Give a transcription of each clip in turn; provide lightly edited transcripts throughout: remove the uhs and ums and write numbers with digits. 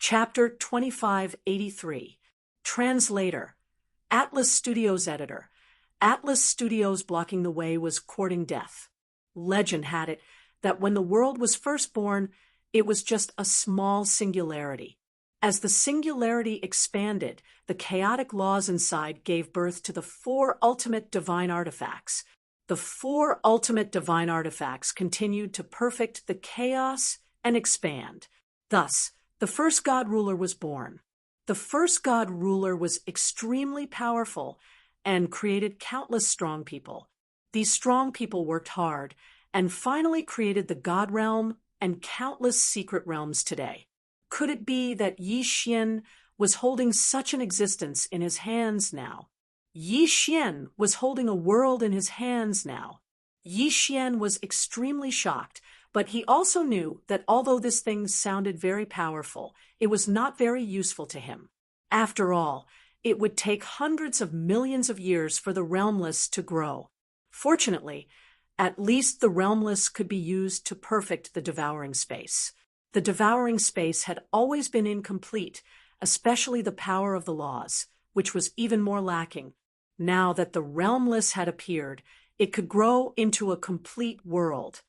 Chapter 2583. Translator. Atlas Studios editor. Atlas Studios blocking the way was courting death. Legend had it that when the world was first born, it was just a small singularity. As the singularity expanded, the chaotic laws inside gave birth to the four ultimate divine artifacts. The four ultimate divine artifacts continued to perfect the chaos and expand. Thus, the first god ruler was born. The first god ruler was extremely powerful and created countless strong people. These strong people worked hard and finally created the god realm and countless secret realms today. Could it be that Yi Xian was holding such an existence in his hands now? Yi Xian was holding a world in his hands now. Yi Xian was extremely shocked, but he also knew that although this thing sounded very powerful, it was not very useful to him. After all, it would take hundreds of millions of years for the realmless to grow. Fortunately, at least the realmless could be used to perfect the devouring space. The devouring space had always been incomplete, especially the power of the laws, which was even more lacking. Now that the realmless had appeared, it could grow into a complete world.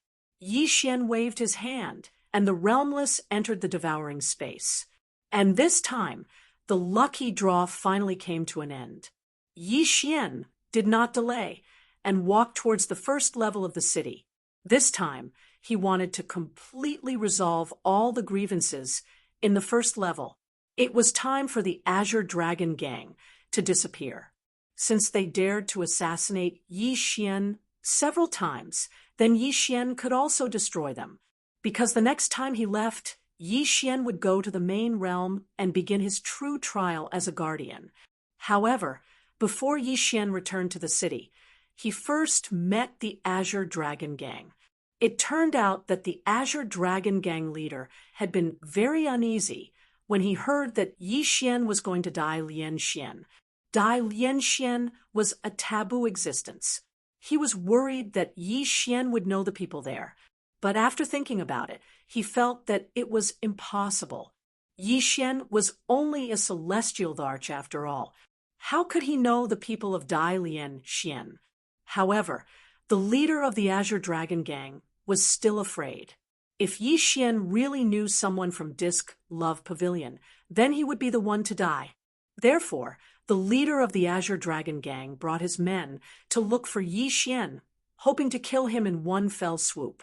Yi Xian waved his hand, and the realmless entered the devouring space. And this time, the lucky draw finally came to an end. Yi Xian did not delay and walked towards the first level of the city. This time, he wanted to completely resolve all the grievances in the first level. It was time for the Azure Dragon Gang to disappear. Since they dared to assassinate Yi Xian several times, then Yi Xian could also destroy them. Because the next time he left, Yi Xian would go to the main realm and begin his true trial as a guardian. However, before Yi Xian returned to the city, he first met the Azure Dragon Gang. It turned out that the Azure Dragon Gang leader had been very uneasy when he heard that Yi Xian was going to die Lian Xian. Die Lian Xian was a taboo existence. He was worried that Yi Xian would know the people there, but after thinking about it, he felt that it was impossible. Yi Xian was only a celestial arch after all. How could he know the people of Dai Lian Xian? However, the leader of the Azure Dragon Gang was still afraid. If Yi Xian really knew someone from Disc Love Pavilion, then he would be the one to die. Therefore, the leader of the Azure Dragon Gang brought his men to look for Yi Xian, hoping to kill him in one fell swoop.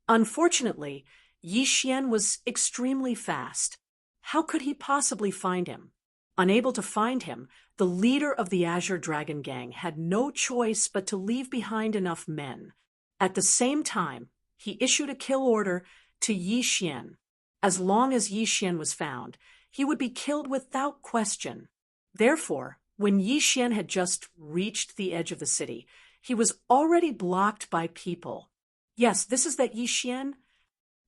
Unfortunately, Yi Xian was extremely fast. How could he possibly find him? Unable to find him, the leader of the Azure Dragon Gang had no choice but to leave behind enough men. At the same time, he issued a kill order to Yi Xian. As long as Yi Xian was found, he would be killed without question. Therefore, when Yi Xian had just reached the edge of the city, he was already blocked by people. Yes, this is that Yi Xian.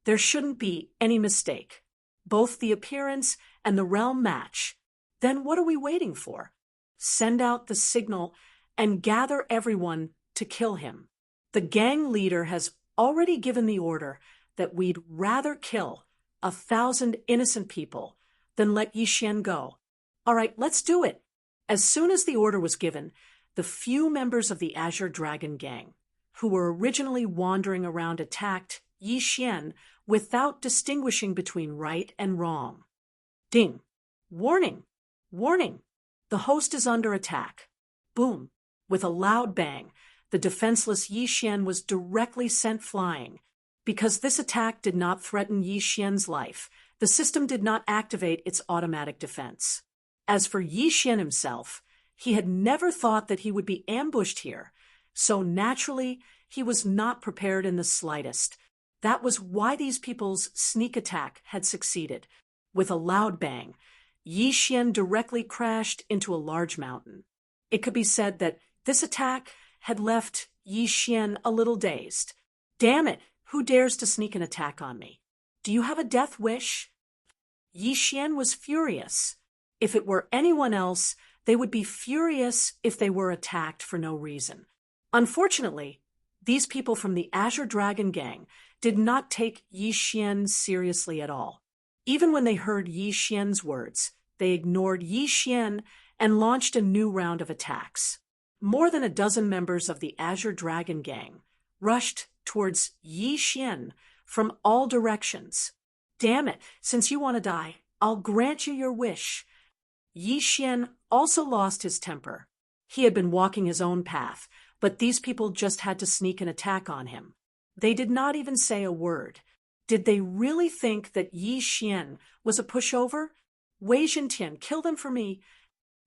There shouldn't be any mistake. Both the appearance and the realm match. Then what are we waiting for? Send out the signal and gather everyone to kill him. The gang leader has already given the order that we'd rather kill 1,000 innocent people than let Yi Xian go. All right, let's do it. As soon as the order was given, the few members of the Azure Dragon Gang, who were originally wandering around, attacked Yi Xian without distinguishing between right and wrong. Ding! Warning! Warning! The host is under attack. Boom! With a loud bang, the defenseless Yi Xian was directly sent flying. Because this attack did not threaten Yi Xian's life, the system did not activate its automatic defense. As for Yi Xian himself, he had never thought that he would be ambushed here, so naturally, he was not prepared in the slightest. That was why these people's sneak attack had succeeded. With a loud bang, Yi Xian directly crashed into a large mountain. It could be said that this attack had left Yi Xian a little dazed. Damn it, who dares to sneak an attack on me? Do you have a death wish? Yi Xian was furious. If it were anyone else, they would be furious if they were attacked for no reason. Unfortunately, these people from the Azure Dragon Gang did not take Yi Xian seriously at all. Even when they heard Yi Xian's words, they ignored Yi Xian and launched a new round of attacks. More than a dozen members of the Azure Dragon Gang rushed towards Yi Xian from all directions. "Damn it, since you want to die, I'll grant you your wish." Yi Xian also lost his temper. He had been walking his own path, but these people just had to sneak an attack on him. They did not even say a word. Did they really think that Yi Xian was a pushover? "Wei Zhentian, kill them for me."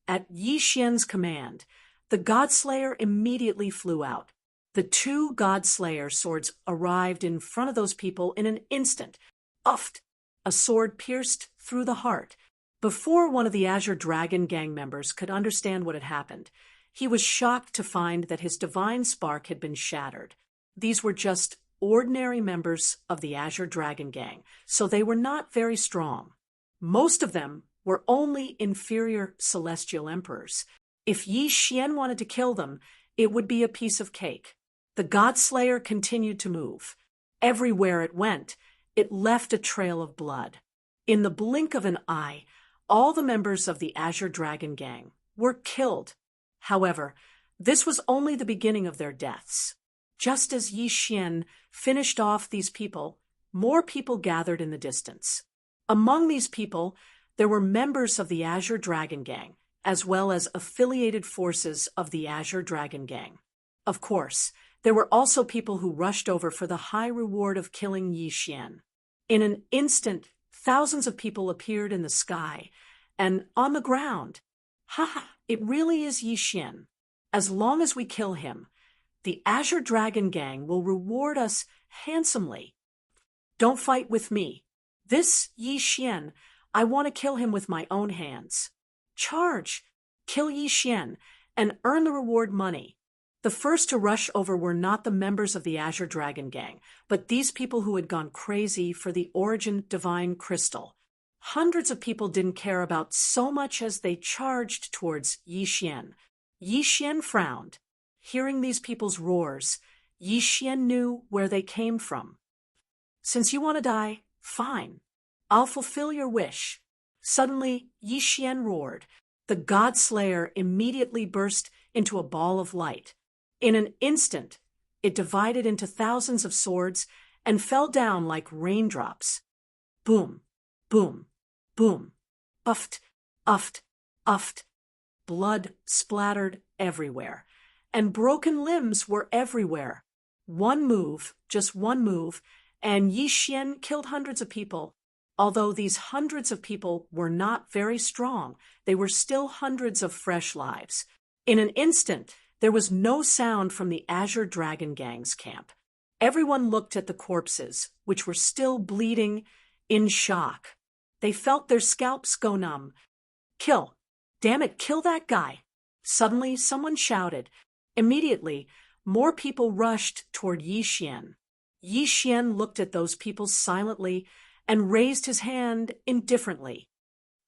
At Yi Xian's command, the Godslayer immediately flew out. The two Godslayer swords arrived in front of those people in an instant. Uffed! A sword pierced through the heart. Before one of the Azure Dragon Gang members could understand what had happened, he was shocked to find that his divine spark had been shattered. These were just ordinary members of the Azure Dragon Gang, so they were not very strong. Most of them were only inferior celestial emperors. If Yi Xian wanted to kill them, it would be a piece of cake. The Godslayer continued to move. Everywhere it went, it left a trail of blood. In the blink of an eye, all the members of the Azure Dragon Gang were killed. However, this was only the beginning of their deaths. Just as Yi Xian finished off these people, more people gathered in the distance. Among these people, there were members of the Azure Dragon Gang, as well as affiliated forces of the Azure Dragon Gang. Of course, there were also people who rushed over for the high reward of killing Yi Xian. In an instant, thousands of people appeared in the sky and on the ground. "Ha! It really is Yi Xian. As long as we kill him, the Azure Dragon Gang will reward us handsomely. Don't fight with me. This Yi Xian, I want to kill him with my own hands. Charge! Kill Yi Xian and earn the reward money." The first to rush over were not the members of the Azure Dragon Gang, but these people who had gone crazy for the Origin Divine Crystal. Hundreds of people didn't care about so much as they charged towards Yi Xian. Yi Xian frowned. Hearing these people's roars, Yi Xian knew where they came from. "Since you want to die, fine. I'll fulfill your wish." Suddenly, Yi Xian roared. The Godslayer immediately burst into a ball of light. In an instant, it divided into thousands of swords and fell down like raindrops. Boom, boom, boom. Uffed, uffed, uffed. Blood splattered everywhere, and broken limbs were everywhere. One move, just one move, and Yi Xian killed hundreds of people. Although these hundreds of people were not very strong, they were still hundreds of fresh lives. In an instant, there was no sound from the Azure Dragon Gang's camp. Everyone looked at the corpses, which were still bleeding, in shock. They felt their scalps go numb. "Kill! Damn it, kill that guy!" Suddenly, someone shouted. Immediately, more people rushed toward Yi Xian. Yi Xian looked at those people silently and raised his hand indifferently.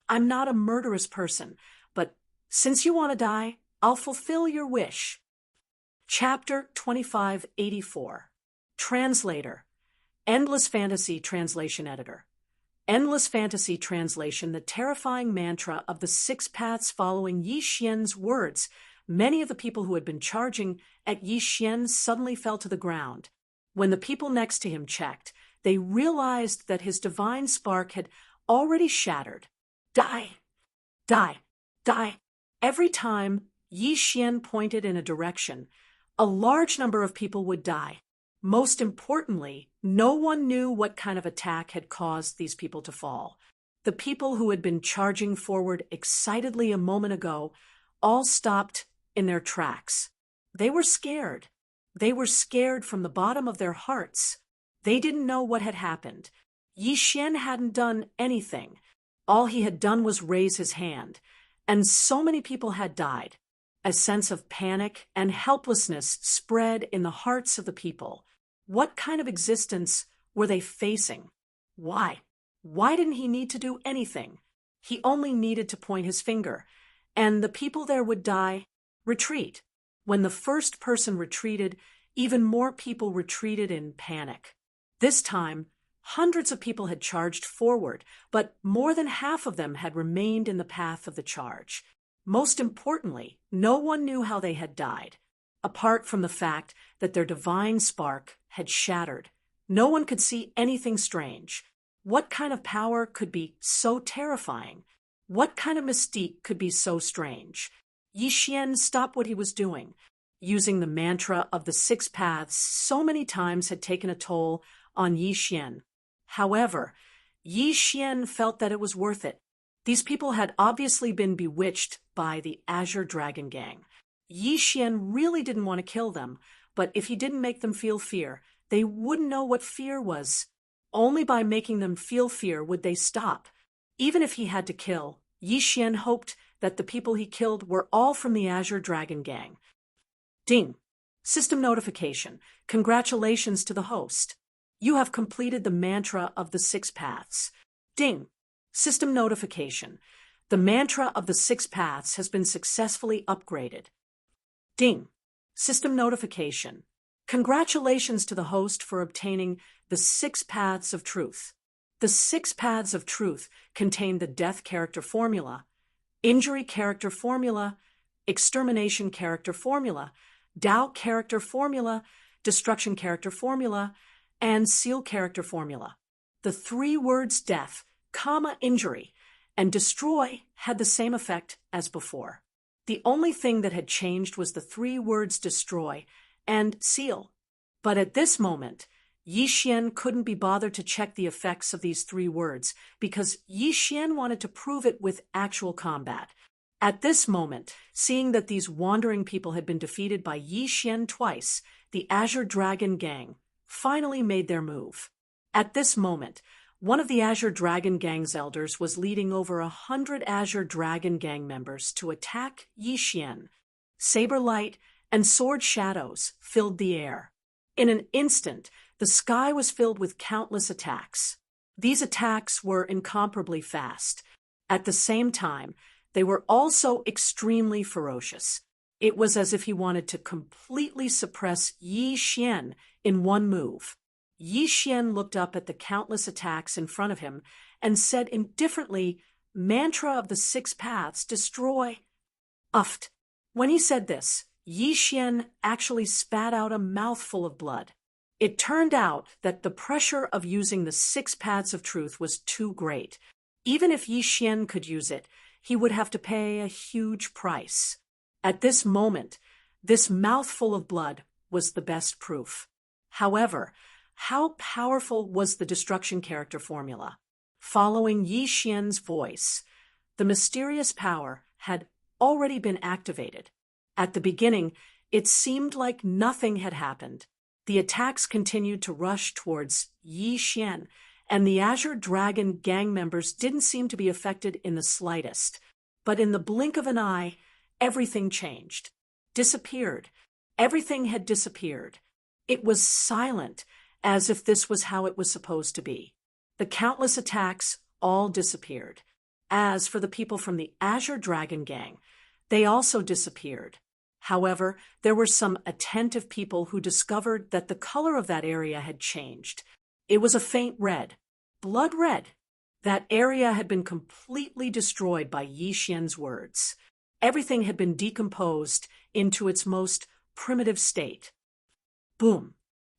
"I'm not a murderous person, but since you want to die, I'll fulfill your wish." Chapter 2584. Translator. Endless Fantasy Translation Editor. Endless Fantasy Translation, the terrifying mantra of the 6 paths following Yi Xian's words. Many of the people who had been charging at Yi Xian suddenly fell to the ground. When the people next to him checked, they realized that his divine spark had already shattered. Die! Die! Die! Every time Yi Xian pointed in a direction, a large number of people would die. Most importantly, no one knew what kind of attack had caused these people to fall. The people who had been charging forward excitedly a moment ago all stopped in their tracks. They were scared. They were scared from the bottom of their hearts. They didn't know what had happened. Yi Xian hadn't done anything. All he had done was raise his hand, and so many people had died. A sense of panic and helplessness spread in the hearts of the people. What kind of existence were they facing? Why? Why didn't he need to do anything? He only needed to point his finger, and the people there would die. Retreat. When the first person retreated, even more people retreated in panic. This time, Hundreds of people had charged forward, but more than half of them had remained in the path of the charge. Most importantly, no one knew how they had died. Apart from the fact that their divine spark had shattered, no one could see anything strange. What kind of power could be so terrifying? What kind of mystique could be so strange? Yi Xian stopped what he was doing. Using the mantra of the 6 paths so many times had taken a toll on Yi Xian. However, Yi Xian felt that it was worth it. These people had obviously been bewitched by the Azure Dragon Gang. Yi Xian really didn't want to kill them, but if he didn't make them feel fear, they wouldn't know what fear was. Only by making them feel fear would they stop. Even if he had to kill, Yi Xian hoped that the people he killed were all from the Azure Dragon Gang. Ding! System notification. Congratulations to the host. You have completed the mantra of the 6 paths. Ding! System notification. The mantra of the 6 paths has been successfully upgraded. Ding! System notification. Congratulations to the host for obtaining the 6 paths of truth. The 6 paths of truth contain the death character formula, injury character formula, extermination character formula, doubt character formula, destruction character formula, and seal character formula. The 3 words death, injury, and destroy had the same effect as before. The only thing that had changed was the 3 words destroy and seal. But at this moment, Yi Xian couldn't be bothered to check the effects of these 3 words because Yi Xian wanted to prove it with actual combat. At this moment, seeing that these wandering people had been defeated by Yi Xian twice, the Azure Dragon Gang finally made their move. At this moment, one of the Azure Dragon Gang's elders was leading over 100 Azure Dragon Gang members to attack Yi Xian. Saber light and sword shadows filled the air. In an instant, the sky was filled with countless attacks. These attacks were incomparably fast. At the same time, they were also extremely ferocious. It was as if he wanted to completely suppress Yi Xian in one move. Yi Xian looked up at the countless attacks in front of him and said indifferently, "Mantra of the 6 paths, destroy." Uffed. When he said this, Yi Xian actually spat out a mouthful of blood. It turned out that the pressure of using the 6 paths of truth was too great. Even if Yi Xian could use it, he would have to pay a huge price. At this moment, this mouthful of blood was the best proof. However, how powerful was the destruction character formula? Following Yi Xian's voice, the mysterious power had already been activated. At the beginning, it seemed like nothing had happened. The attacks continued to rush towards Yi Xian, and the Azure Dragon Gang members didn't seem to be affected in the slightest. But in the blink of an eye, everything changed. Disappeared. Everything had disappeared. It was silent, as if this was how it was supposed to be. The countless attacks all disappeared. As for the people from the Azure Dragon Gang, they also disappeared. However, there were some attentive people who discovered that the color of that area had changed. It was a faint red, blood red. That area had been completely destroyed by Yi Xian's words. Everything had been decomposed into its most primitive state. Boom!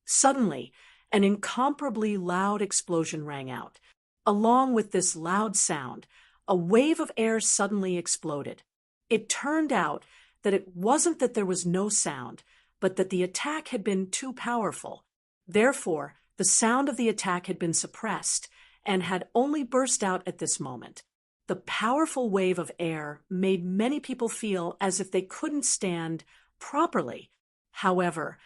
Suddenly, an incomparably loud explosion rang out. Along with this loud sound, a wave of air suddenly exploded. It turned out that it wasn't that there was no sound, but that the attack had been too powerful. Therefore, the sound of the attack had been suppressed and had only burst out at this moment. The powerful wave of air made many people feel as if they couldn't stand properly. However,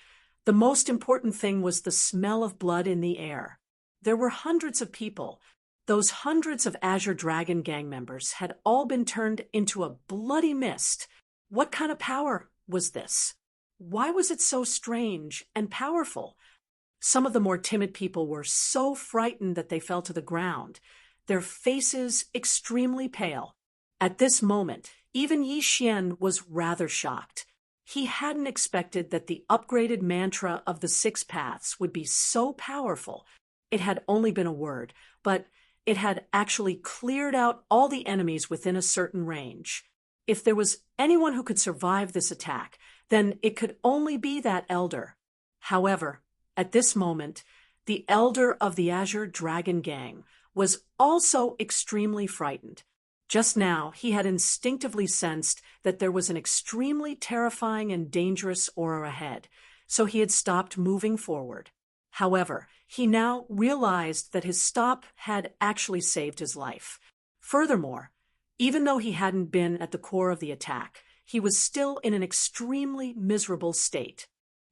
the most important thing was the smell of blood in the air. There were hundreds of people. Those hundreds of Azure Dragon Gang members had all been turned into a bloody mist. What kind of power was this? Why was it so strange and powerful? Some of the more timid people were so frightened that they fell to the ground, their faces extremely pale. At this moment, even Yi Xian was rather shocked. He hadn't expected that the upgraded mantra of the 6 paths would be so powerful. It had only been a word, but it had actually cleared out all the enemies within a certain range. If there was anyone who could survive this attack, then it could only be that elder. However, at this moment, the elder of the Azure Dragon Gang was also extremely frightened. Just now, he had instinctively sensed that there was an extremely terrifying and dangerous aura ahead, so he had stopped moving forward. However, he now realized that his stop had actually saved his life. Furthermore, even though he hadn't been at the core of the attack, he was still in an extremely miserable state.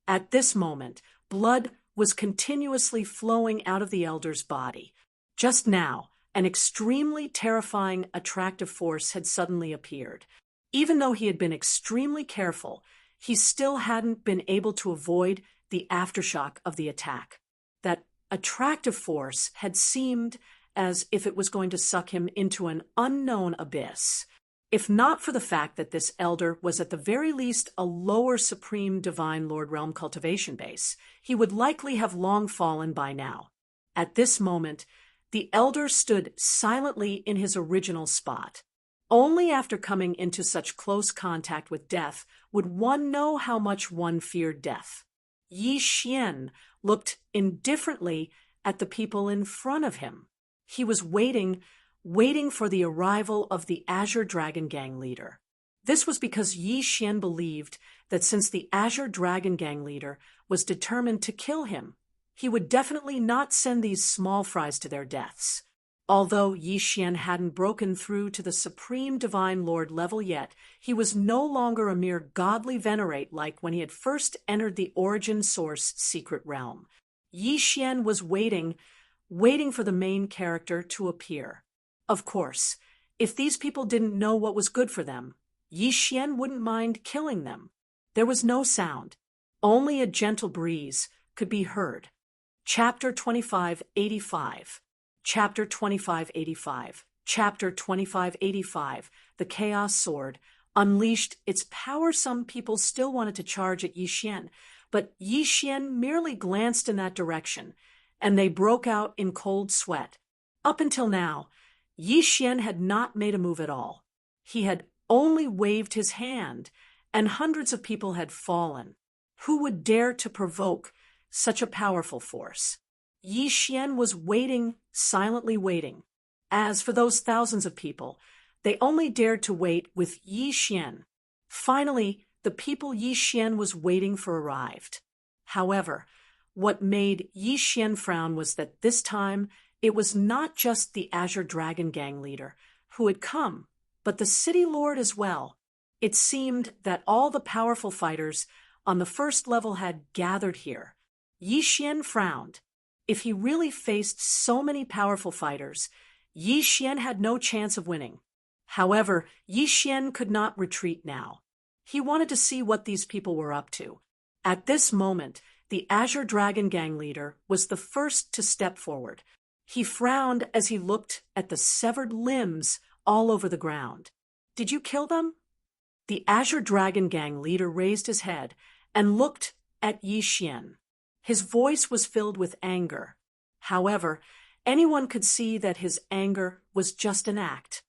At this moment, blood was continuously flowing out of the elder's body. Just now, an extremely terrifying, attractive force had suddenly appeared. Even though he had been extremely careful, he still hadn't been able to avoid the aftershock of the attack. That attractive force had seemed as if it was going to suck him into an unknown abyss. If not for the fact that this elder was at the very least a lower supreme divine Lord Realm cultivation base, he would likely have long fallen by now. At this moment, the elder stood silently in his original spot. Only after coming into such close contact with death would one know how much one feared death. Yi Xian looked indifferently at the people in front of him. He was waiting for the arrival of the Azure Dragon Gang leader. This was because Yi Xian believed that since the Azure Dragon Gang leader was determined to kill him, he would definitely not send these small fries to their deaths. Although Yi Xian hadn't broken through to the Supreme Divine Lord level yet, he was no longer a mere godly venerate like when he had first entered the Origin Source secret realm. Yi Xian was waiting for the main character to appear. Of course, if these people didn't know what was good for them, Yi Xian wouldn't mind killing them. There was no sound. Only a gentle breeze could be heard. Chapter 2585. Chapter 2585. Chapter 2585. The Chaos Sword unleashed its power. Some people still wanted to charge at Yi Xian, but Yi Xian merely glanced in that direction, and they broke out in cold sweat. Up until now, Yi Xian had not made a move at all. He had only waved his hand, and hundreds of people had fallen. Who would dare to provoke such a powerful force? Yi Xian was waiting, silently waiting. As for those thousands of people, they only dared to wait with Yi Xian. Finally, the people Yi Xian was waiting for arrived. However, what made Yi Xian frown was that this time it was not just the Azure Dragon Gang leader who had come, but the city lord as well. It seemed that all the powerful fighters on the first level had gathered here. Yi Xian frowned. If he really faced so many powerful fighters, Yi Xian had no chance of winning. However, Yi Xian could not retreat now. He wanted to see what these people were up to. At this moment, the Azure Dragon Gang leader was the first to step forward. He frowned as he looked at the severed limbs all over the ground. Did you kill them? The Azure Dragon Gang leader raised his head and looked at Yi Xian. His voice was filled with anger. However, anyone could see that his anger was just an act.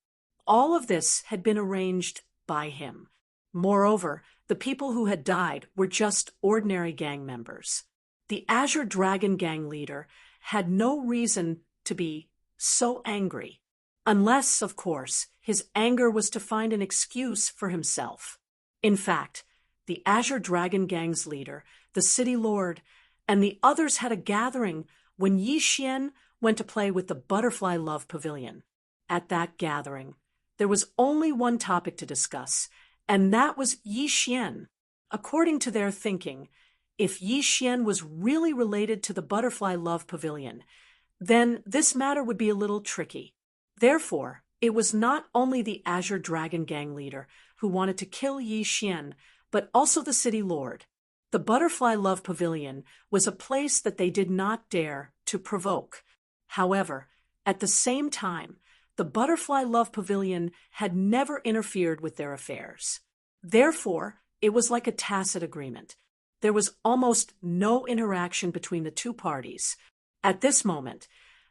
All of this had been arranged by him. Moreover, the people who had died were just ordinary gang members. The Azure Dragon Gang leader had no reason to be so angry, unless, of course, his anger was to find an excuse for himself. In fact, the Azure Dragon Gang's leader, the city lord, and the others had a gathering when Yi Xian went to play with the Butterfly Love Pavilion. At that gathering, there was only one topic to discuss, and that was Yi Xian. According to their thinking, if Yi Xian was really related to the Butterfly Love Pavilion, then this matter would be a little tricky. Therefore, it was not only the Azure Dragon Gang leader who wanted to kill Yi Xian, but also the city lord. The Butterfly Love Pavilion was a place that they did not dare to provoke. However, at the same time, the Butterfly Love Pavilion had never interfered with their affairs. Therefore, it was like a tacit agreement. There was almost no interaction between the two parties. At this moment,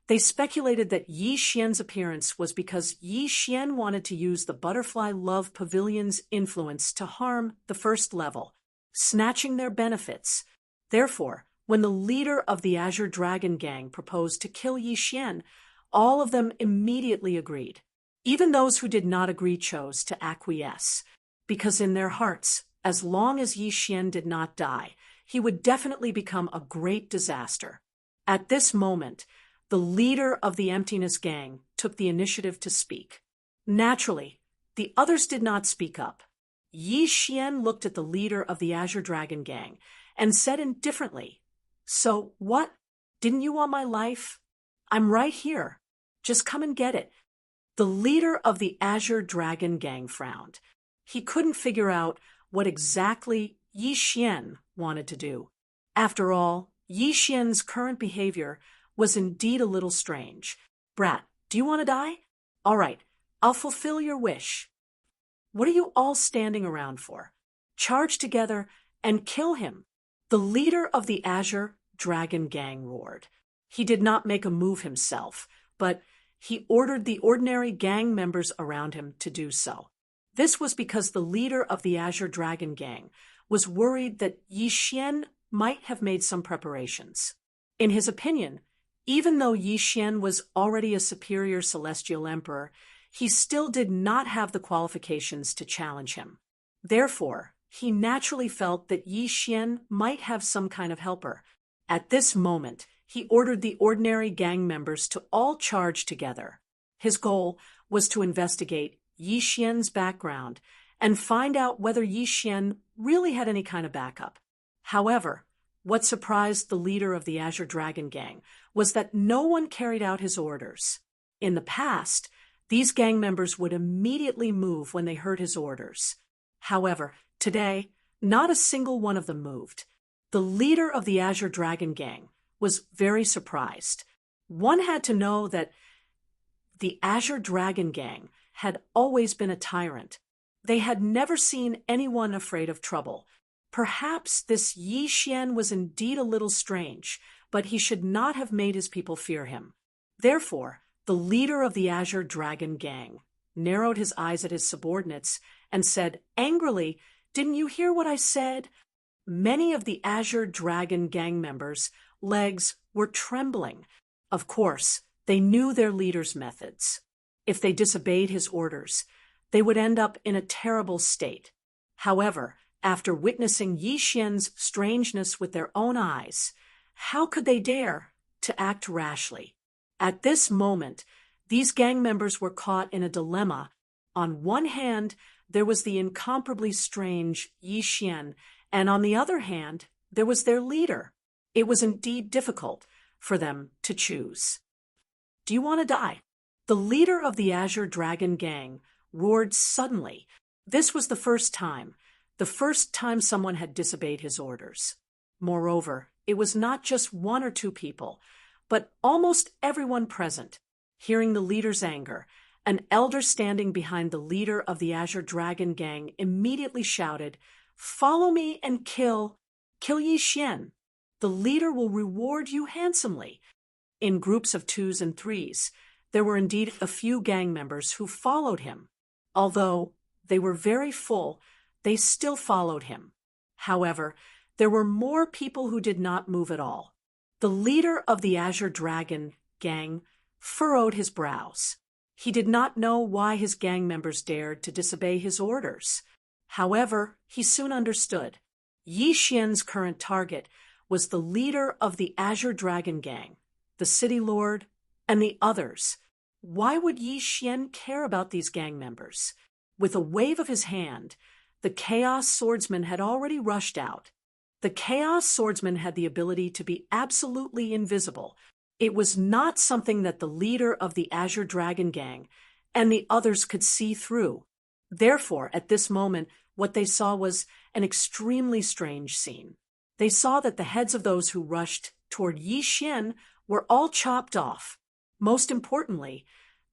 they speculated that Yi Xian's appearance was because Yi Xian wanted to use the Butterfly Love Pavilion's influence to harm the first level, snatching their benefits. Therefore, when the leader of the Azure Dragon Gang proposed to kill Yi Xian, all of them immediately agreed. Even those who did not agree chose to acquiesce, because in their hearts, as long as Yi Xian did not die, he would definitely become a great disaster. At this moment, the leader of the Emptiness Gang took the initiative to speak. Naturally, the others did not speak up. Yi Xian looked at the leader of the Azure Dragon Gang and said indifferently, "So what? Didn't you want my life? I'm right here. Just come and get it." The leader of the Azure Dragon Gang frowned. He couldn't figure out what exactly Yi Xian wanted to do. After all, Yi Xian's current behavior was indeed a little strange. "Brat, do you want to die? All right, I'll fulfill your wish. What are you all standing around for? Charge together and kill him." The leader of the Azure Dragon Gang roared. He did not make a move himself, but he ordered the ordinary gang members around him to do so. This was because the leader of the Azure Dragon Gang was worried that Yi Xian might have made some preparations. In his opinion, even though Yi Xian was already a superior celestial emperor, he still did not have the qualifications to challenge him. Therefore, he naturally felt that Yi Xian might have some kind of helper. At this moment, he ordered the ordinary gang members to all charge together. His goal was to investigate Yi Xian's background and find out whether Yi Xian really had any kind of backup. However, what surprised the leader of the Azure Dragon Gang was that no one carried out his orders. In the past, these gang members would immediately move when they heard his orders. However, today, not a single one of them moved. The leader of the Azure Dragon Gang was very surprised. One had to know that the Azure Dragon Gang had always been a tyrant. They had never seen anyone afraid of trouble. Perhaps this Yi Xian was indeed a little strange, but he should not have made his people fear him. Therefore, the leader of the Azure Dragon Gang narrowed his eyes at his subordinates and said angrily, "Didn't you hear what I said?" Many of the Azure Dragon Gang members' legs were trembling. Of course, they knew their leader's methods. If they disobeyed his orders, they would end up in a terrible state. However, after witnessing Yi Xian's strangeness with their own eyes, how could they dare to act rashly? At this moment, these gang members were caught in a dilemma. On one hand, there was the incomparably strange Yi Xian, and on the other hand, there was their leader. It was indeed difficult for them to choose. "Do you want to die?" The leader of the Azure Dragon Gang roared suddenly. This was the first time someone had disobeyed his orders. Moreover, it was not just one or two people, but almost everyone present. Hearing the leader's anger, an elder standing behind the leader of the Azure Dragon Gang immediately shouted, "Follow me and kill Yi Xian. The leader will reward you handsomely." In groups of twos and threes, there were indeed a few gang members who followed him. Although they were very full, they still followed him. However, there were more people who did not move at all. The leader of the Azure Dragon Gang furrowed his brows. He did not know why his gang members dared to disobey his orders. However, he soon understood. Yi Xian's current target was the leader of the Azure Dragon Gang, the City Lord, and the others. Why would Yi Xian care about these gang members? With a wave of his hand, the Chaos Swordsman had already rushed out. The Chaos Swordsman had the ability to be absolutely invisible. It was not something that the leader of the Azure Dragon Gang and the others could see through. Therefore, at this moment, what they saw was an extremely strange scene. They saw that the heads of those who rushed toward Yi Xian were all chopped off. Most importantly,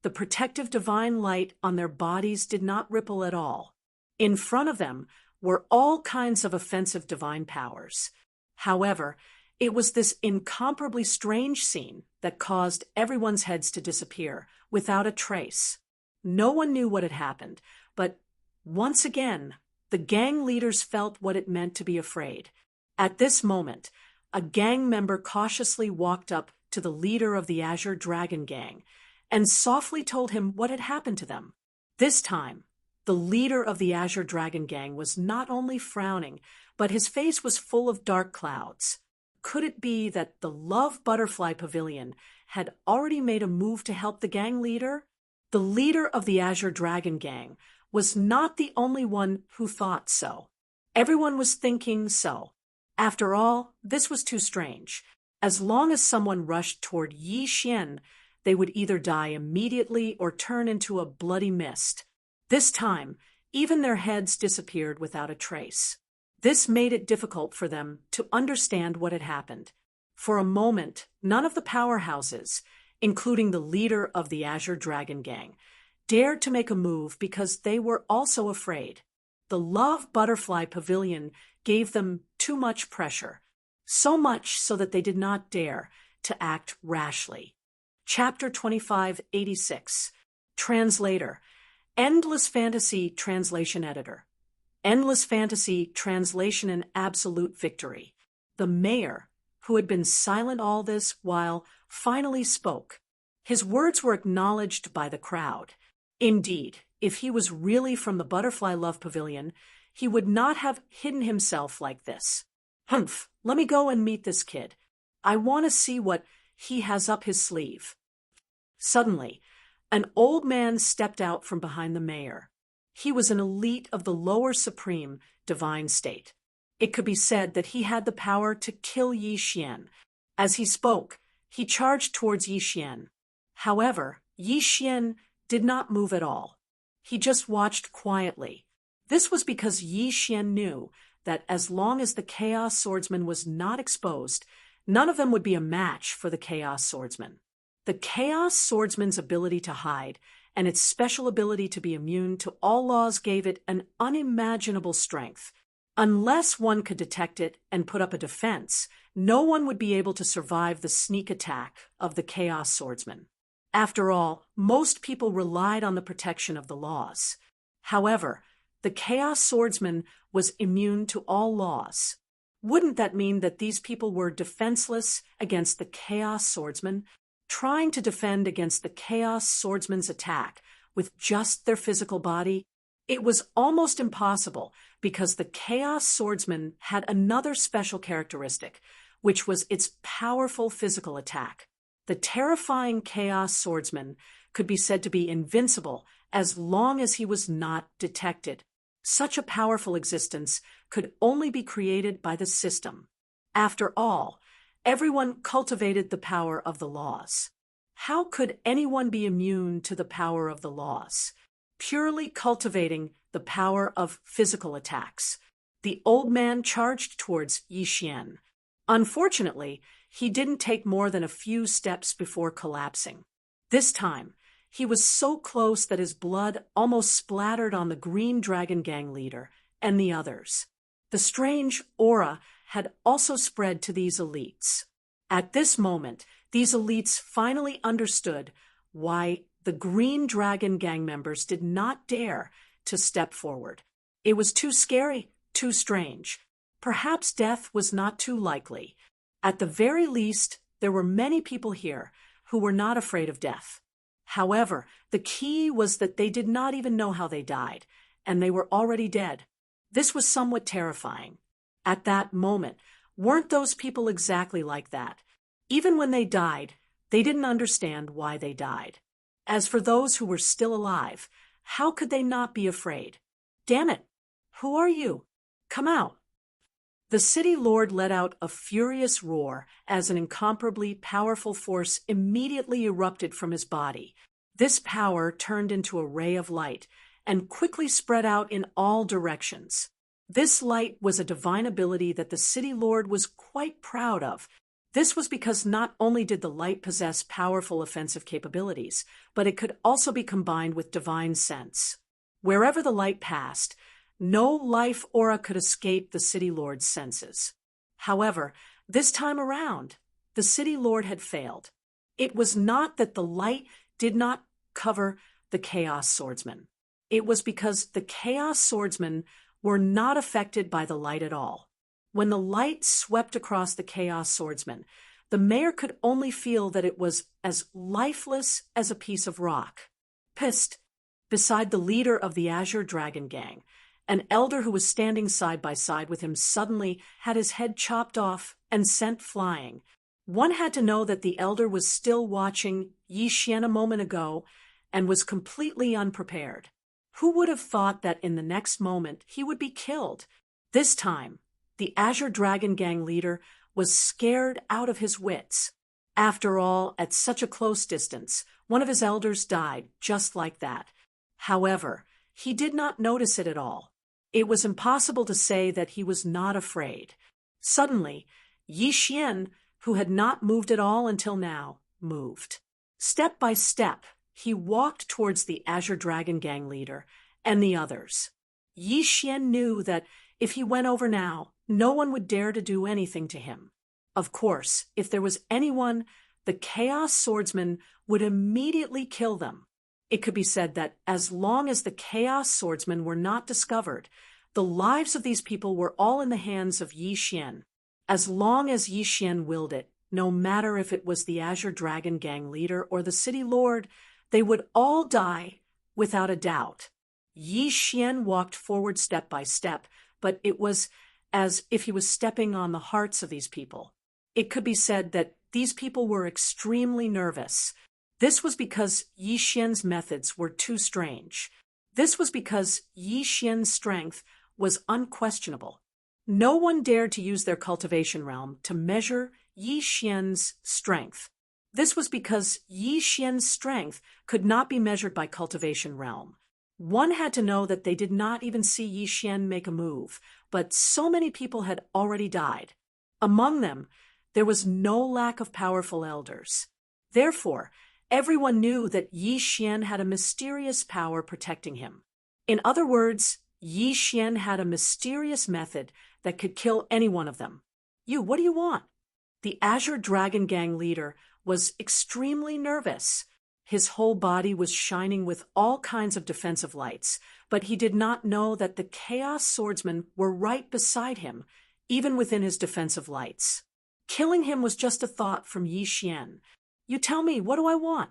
the protective divine light on their bodies did not ripple at all. In front of them were all kinds of offensive divine powers. However, It was this incomparably strange scene that caused everyone's heads to disappear without a trace. No one knew what had happened, but once again, the gang leaders felt what it meant to be afraid. At this moment, a gang member cautiously walked up to the leader of the Azure Dragon Gang and softly told him what had happened to them. This time, the leader of the Azure Dragon Gang was not only frowning, but his face was full of dark clouds. Could it be that the Love Butterfly Pavilion had already made a move to help the gang leader? The leader of the Azure Dragon Gang was not the only one who thought so. Everyone was thinking so. After all, this was too strange. As long as someone rushed toward Yi Xian, they would either die immediately or turn into a bloody mist. This time, even their heads disappeared without a trace. This made it difficult for them to understand what had happened. For a moment, none of the powerhouses, including the leader of the Azure Dragon Gang, dared to make a move because they were also afraid. The Love Butterfly Pavilion gave them too much pressure, so much so that they did not dare to act rashly. Chapter 2586. Translator. Endless Fantasy Translation Editor. Endless Fantasy Translation and Absolute Victory. The mayor, who had been silent all this while, finally spoke. His words were acknowledged by the crowd. Indeed, if he was really from the Butterfly Love Pavilion, he would not have hidden himself like this. Humph, let me go and meet this kid. I want to see what he has up his sleeve. Suddenly, an old man stepped out from behind the mayor. He was an elite of the lower supreme divine state. It could be said that he had the power to kill Yi Xian. As he spoke, he charged towards Yi Xian. However, Yi Xian did not move at all. He just watched quietly. This was because Yi Xian knew that as long as the Chaos Swordsman was not exposed, none of them would be a match for the Chaos Swordsman. The Chaos Swordsman's ability to hide and its special ability to be immune to all laws gave it an unimaginable strength. Unless one could detect it and put up a defense, no one would be able to survive the sneak attack of the Chaos Swordsman. After all, most people relied on the protection of the laws. However, the Chaos Swordsman was immune to all laws. Wouldn't that mean that these people were defenseless against the Chaos Swordsman, trying to defend against the Chaos Swordsman's attack with just their physical body? It was almost impossible because the Chaos Swordsman had another special characteristic, which was its powerful physical attack. The terrifying Chaos Swordsman could be said to be invincible as long as he was not detected. Such a powerful existence could only be created by the system. After all, everyone cultivated the power of the laws. How could anyone be immune to the power of the laws? Purely cultivating the power of physical attacks. The old man charged towards Yi Xian. Unfortunately, he didn't take more than a few steps before collapsing. This time, he was so close that his blood almost splattered on the Green Dragon Gang leader and the others. The strange aura had also spread to these elites. At this moment, these elites finally understood why the Green Dragon Gang members did not dare to step forward. It was too scary, too strange. Perhaps death was not too likely. At the very least, there were many people here who were not afraid of death. However, the key was that they did not even know how they died, and they were already dead. This was somewhat terrifying. At that moment, weren't those people exactly like that? Even when they died, they didn't understand why they died. As for those who were still alive, how could they not be afraid? Damn it! Who are you? Come out! The city lord let out a furious roar as an incomparably powerful force immediately erupted from his body. This power turned into a ray of light and quickly spread out in all directions. This light was a divine ability that the city lord was quite proud of. This was because not only did the light possess powerful offensive capabilities, but it could also be combined with divine sense. Wherever the light passed, no life aura could escape the city lord's senses. However, This time around, the city lord had failed. It was not that the light did not cover the Chaos Swordsmen. It was because the Chaos Swordsmen were not affected by the light at all. When the light swept across the Chaos Swordsmen, the mayor could only feel that it was as lifeless as a piece of rock. Pissed, beside the leader of the Azure Dragon Gang, an elder who was standing side by side with him suddenly had his head chopped off and sent flying. One had to know that the elder was still watching Yi Xian a moment ago and was completely unprepared. Who would have thought that in the next moment he would be killed? This time, the Azure Dragon Gang leader was scared out of his wits. After all, at such a close distance, one of his elders died just like that. However, he did not notice it at all. It was impossible to say that he was not afraid. Suddenly, Yi Xian, who had not moved at all until now, moved. Step by step, he walked towards the Azure Dragon Gang leader and the others. Yi Xian knew that if he went over now, no one would dare to do anything to him. Of course, if there was anyone, the Chaos Swordsmen would immediately kill them. It could be said that as long as the Chaos Swordsmen were not discovered, the lives of these people were all in the hands of Yi Xian. As long as Yi Xian willed it, no matter if it was the Azure Dragon Gang leader or the city lord, they would all die without a doubt. Yi Xian walked forward step by step, but it was as if he was stepping on the hearts of these people. It could be said that these people were extremely nervous. This was because Yi Xian's methods were too strange. This was because Yi Xian's strength was unquestionable. No one dared to use their cultivation realm to measure Yi Xian's strength. This was because Yi Xian's strength could not be measured by cultivation realm. One had to know that they did not even see Yi Xian make a move, but so many people had already died. Among them, there was no lack of powerful elders. Therefore, everyone knew that Yi Xian had a mysterious power protecting him. In other words, Yi Xian had a mysterious method that could kill any one of them. What do you want? The Azure Dragon Gang leader was extremely nervous. His whole body was shining with all kinds of defensive lights, but he did not know that the Chaos Swordsmen were right beside him, even within his defensive lights. Killing him was just a thought from Yi Xian. You tell me, what do I want?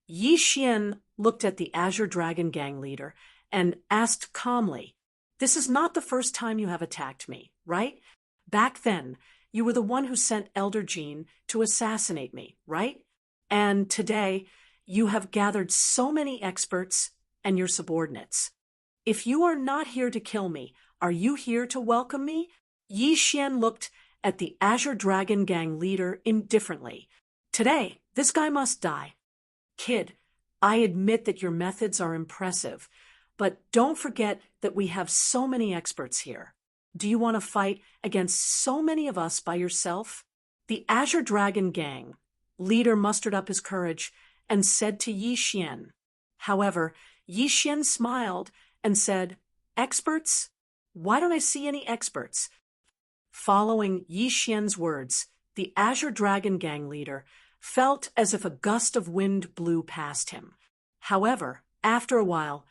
Yi Xian looked at the Azure Dragon Gang leader and asked calmly, "This is not the first time you have attacked me, right? Back then, you were the one who sent Elder Jean to assassinate me, right? And today, you have gathered so many experts and your subordinates. If you are not here to kill me, are you here to welcome me?" Yi Xian looked at the Azure Dragon Gang leader indifferently. "Today, this guy must die. Kid, I admit that your methods are impressive, but don't forget that we have so many experts here. Do you want to fight against so many of us by yourself?" The Azure Dragon Gang leader mustered up his courage and said to Yi Xian. However, Yi Xian smiled and said, "Experts? Why don't I see any experts?" Following Yi Xian's words, the Azure Dragon Gang leader felt as if a gust of wind blew past him. However, after a while,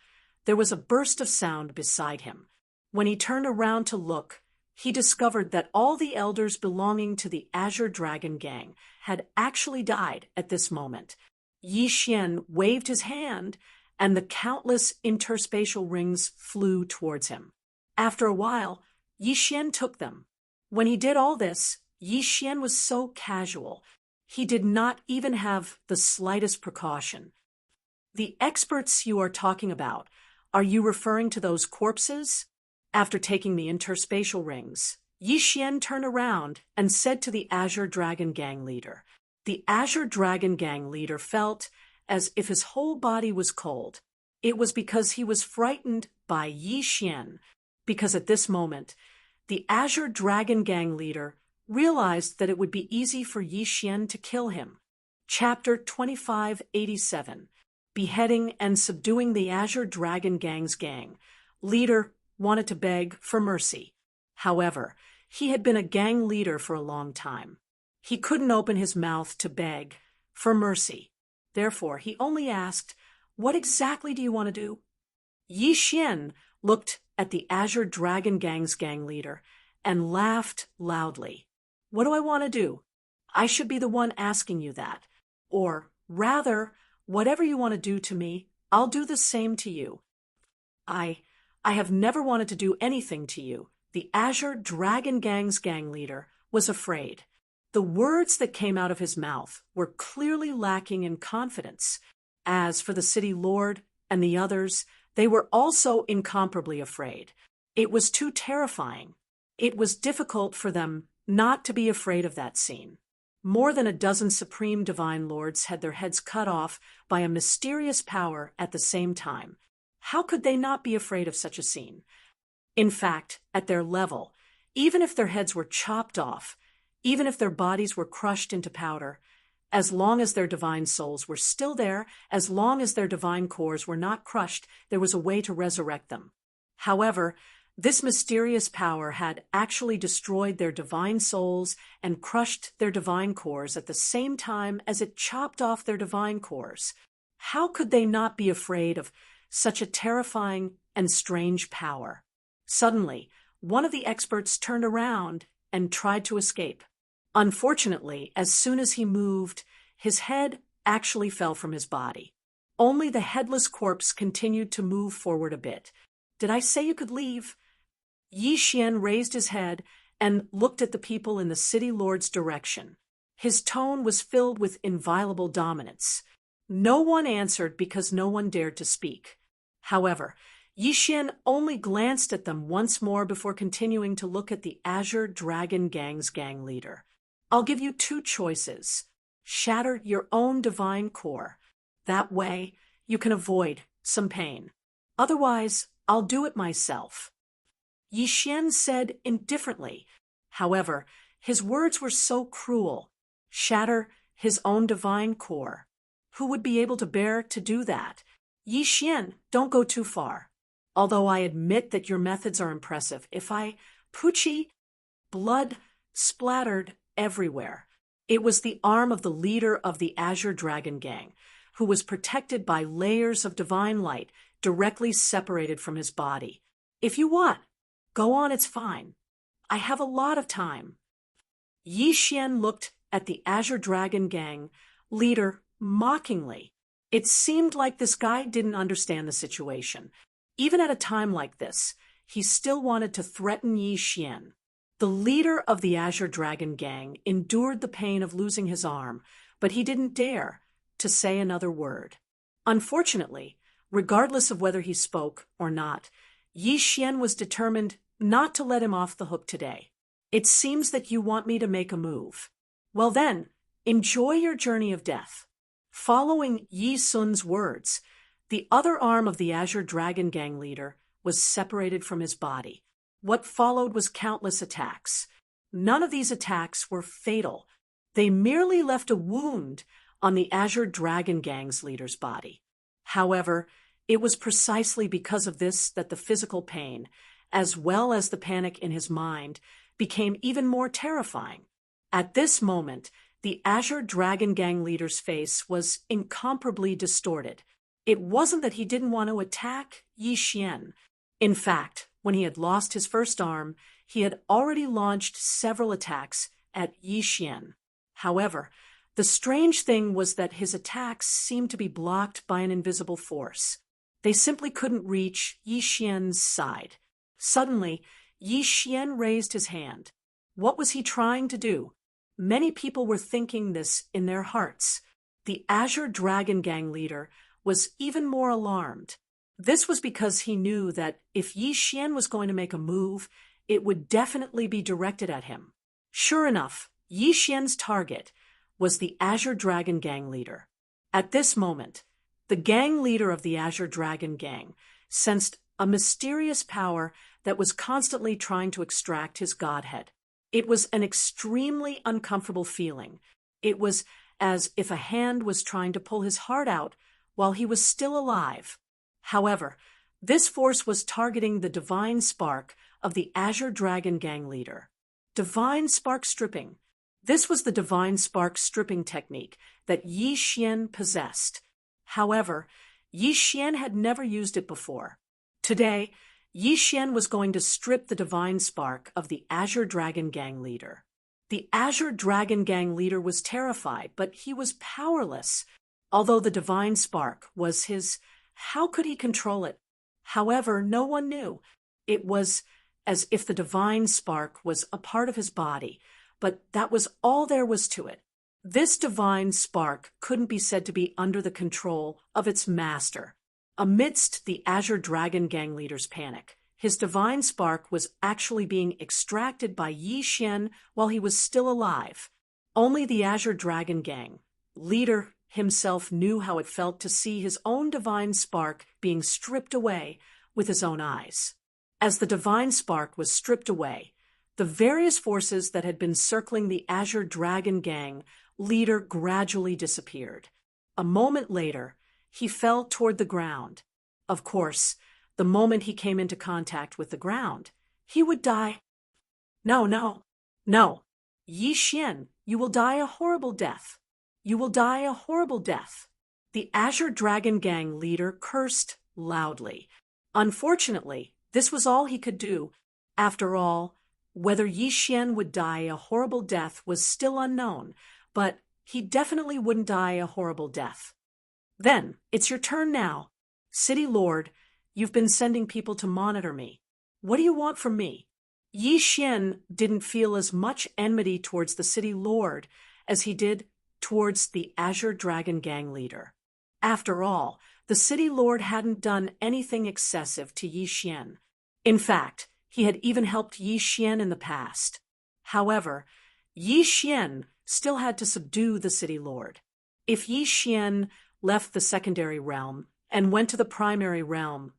there was a burst of sound beside him. When he turned around to look, he discovered that all the elders belonging to the Azure Dragon Gang had actually died at this moment. Yi Xian waved his hand, and the countless interspatial rings flew towards him. After a while, Yi Xian took them. When he did all this, Yi Xian was so casual. He did not even have the slightest precaution. "The experts you are talking about, are you referring to those corpses?" After taking the interspatial rings, Yi Xian turned around and said to the Azure Dragon Gang leader. The Azure Dragon Gang leader felt as if his whole body was cold. It was because he was frightened by Yi Xian, because at this moment, the Azure Dragon Gang leader realized that it would be easy for Yi Xian to kill him. Chapter 2587, Beheading and Subduing the Azure Dragon Gang's Gang. Leader wanted to beg for mercy. However, He had been a gang leader for a long time. He couldn't open his mouth to beg for mercy. Therefore, he only asked, "What exactly do you want to do?" Yi Xian looked at the Azure Dragon Gang's gang leader and laughed loudly. "What do I want to do? I should be the one asking you that. Or, rather, whatever you want to do to me, I'll do the same to you." I have never wanted to do anything to you." The Azure Dragon Gang's gang leader was afraid. The words that came out of his mouth were clearly lacking in confidence. As for the city lord and the others, they were also incomparably afraid. It was too terrifying. It was difficult for them not to be afraid of that scene. More than a dozen supreme divine lords had their heads cut off by a mysterious power at the same time. How could they not be afraid of such a scene? In fact, at their level, even if their heads were chopped off, even if their bodies were crushed into powder, as long as their divine souls were still there, as long as their divine cores were not crushed, there was a way to resurrect them. However, this mysterious power had actually destroyed their divine souls and crushed their divine cores at the same time as it chopped off their divine cores. How could they not be afraid of such a terrifying and strange power? Suddenly, one of the experts turned around and tried to escape. Unfortunately, as soon as he moved, his head actually fell from his body. Only the headless corpse continued to move forward a bit. "Did I say you could leave?" Yi Xian raised his head and looked at the people in the city lord's direction. His tone was filled with inviolable dominance. No one answered because no one dared to speak. However, Yi Xian only glanced at them once more before continuing to look at the Azure Dragon Gang's gang leader. "I'll give you two choices. Shatter your own divine core. That way, you can avoid some pain. Otherwise, I'll do it myself." Yi Xian said indifferently. However, his words were so cruel. Shatter his own divine core. Who would be able to bear to do that? "Yi Xian, don't go too far. Although I admit that your methods are impressive, if I... Poochie!" Blood splattered everywhere. It was the arm of the leader of the Azure Dragon Gang, who was protected by layers of divine light directly separated from his body. "If you want, go on, it's fine. I have a lot of time." Yi Xian looked at the Azure Dragon Gang leader mockingly. It seemed like this guy didn't understand the situation. Even at a time like this, he still wanted to threaten Yi Xian. The leader of the Azure Dragon Gang endured the pain of losing his arm, but he didn't dare to say another word. Unfortunately, regardless of whether he spoke or not, Yi Xian was determined not to let him off the hook today. "It seems that you want me to make a move. Well then, enjoy your journey of death." Following Yi Sun's words, the other arm of the Azure Dragon Gang leader was separated from his body. What followed was countless attacks. None of these attacks were fatal. They merely left a wound on the Azure Dragon Gang's leader's body. However, it was precisely because of this that the physical pain, as well as the panic in his mind, became even more terrifying. At this moment, the Azure Dragon Gang leader's face was incomparably distorted. It wasn't that he didn't want to attack Yi Xian. In fact, when he had lost his first arm, he had already launched several attacks at Yi Xian. However, the strange thing was that his attacks seemed to be blocked by an invisible force. They simply couldn't reach Yi Xian's side. Suddenly, Yi Xian raised his hand. What was he trying to do? Many people were thinking this in their hearts. The Azure Dragon Gang leader was even more alarmed. This was because he knew that if Yi Xian was going to make a move, it would definitely be directed at him. Sure enough, Yi Xian's target was the Azure Dragon Gang leader. At this moment, the gang leader of the Azure Dragon Gang sensed a mysterious power that was constantly trying to extract his godhead. It was an extremely uncomfortable feeling. It was as if a hand was trying to pull his heart out while he was still alive. However, this force was targeting the divine spark of the Azure Dragon Gang leader. Divine spark stripping. This was the divine spark stripping technique that Yi Xian possessed. However, Yi Xian had never used it before. Today, Yi Xian was going to strip the divine spark of the Azure Dragon Gang leader. The Azure Dragon Gang leader was terrified, but he was powerless. Although the divine spark was his, how could he control it? However, no one knew. It was as if the divine spark was a part of his body, but that was all there was to it. This divine spark couldn't be said to be under the control of its master. Amidst the Azure Dragon Gang leader's panic, his divine spark was actually being extracted by Yi Xian while he was still alive. Only the Azure Dragon Gang leader himself knew how it felt to see his own divine spark being stripped away with his own eyes. As the divine spark was stripped away, the various forces that had been circling the Azure Dragon Gang leader gradually disappeared. A moment later, he fell toward the ground. Of course, the moment he came into contact with the ground, he would die. No. Yi Xian, you will die a horrible death. You will die a horrible death. The Azure Dragon Gang leader cursed loudly. Unfortunately, this was all he could do. After all, whether Yi Xian would die a horrible death was still unknown, but he definitely wouldn't die a horrible death. Then, it's your turn now. City Lord, you've been sending people to monitor me. What do you want from me? Yi Xian didn't feel as much enmity towards the City Lord as he did towards the Azure Dragon Gang leader. After all, the City Lord hadn't done anything excessive to Yi Xian. In fact, he had even helped Yi Xian in the past. However, Yi Xian still had to subdue the City Lord. If Yi Xian left the secondary realm and went to the primary realm,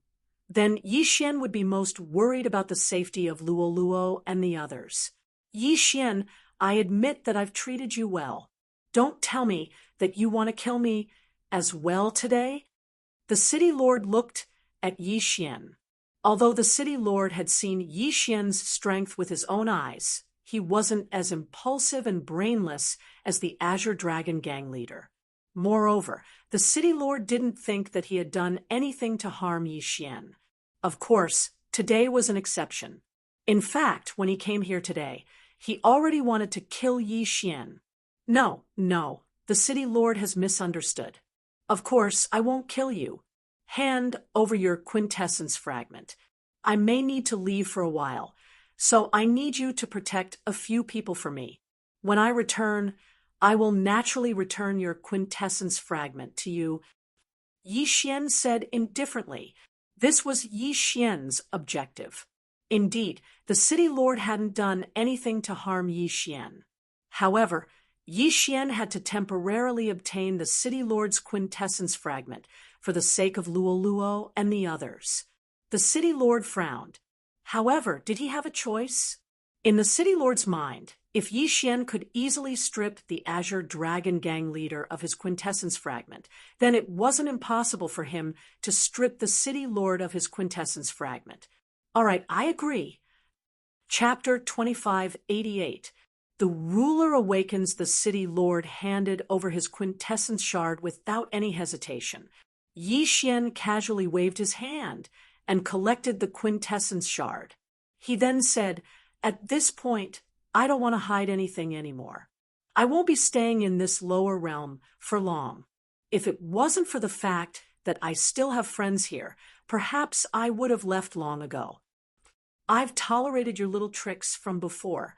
then Yi Xian would be most worried about the safety of Luo and the others. Yi Xian, I admit that I've treated you well. Don't tell me that you want to kill me as well today. The City Lord looked at Yi Xian. Although the City Lord had seen Yi Xian's strength with his own eyes, he wasn't as impulsive and brainless as the Azure Dragon Gang leader. Moreover, the City Lord didn't think that he had done anything to harm Yi Xian. Of course, today was an exception. In fact, when he came here today, he already wanted to kill Yi Xian. No, the City Lord has misunderstood. Of course, I won't kill you. Hand over your quintessence fragment. I may need to leave for a while, so I need you to protect a few people for me. When I return, I will naturally return your quintessence fragment to you. Yi Xian said indifferently. This was Yi Xian's objective. Indeed, the City Lord hadn't done anything to harm Yi Xian. However, Yi Xian had to temporarily obtain the City Lord's quintessence fragment for the sake of Luo and the others. The City Lord frowned. However, did he have a choice? In the City Lord's mind, if Yi Xian could easily strip the Azure Dragon Gang leader of his quintessence fragment, then it wasn't impossible for him to strip the City Lord of his quintessence fragment. All right, I agree. Chapter 2588. The ruler awakens. The City Lord handed over his quintessence shard without any hesitation. Yi Xian casually waved his hand and collected the quintessence shard. He then said, "At this point, I don't want to hide anything anymore. I won't be staying in this lower realm for long. If it wasn't for the fact that I still have friends here, perhaps I would have left long ago. I've tolerated your little tricks from before.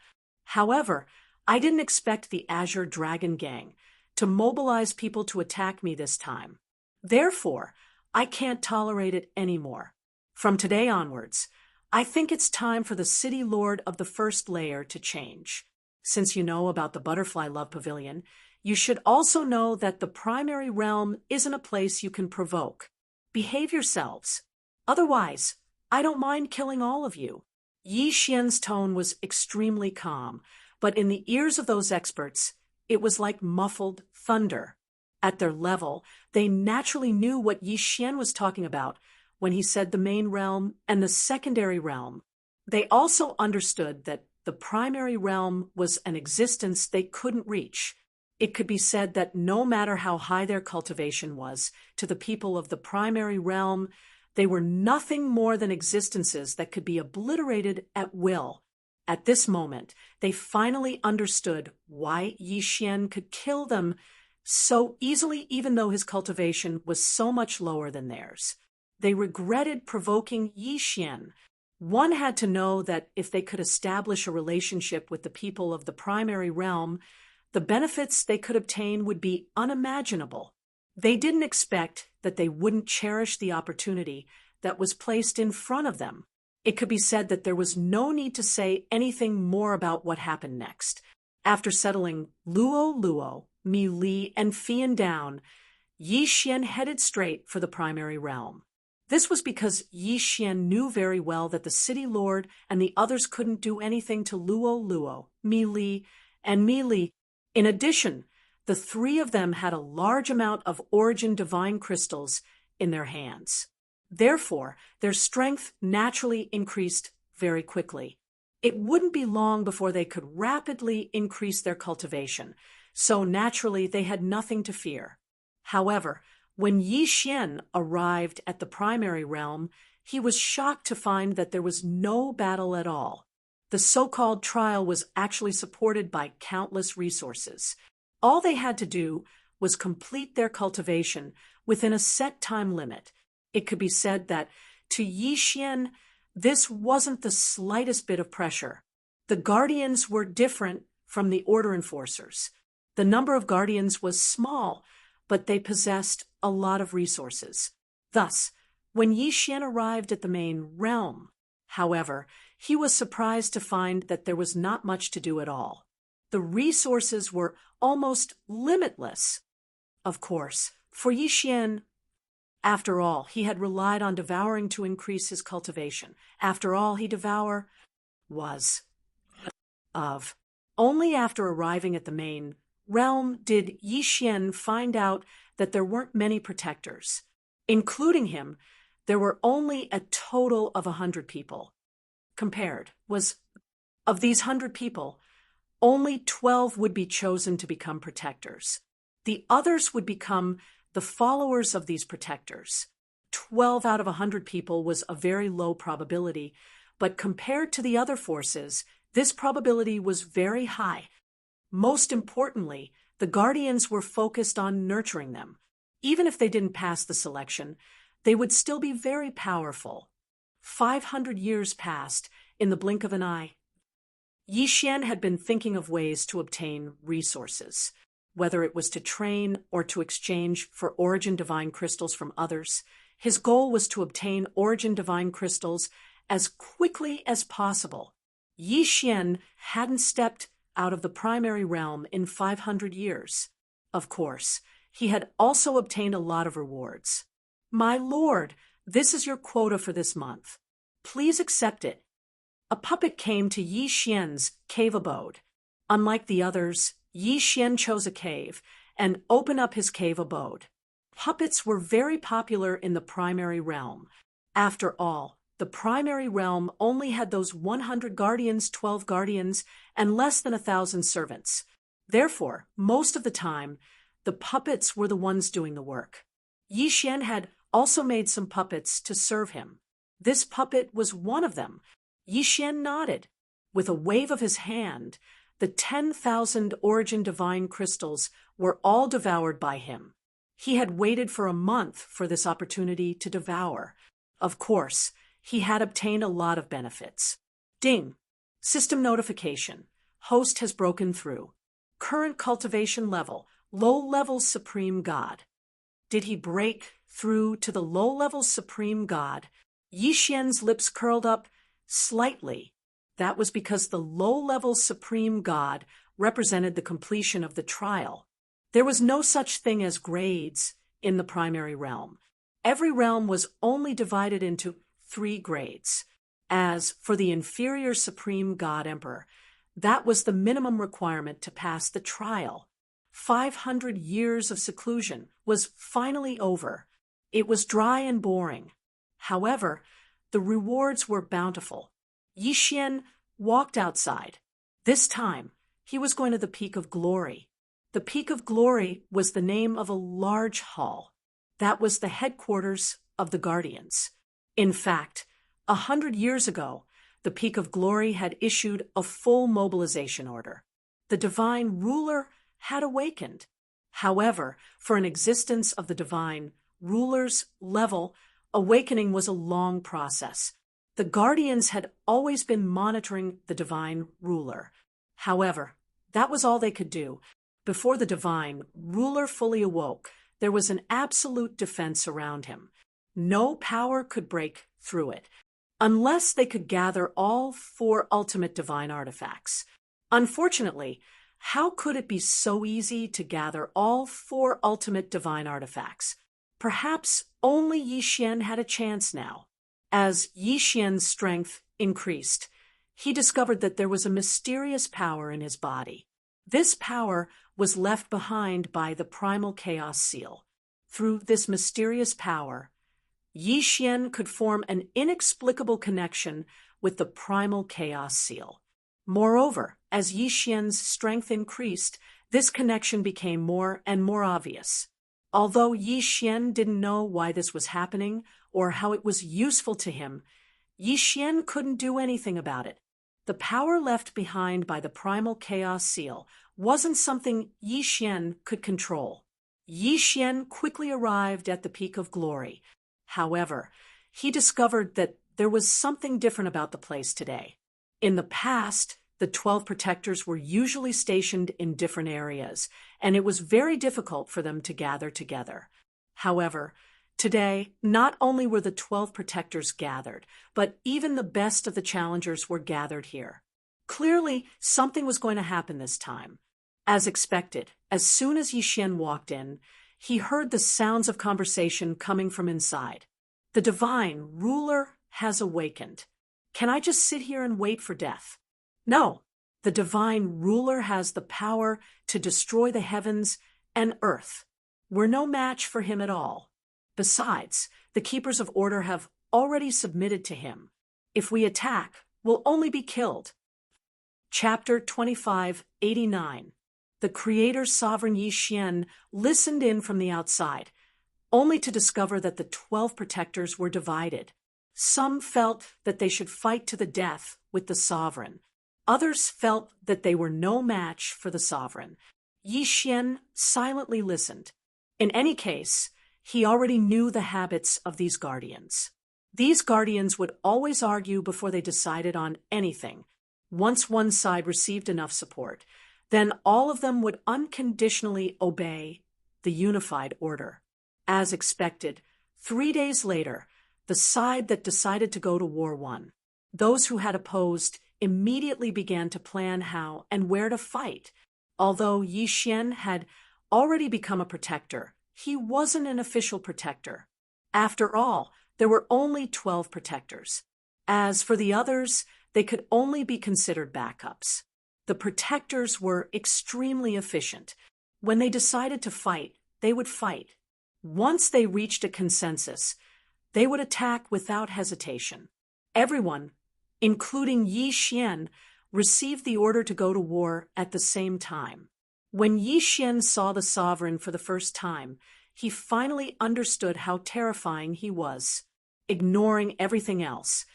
However, I didn't expect the Azure Dragon Gang to mobilize people to attack me this time. Therefore, I can't tolerate it anymore. From today onwards, I think it's time for the City Lord of the First Layer to change. Since you know about the Butterfly Love Pavilion, you should also know that the primary realm isn't a place you can provoke. Behave yourselves. Otherwise, I don't mind killing all of you." Yi Xian's tone was extremely calm, but in the ears of those experts, it was like muffled thunder. At their level, they naturally knew what Yi Xian was talking about when he said the main realm and the secondary realm. They also understood that the primary realm was an existence they couldn't reach. It could be said that no matter how high their cultivation was, to the people of the primary realm, they were nothing more than existences that could be obliterated at will. At this moment, they finally understood why Yi Xian could kill them so easily, even though his cultivation was so much lower than theirs. They regretted provoking Yi Xian. One had to know that if they could establish a relationship with the people of the primary realm, the benefits they could obtain would be unimaginable. They didn't expect that they wouldn't cherish the opportunity that was placed in front of them. It could be said that there was no need to say anything more about what happened next. After settling Luo, Mi Li, and Fian down, Yi Xian headed straight for the primary realm. This was because Yi Xian knew very well that the city lord and the others couldn't do anything to Luo, Mi Li, and Mi Li. In addition, the three of them had a large amount of origin divine crystals in their hands. Therefore, their strength naturally increased very quickly. It wouldn't be long before they could rapidly increase their cultivation, so naturally they had nothing to fear. However, when Yi Xian arrived at the primary realm, he was shocked to find that there was no battle at all. The so-called trial was actually supported by countless resources. All they had to do was complete their cultivation within a set time limit. It could be said that, to Yi Xian, this wasn't the slightest bit of pressure. The guardians were different from the order enforcers. The number of guardians was small, but they possessed a lot of resources. Thus, when Yi Xian arrived at the main realm, however, he was surprised to find that there was not much to do at all. The resources were almost limitless. Of course, for Yi Xian, after all, he had relied on devouring to increase his cultivation. After all, was of. Only after arriving at the main realm did Yi Xian find out that there weren't many protectors. Including him, there were only a total of 100 people. Of these 100 people, only 12 would be chosen to become protectors. The others would become the followers of these protectors. 12 out of 100 people was a very low probability, but compared to the other forces, this probability was very high. Most importantly, the guardians were focused on nurturing them. Even if they didn't pass the selection, they would still be very powerful. 500 years passed in the blink of an eye. Yi Xian had been thinking of ways to obtain resources, whether it was to train or to exchange for origin divine crystals from others. His goal was to obtain origin divine crystals as quickly as possible. Yi Xian hadn't stepped out of the primary realm in 500 years. Of course, he had also obtained a lot of rewards. "My lord, this is your quota for this month. Please accept it." A puppet came to Yi Xian's cave abode. Unlike the others, Yi Xian chose a cave and opened up his cave abode. Puppets were very popular in the primary realm. After all, the primary realm only had those 100 guardians, 12 guardians, and less than 1,000 servants. Therefore, most of the time, the puppets were the ones doing the work. Yi Xian had also made some puppets to serve him. This puppet was one of them. Yi Xian nodded. With a wave of his hand, the 10,000 origin divine crystals were all devoured by him. He had waited for a month for this opportunity to devour. Of course, he had obtained a lot of benefits. Ding! System notification. Host has broken through. Current cultivation level, low-level supreme god. Did he break through to the low-level supreme god? Yi Xian's lips curled up slightly. That was because the low-level supreme god represented the completion of the trial. There was no such thing as grades in the primary realm. Every realm was only divided into 3 grades. As for the inferior supreme god emperor, that was the minimum requirement to pass the trial. 500 years of seclusion was finally over. It was dry and boring. However, the rewards were bountiful. Yi Xian walked outside. This time, he was going to the Peak of Glory. The Peak of Glory was the name of a large hall. That was the headquarters of the Guardians. In fact, 100 years ago, the Peak of Glory had issued a full mobilization order. The divine ruler had awakened. However, for an existence of the divine ruler's level, awakening was a long process. The Guardians had always been monitoring the divine ruler. However, that was all they could do. Before the divine ruler fully awoke, there was an absolute defense around him. No power could break through it, unless they could gather all 4 ultimate divine artifacts. Unfortunately, how could it be so easy to gather all 4 ultimate divine artifacts? Perhaps only Yi Xian had a chance now. As Yi Xian's strength increased, he discovered that there was a mysterious power in his body. This power was left behind by the primal chaos seal. Through this mysterious power, Yi Xian could form an inexplicable connection with the primal chaos seal. Moreover, as Yi Xian's strength increased, this connection became more and more obvious. Although Yi Xian didn't know why this was happening or how it was useful to him, Yi Xian couldn't do anything about it. The power left behind by the primal chaos seal wasn't something Yi Xian could control. Yi Xian quickly arrived at the Peak of Glory. However, he discovered that there was something different about the place today. In the past, the 12 protectors were usually stationed in different areas, and it was very difficult for them to gather together. However, today, not only were the 12 protectors gathered, but even the best of the challengers were gathered here. Clearly, something was going to happen this time. As expected, as soon as Yi Xian walked in, he heard the sounds of conversation coming from inside. The divine ruler has awakened. Can I just sit here and wait for death? No, the divine ruler has the power to destroy the heavens and earth. We're no match for him at all. Besides, the keepers of order have already submitted to him. If we attack, we'll only be killed. Chapter 2589. The Creator's sovereign Yi Xian listened in from the outside, only to discover that the 12 protectors were divided. Some felt that they should fight to the death with the sovereign. Others felt that they were no match for the sovereign. Yi Xian silently listened. In any case, he already knew the habits of these guardians. These guardians would always argue before they decided on anything. Once one side received enough support, then all of them would unconditionally obey the unified order. As expected, 3 days later, the side that decided to go to war won. Those who had opposed immediately began to plan how and where to fight. Although Yi Xian had already become a protector, he wasn't an official protector. After all, there were only 12 protectors. As for the others, they could only be considered backups. The protectors were extremely efficient. When they decided to fight, they would fight. Once they reached a consensus, they would attack without hesitation. Everyone, including Yi Xian, received the order to go to war at the same time. When Yi Xian saw the sovereign for the first time, he finally understood how terrifying he was. Ignoring everything else,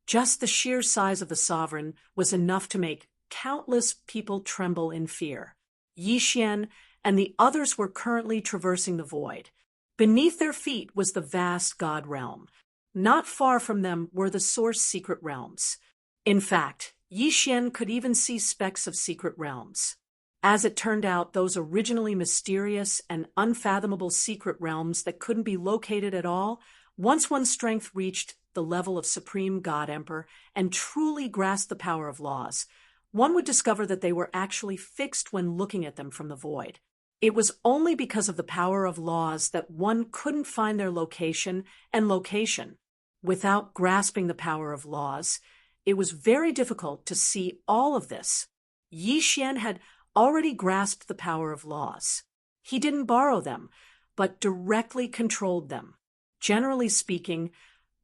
just the sheer size of the sovereign was enough to make countless people tremble in fear. Yi Xian and the others were currently traversing the void. Beneath their feet was the vast God realm. Not far from them were the source secret realms. In fact, Yi Xian could even see specks of secret realms. As it turned out, those originally mysterious and unfathomable secret realms that couldn't be located at all, once one's strength reached the level of Supreme God Emperor and truly grasped the power of laws, one would discover that they were actually fixed when looking at them from the void. It was only because of the power of laws that one couldn't find their location and location. Without grasping the power of laws, it was very difficult to see all of this. Yi Xian had already grasped the power of laws. He didn't borrow them, but directly controlled them. Generally speaking,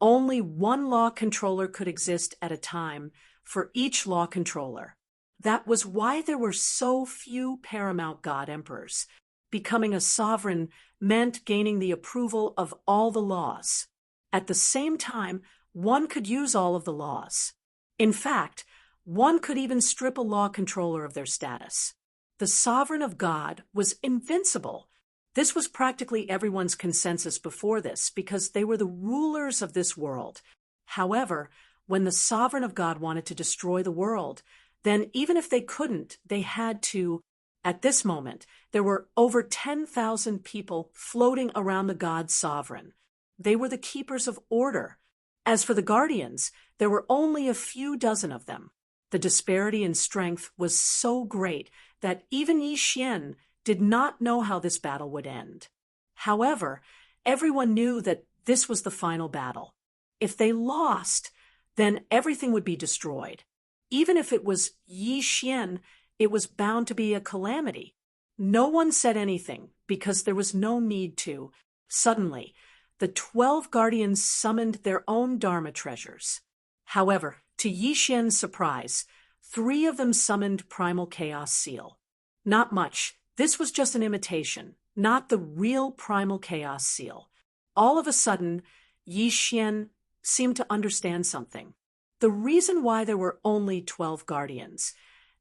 Only one law controller could exist at a time for each law controller. That was why there were so few paramount god emperors. Becoming a sovereign meant gaining the approval of all the laws. At the same time, one could use all of the laws. In fact, one could even strip a law controller of their status. The sovereign of God was invincible. This was practically everyone's consensus before this because they were the rulers of this world. However, when the sovereign of God wanted to destroy the world, then even if they couldn't, they had to. At this moment, there were over 10,000 people floating around the god sovereign. They were the keepers of order. As for the guardians, there were only a few dozen of them. The disparity in strength was so great that even Yi Xian did not know how this battle would end. However, everyone knew that this was the final battle. If they lost, then everything would be destroyed. Even if it was Yi Xian, it was bound to be a calamity. No one said anything because there was no need to. Suddenly, the 12 guardians summoned their own Dharma treasures. However, to Yi Xian's surprise, 3 of them summoned Primal Chaos Seal. Not much. This was just an imitation, not the real Primal Chaos Seal. All of a sudden, Yi Xian seemed to understand something. The reason why there were only 12 guardians,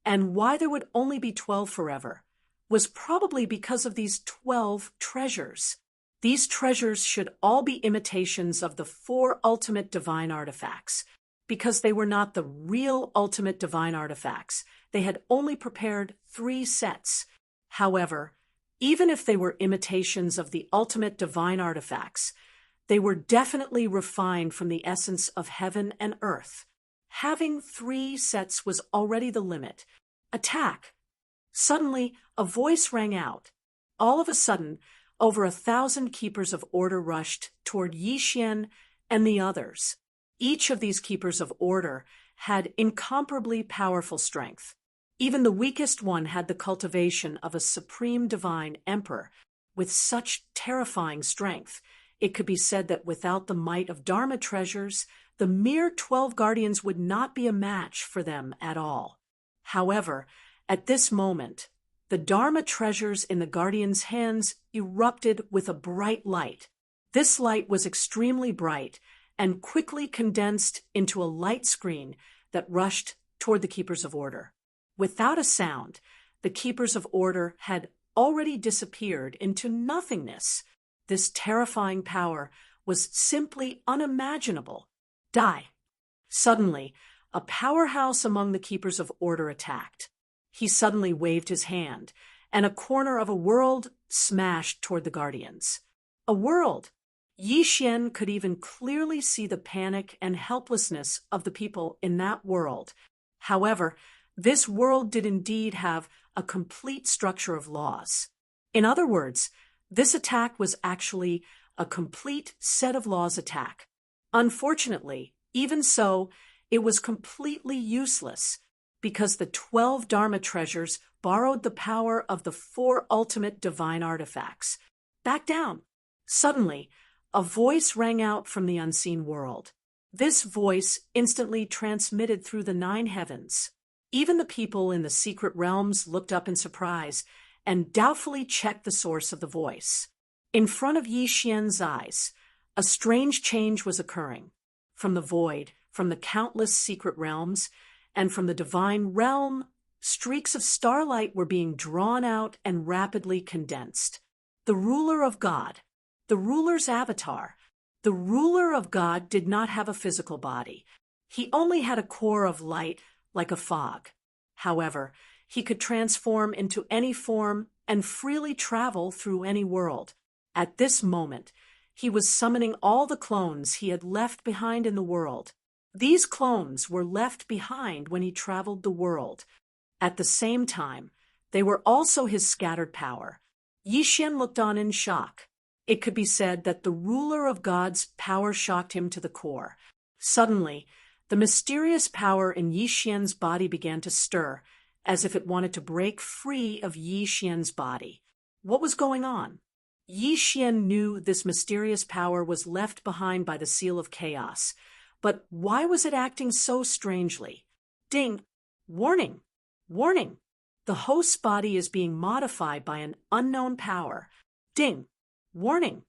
and why there would only be 12 forever, was probably because of these 12 treasures. These treasures should all be imitations of the 4 ultimate divine artifacts. Because they were not the real ultimate divine artifacts, they had only prepared 3 sets. However, even if they were imitations of the ultimate divine artifacts, they were definitely refined from the essence of heaven and earth. Having 3 sets was already the limit. Attack! Suddenly, a voice rang out. All of a sudden, over 1,000 keepers of order rushed toward Yi Xian and the others. Each of these keepers of order had incomparably powerful strength. Even the weakest one had the cultivation of a supreme divine emperor with such terrifying strength. It could be said that without the might of Dharma treasures, the mere 12 guardians would not be a match for them at all. However, at this moment, the Dharma treasures in the guardians' hands erupted with a bright light. This light was extremely bright and quickly condensed into a light screen that rushed toward the keepers of order. Without a sound, the keepers of order had already disappeared into nothingness. This terrifying power was simply unimaginable. Die! Suddenly, a powerhouse among the keepers of order attacked. He suddenly waved his hand, and a corner of a world smashed toward the guardians. A world! Yi Xian could even clearly see the panic and helplessness of the people in that world. However, this world did indeed have a complete structure of laws. In other words, this attack was actually a complete set of laws attack. Unfortunately, even so, it was completely useless because the 12 Dharma treasures borrowed the power of the 4 ultimate divine artifacts. Back down! Suddenly, a voice rang out from the unseen world. This voice instantly transmitted through the 9 heavens. Even the people in the secret realms looked up in surprise and doubtfully checked the source of the voice. In front of Yi Xian's eyes, a strange change was occurring. From the void, from the countless secret realms, and from the divine realm, streaks of starlight were being drawn out and rapidly condensed. The ruler of God, the ruler's avatar, the ruler of God did not have a physical body. He only had a core of light like a fog. However, he could transform into any form and freely travel through any world. At this moment, he was summoning all the clones he had left behind in the world. These clones were left behind when he traveled the world. At the same time, they were also his scattered power. Yi Xian looked on in shock. It could be said that the ruler of God's power shocked him to the core. Suddenly, the mysterious power in Yi Xian's body began to stir, as if it wanted to break free of Yi Xian's body. What was going on? Yi Xian knew this mysterious power was left behind by the Seal of Chaos. But why was it acting so strangely? Ding! Warning! Warning! The host's body is being modified by an unknown power. Ding! Warning!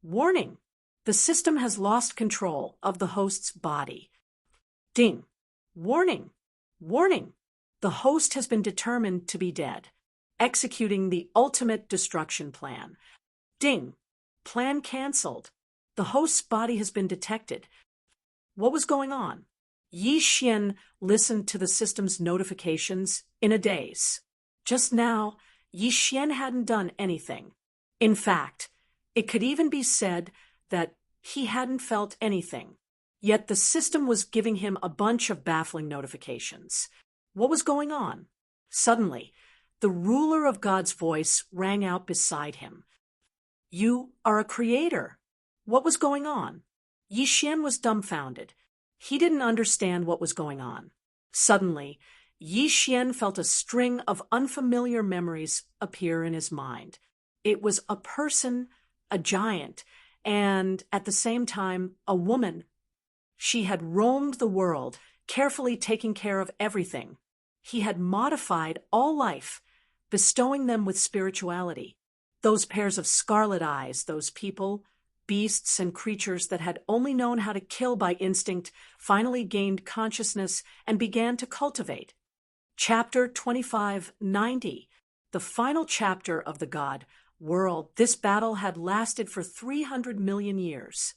Warning! The system has lost control of the host's body. Ding! Warning! Warning! The host has been determined to be dead, executing the ultimate destruction plan. Ding! Plan cancelled. The host's body has been detected. What was going on? Yi Xian listened to the system's notifications in a daze. Just now, Yi Xian hadn't done anything. In fact, it could even be said that he hadn't felt anything. Yet the system was giving him a bunch of baffling notifications. What was going on? Suddenly, the ruler of God's voice rang out beside him. You are a creator. What was going on? Yi Xian was dumbfounded. He didn't understand what was going on. Suddenly, Yi Xian felt a string of unfamiliar memories appear in his mind. It was a person, a giant, and, at the same time, a woman. She had roamed the world, carefully taking care of everything. He had modified all life, bestowing them with spirituality. Those pairs of scarlet eyes, those people, beasts and creatures that had only known how to kill by instinct, finally gained consciousness and began to cultivate. Chapter 2590, the final chapter of the God world. This battle had lasted for 300 million years.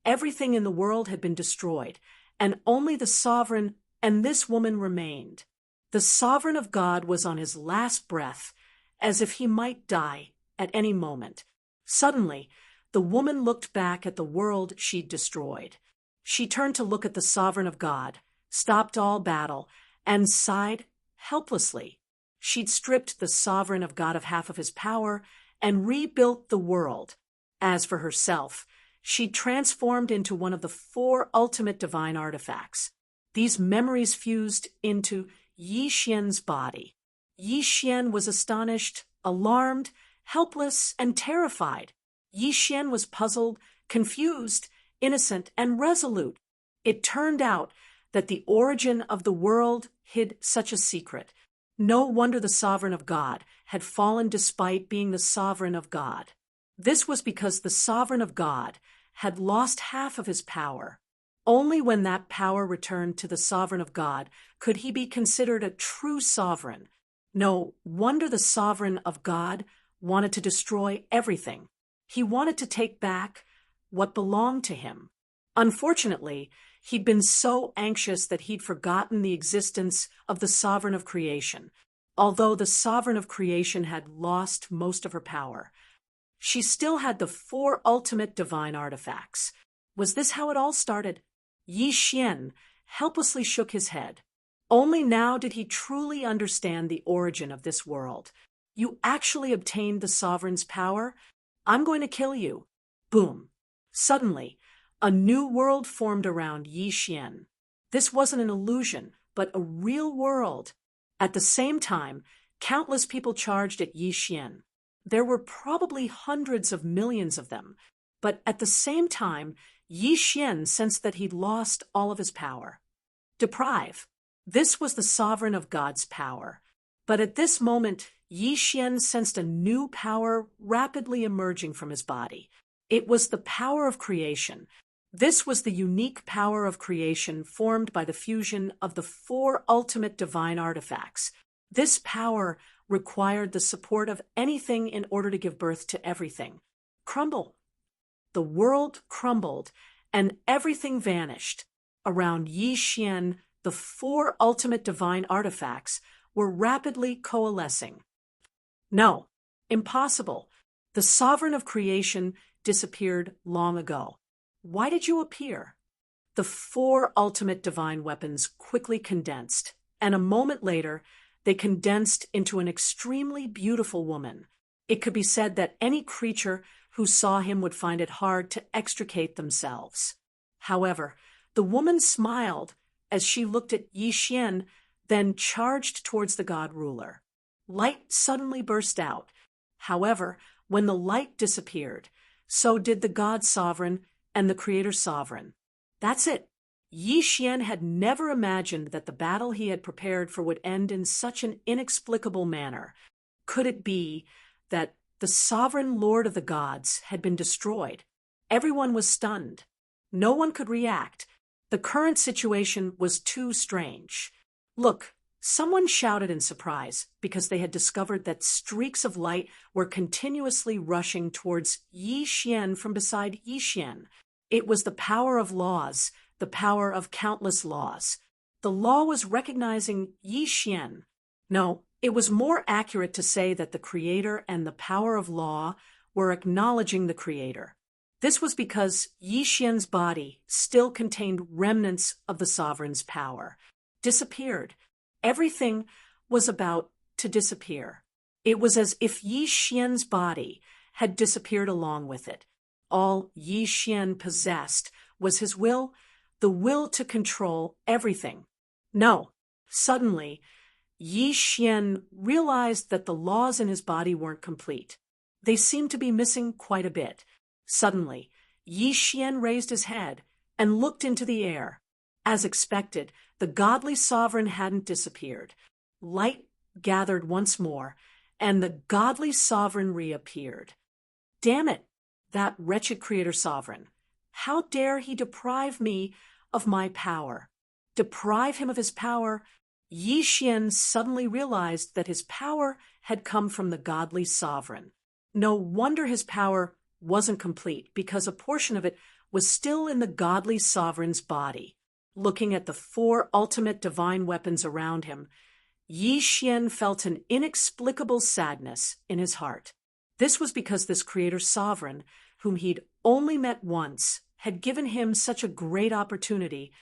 Everything in the world had been destroyed, and only the sovereign and this woman remained. The sovereign of God was on his last breath, as if he might die at any moment. Suddenly, the woman looked back at the world she'd destroyed. She turned to look at the sovereign of God, stopped all battle, and sighed helplessly. She'd stripped the sovereign of God of half of his power and rebuilt the world. As for herself, she'd transformed into one of the 4 ultimate divine artifacts. These memories fused into Yi Xian's body. Yi Xian was astonished, alarmed, helpless, and terrified. Yi Xian was puzzled, confused, innocent, and resolute. It turned out that the origin of the world hid such a secret. No wonder the sovereign of God had fallen despite being the sovereign of God. This was because the sovereign of God had lost half of his power. Only when that power returned to the sovereign of God could he be considered a true sovereign. No wonder the sovereign of God wanted to destroy everything. He wanted to take back what belonged to him. Unfortunately, he'd been so anxious that he'd forgotten the existence of the sovereign of creation. Although the sovereign of creation had lost most of her power, she still had the 4 ultimate divine artifacts. Was this how it all started? Yi Xian helplessly shook his head. Only now did he truly understand the origin of this world. You actually obtained the sovereign's power? I'm going to kill you. Boom. Suddenly, a new world formed around Yi Xian. This wasn't an illusion, but a real world. At the same time, countless people charged at Yi Xian. There were probably hundreds of millions of them, but at the same time, Yi Xian sensed that he'd lost all of his power. Deprive. This was the sovereign of God's power. But at this moment, Yi Xian sensed a new power rapidly emerging from his body. It was the power of creation. This was the unique power of creation formed by the fusion of the 4 ultimate divine artifacts. This power required the support of anything in order to give birth to everything. Crumble. The world crumbled, and everything vanished. Around Yi Xian, the 4 ultimate divine artifacts were rapidly coalescing. No, impossible. The sovereign of creation disappeared long ago. Why did you appear? The 4 ultimate divine weapons quickly condensed, and a moment later, they condensed into an extremely beautiful woman. It could be said that any creature who saw him would find it hard to extricate themselves. However, the woman smiled as she looked at Yi Xian, then charged towards the god ruler. Light suddenly burst out. However, When the light disappeared, so did the God Sovereign and the Creator Sovereign. That's it. Yi Xian had never imagined that the battle he had prepared for would end in such an inexplicable manner. Could it be that the sovereign Lord of the gods had been destroyed? Everyone was stunned. No one could react. The current situation was too strange. Look, someone shouted in surprise because they had discovered that streaks of light were continuously rushing towards Yi Xian from beside Yi Xian. It was the power of laws, the power of countless laws. The law was recognizing Yi Xian. No, it was more accurate to say that the Creator and the power of law were acknowledging the Creator. This was because Yi Xian's body still contained remnants of the sovereign's power. Disappeared. Everything was about to disappear. It was as if Yi Xian's body had disappeared along with it. All Yi Xian possessed was his will, the will to control everything. No, suddenly, Yi Xian realized that the laws in his body weren't complete. They seemed to be missing quite a bit. Suddenly, Yi Xian raised his head and looked into the air. As expected, the godly sovereign hadn't disappeared. Light gathered once more, and the godly sovereign reappeared. Damn it, that wretched Creator Sovereign. How dare he deprive me of my power? Deprive him of his power? Yi Xian suddenly realized that his power had come from the godly sovereign. No wonder his power wasn't complete, because a portion of it was still in the godly sovereign's body. Looking at the 4 ultimate divine weapons around him, Yi Xian felt an inexplicable sadness in his heart. This was because this Creator Sovereign, whom he'd only met once, had given him such a great opportunity,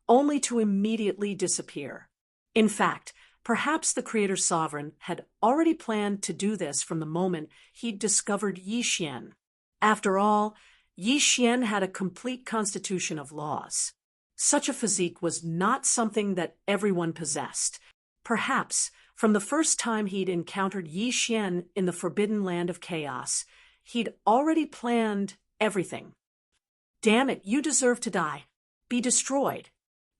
only to immediately disappear. In fact, perhaps the Creator Sovereign had already planned to do this from the moment he'd discovered Yi Xian. After all, Yi Xian had a complete constitution of laws. Such a physique was not something that everyone possessed. Perhaps, from the first time he'd encountered Yi Xian in the forbidden land of chaos, he'd already planned everything. Damn it, you deserve to die. Be destroyed.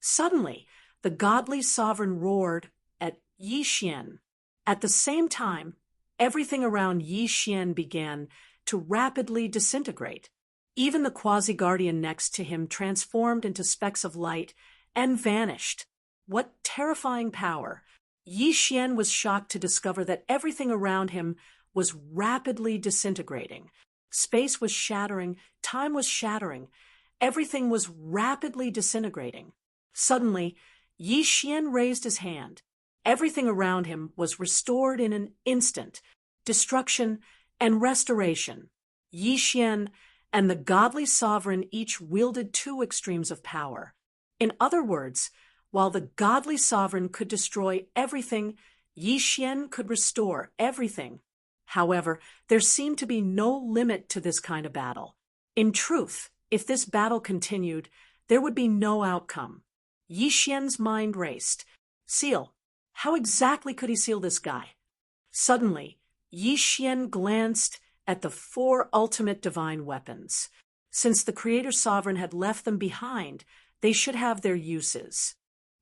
Suddenly, the godly sovereign roared at Yi Xian. At the same time, everything around Yi Xian began to rapidly disintegrate. Even the quasi-guardian next to him transformed into specks of light and vanished. What terrifying power! Yi Xian was shocked to discover that everything around him was rapidly disintegrating. Space was shattering, time was shattering, everything was rapidly disintegrating. Suddenly, Yi Xian raised his hand. Everything around him was restored in an instant. Destruction and restoration. Yi Xian and the godly sovereign each wielded 2 extremes of power. In other words, while the godly sovereign could destroy everything, Yi Xian could restore everything. However, there seemed to be no limit to this kind of battle. In truth, if this battle continued, there would be no outcome. Yi Xian's mind raced. Seal. How exactly could he seal this guy? Suddenly, Yi Xian glanced at the 4 ultimate divine weapons. Since the Creator Sovereign had left them behind, they should have their uses.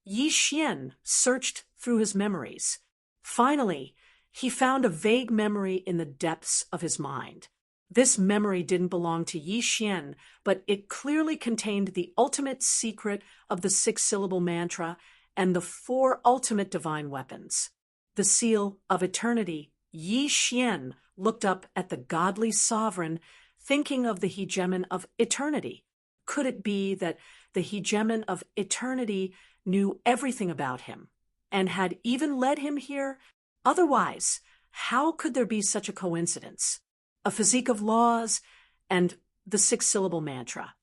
Yi Xian searched through his memories. Finally, he found a vague memory in the depths of his mind. This memory didn't belong to Yi Xian, but it clearly contained the ultimate secret of the 6-syllable mantra and the 4 ultimate divine weapons. The seal of eternity. Yi Xian looked up at the godly sovereign, thinking of the hegemon of eternity. Could it be that the hegemon of eternity knew everything about him and had even led him here? Otherwise, how could there be such a coincidence? A physique of laws and the 6-syllable mantra.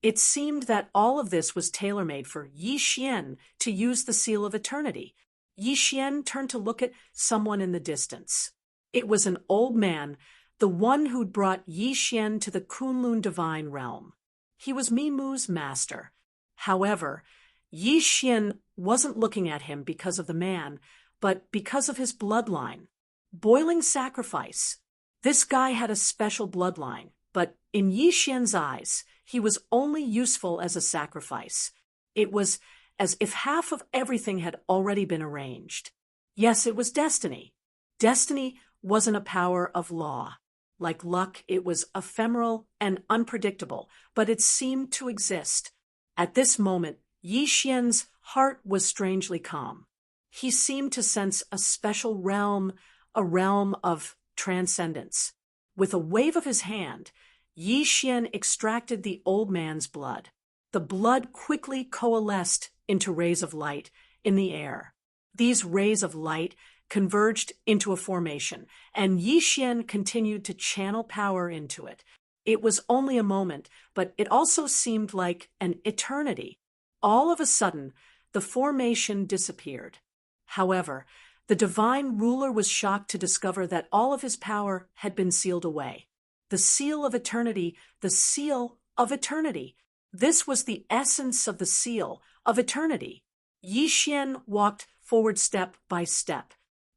It seemed that all of this was tailor-made for Yi Xian to use the seal of eternity. Yi Xian turned to look at someone in the distance. It was an old man, the one who'd brought Yi Xian to the Kunlun divine realm. He was Mimu's master. However, Yi Xian wasn't looking at him because of the man, but because of his bloodline. Boiling sacrifice. This guy had a special bloodline, but in Yi Xian's eyes, he was only useful as a sacrifice. It was as if half of everything had already been arranged. Yes, it was destiny. Destiny wasn't a power of law. Like luck, it was ephemeral and unpredictable, but it seemed to exist. At this moment, Yi Xian's heart was strangely calm. He seemed to sense a special realm, a realm of transcendence. With a wave of his hand, Yi Xian extracted the old man's blood. The blood quickly coalesced into rays of light in the air. These rays of light converged into a formation, and Yi Xian continued to channel power into it. It was only a moment, but it also seemed like an eternity. All of a sudden, the formation disappeared. However, the divine ruler was shocked to discover that all of his power had been sealed away. The seal of eternity, the seal of eternity. This was the essence of the seal of eternity. Yi Xian walked forward step by step.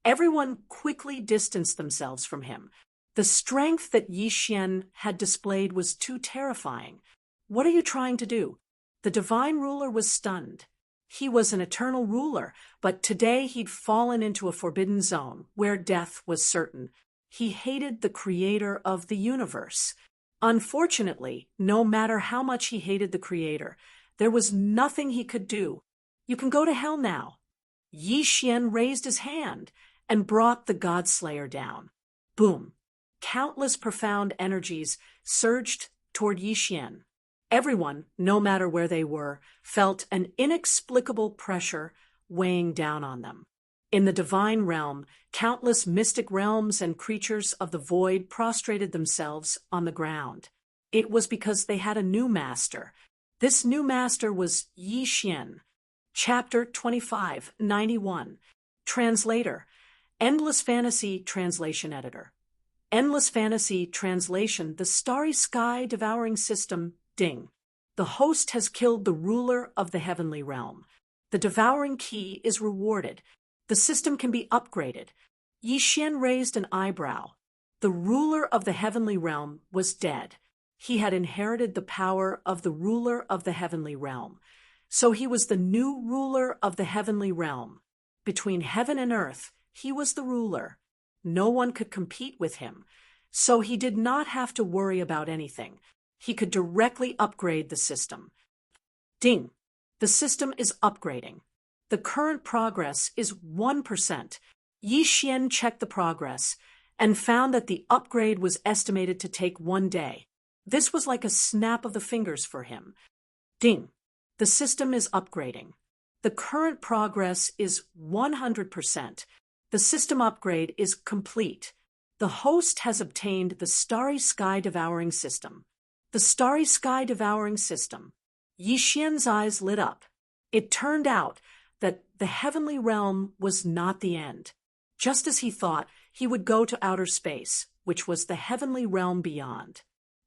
Everyone quickly distanced themselves from him. The strength that Yi Xian had displayed was too terrifying. What are you trying to do? The divine ruler was stunned. He was an eternal ruler, but today he'd fallen into a forbidden zone where death was certain. He hated the creator of the universe. Unfortunately, no matter how much he hated the creator, there was nothing he could do. You can go to hell now. Yi Xian raised his hand and brought the God-Slayer down. Boom! Countless profound energies surged toward Yi Xian. Everyone, no matter where they were, felt an inexplicable pressure weighing down on them. In the divine realm, countless mystic realms and creatures of the void prostrated themselves on the ground. It was because they had a new master. This new master was Yi Xian. Chapter 2591. Translator. Endless Fantasy Translation Editor. Endless Fantasy Translation. The Starry Sky Devouring System. Ding. The host has killed the ruler of the heavenly realm. The devouring key is rewarded. The system can be upgraded. Yi Xian raised an eyebrow. The ruler of the heavenly realm was dead. He had inherited the power of the ruler of the heavenly realm. So he was the new ruler of the heavenly realm. Between heaven and earth, he was the ruler. No one could compete with him. So he did not have to worry about anything. He could directly upgrade the system. Ding! The system is upgrading. The current progress is 1%. Yi Xian checked the progress and found that the upgrade was estimated to take 1 day. This was like a snap of the fingers for him. Ding! The system is upgrading. The current progress is 100%. The system upgrade is complete. The host has obtained the Starry Sky Devouring System. The Starry Sky Devouring System. Yi Xian's eyes lit up. It turned out that the heavenly realm was not the end. Just as he thought, he would go to outer space, which was the heavenly realm beyond.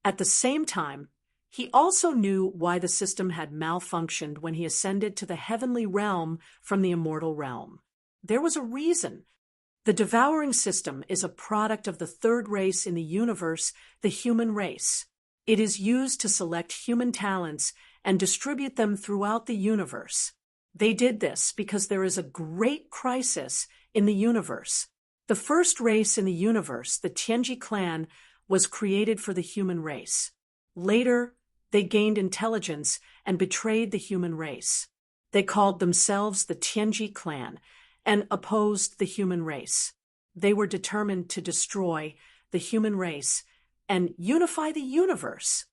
At the same time, he also knew why the system had malfunctioned when he ascended to the heavenly realm from the immortal realm. There was a reason. The devouring system is a product of the third race in the universe, the human race. It is used to select human talents and distribute them throughout the universe. They did this because there is a great crisis in the universe. The first race in the universe, the Tianji clan, was created for the human race. Later, they gained intelligence and betrayed the human race. They called themselves the Tianji clan and opposed the human race. They were determined to destroy the human race and unify the universe.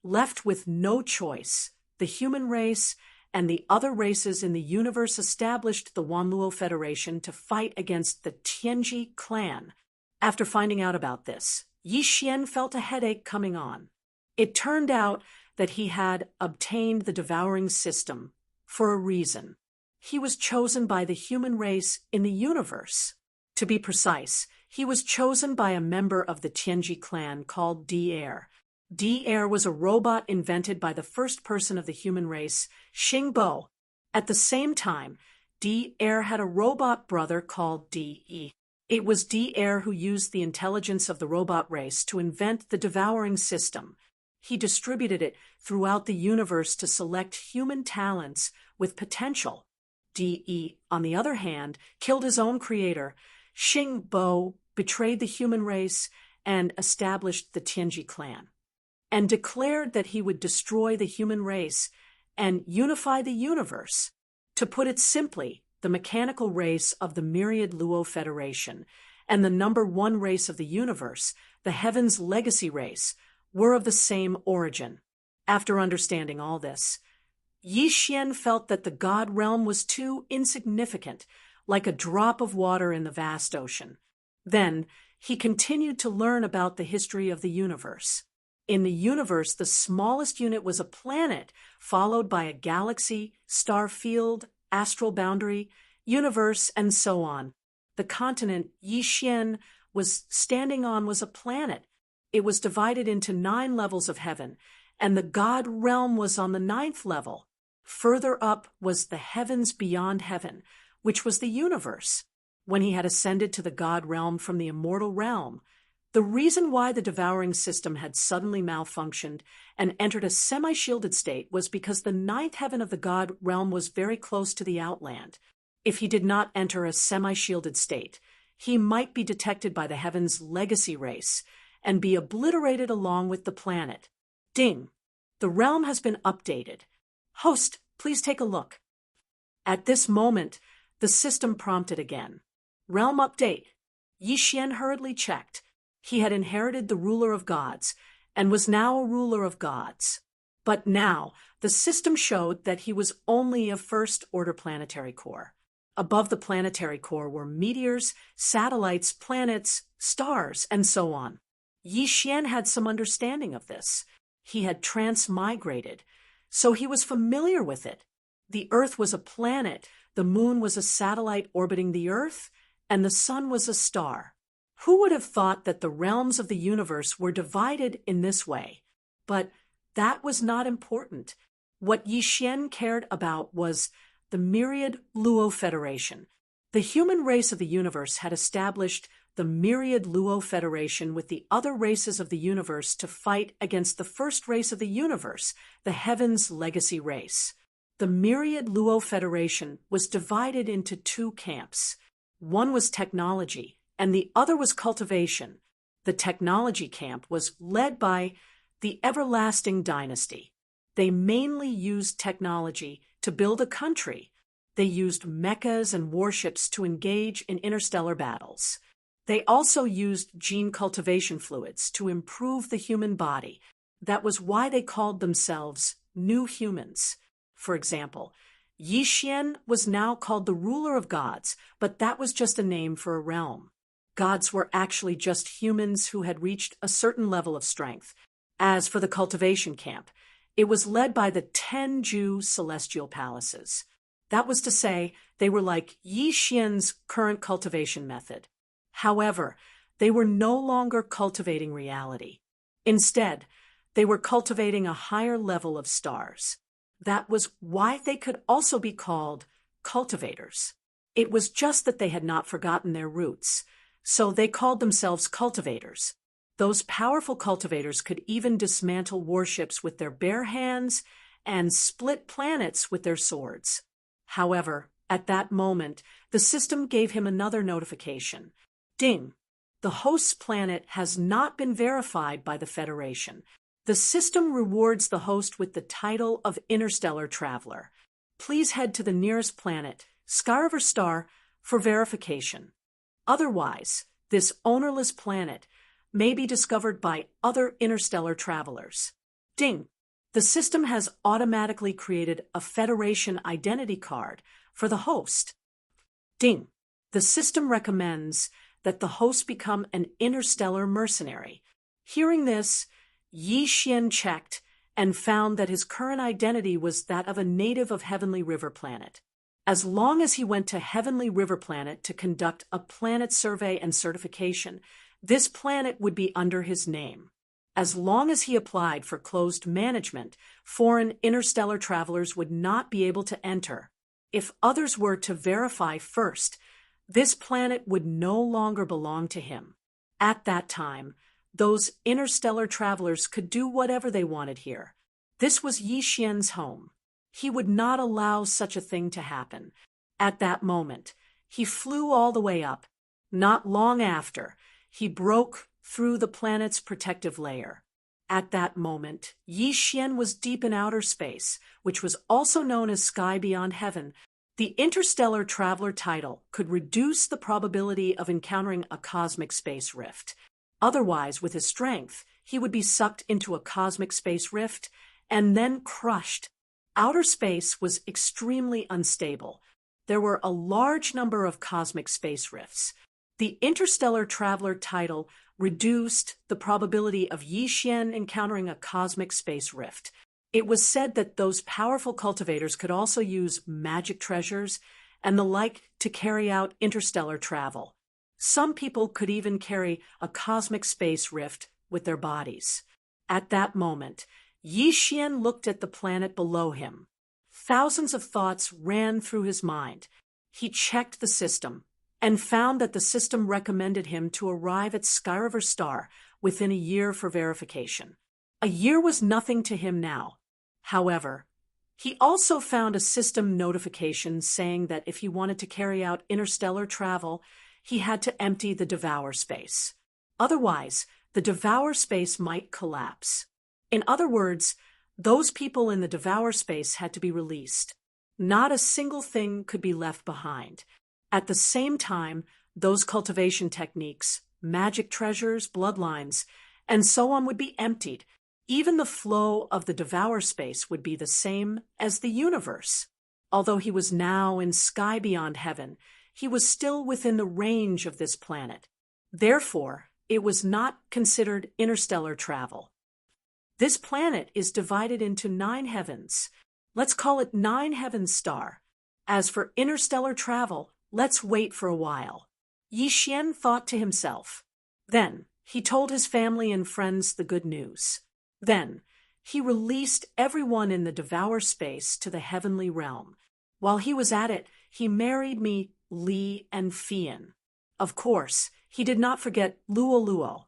Left with no choice, the human race and the other races in the universe established the Wanluo Federation to fight against the Tianji clan. After finding out about this, Yi Xian felt a headache coming on. It turned out that he had obtained the devouring system for a reason. He was chosen by the human race in the universe. To be precise, he was chosen by a member of the Tianji clan called D-Air. D-Air was a robot invented by the first person of the human race, Xingbo. At the same time, D-Air had a robot brother called D-E. It was Devourer who used the intelligence of the robot race to invent the devouring system. He distributed it throughout the universe to select human talents with potential. De, on the other hand, killed his own creator. Xing Bo betrayed the human race and established the Tianji clan, and declared that he would destroy the human race and unify the universe. To put it simply, the mechanical race of the myriad Luo Federation and the number one race of the universe, the Heaven's legacy race, were of the same origin. After understanding all this, Yi Xian felt that the God realm was too insignificant, like a drop of water in the vast ocean. Then, he continued to learn about the history of the universe. In the universe, the smallest unit was a planet, followed by a galaxy, star field, astral boundary, universe, and so on. The continent Yi Xian was standing on was a planet. It was divided into 9 levels of heaven, and the God realm was on the 9th level. Further up was the heavens beyond heaven, which was the universe. When he had ascended to the God realm from the immortal realm, the reason why the devouring system had suddenly malfunctioned and entered a semi-shielded state was because the 9th heaven of the God realm was very close to the outland. If he did not enter a semi-shielded state, he might be detected by the heaven's legacy race and be obliterated along with the planet. Ding! The realm has been updated. Host, please take a look. At this moment, the system prompted again. Realm update. Yi Xian hurriedly checked. He had inherited the ruler of gods and was now a ruler of gods. But now, the system showed that he was only a first-order planetary core. Above the planetary core were meteors, satellites, planets, stars, and so on. Yi Xian had some understanding of this. He had transmigrated, so he was familiar with it. The Earth was a planet, the Moon was a satellite orbiting the Earth, and the Sun was a star. Who would have thought that the realms of the universe were divided in this way? But that was not important. What Yi Xian cared about was the myriad Luo Federation. The human race of the universe had established the myriad Luo Federation with the other races of the universe to fight against the first race of the universe, the Heaven's legacy race. The myriad Luo Federation was divided into 2 camps. One was technology, and the other was cultivation. The technology camp was led by the Everlasting Dynasty. They mainly used technology to build a country. They used mechas and warships to engage in interstellar battles. They also used gene cultivation fluids to improve the human body. That was why they called themselves New Humans. For example, Yi Xian was now called the ruler of gods, but that was just a name for a realm. Gods were actually just humans who had reached a certain level of strength. As for the cultivation camp, it was led by the 10 Ju celestial palaces. That was to say, they were like Yi Xian's current cultivation method. However, they were no longer cultivating reality. Instead, they were cultivating a higher level of stars. That was why they could also be called cultivators. It was just that they had not forgotten their roots, so they called themselves cultivators. Those powerful cultivators could even dismantle warships with their bare hands and split planets with their swords. However, at that moment, the system gave him another notification. Ding! The host's planet has not been verified by the Federation. The system rewards the host with the title of Interstellar Traveler. Please head to the nearest planet, Skyriver Star, for verification. Otherwise, this ownerless planet may be discovered by other interstellar travelers. Ding! The system has automatically created a Federation identity card for the host. Ding! The system recommends that the host become an interstellar mercenary. Hearing this, Yi Xian checked and found that his current identity was that of a native of Heavenly River Planet. As long as he went to Heavenly River Planet to conduct a planet survey and certification, this planet would be under his name. As long as he applied for closed management, foreign interstellar travelers would not be able to enter. If others were to verify first, This planet would no longer belong to him. At that time, those interstellar travelers could do whatever they wanted here. This was Yi Xian's home. He would not allow such a thing to happen. At that moment, he flew all the way up. Not long after, he broke through the planet's protective layer. At that moment, Yi Xian was deep in outer space, which was also known as sky beyond heaven. The interstellar traveler title could reduce the probability of encountering a cosmic space rift. Otherwise, with his strength, he would be sucked into a cosmic space rift and then crushed. Outer space was extremely unstable. There were a large number of cosmic space rifts. The interstellar traveler title reduced the probability of Yi Xian encountering a cosmic space rift. It was said that those powerful cultivators could also use magic treasures and the like to carry out interstellar travel. Some people could even carry a cosmic space rift with their bodies. At that moment, Yi Xian looked at the planet below him. Thousands of thoughts ran through his mind. He checked the system and found that the system recommended him to arrive at Skyriver Star within a year for verification. A year was nothing to him now. However, he also found a system notification saying that if he wanted to carry out interstellar travel, he had to empty the Devourer space. Otherwise, the Devourer space might collapse. In other words, those people in the Devourer space had to be released. Not a single thing could be left behind. At the same time, those cultivation techniques, magic treasures, bloodlines, and so on would be emptied. Even the flow of the Devourer space would be the same as the universe. Although he was now in sky beyond heaven, he was still within the range of this planet. Therefore, it was not considered interstellar travel. This planet is divided into 9 heavens. Let's call it 9 heavens star. As for interstellar travel, let's wait for a while. Yi Xian thought to himself. Then, he told his family and friends the good news. Then, he released everyone in the Devourer space to the heavenly realm. While he was at it, he married me, Li and Fian. Of course, he did not forget Luo Luo.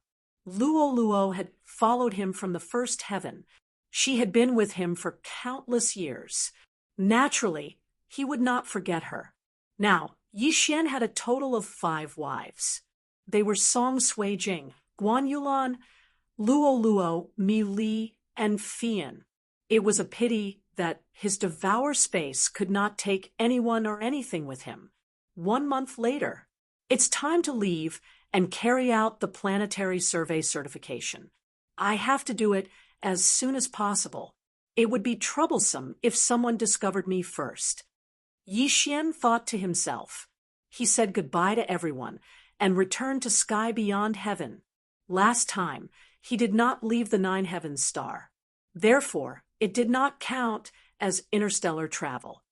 Luo Luo had followed him from the first heaven. She had been with him for countless years. Naturally, he would not forget her. Now, Yi Xian had a total of 5 wives. They were Song Sui Jing, Guan Yulan, Luo Luo, Mi Li, and Fian. It was a pity that his Devourer space could not take anyone or anything with him. 1 month later, it's time to leave and carry out the planetary survey certification. I have to do it as soon as possible. It would be troublesome if someone discovered me first. Yi Xian thought to himself. He said goodbye to everyone and returned to sky beyond heaven. Last time, he did not leave the 9 heavens star. Therefore, it did not count as interstellar travel.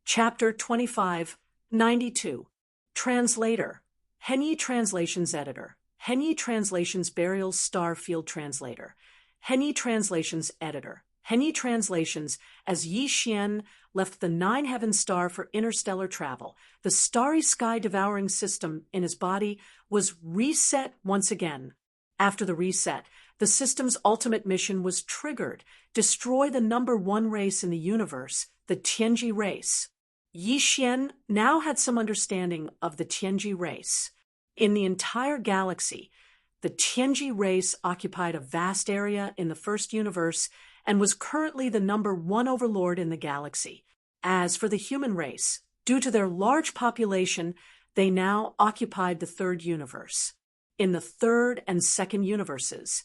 Chapter 2592. Translator. Henyi Translations Editor. Henyi Translations Burial Star Field Translator. Henyi Translations Editor. Henyi Translations. As Yi Xian left the 9 heavens star for interstellar travel, the starry sky devouring system in his body was reset once again. After the reset, the system's ultimate mission was triggered: destroy the number 1 race in the universe, the Tianji race. Yi Xian now had some understanding of the Tianji race. In the entire galaxy, the Tianji race occupied a vast area in the first universe and was currently the number 1 overlord in the galaxy. As for the human race, due to their large population, they now occupied the 3rd universe. In the 3rd and 2nd universes,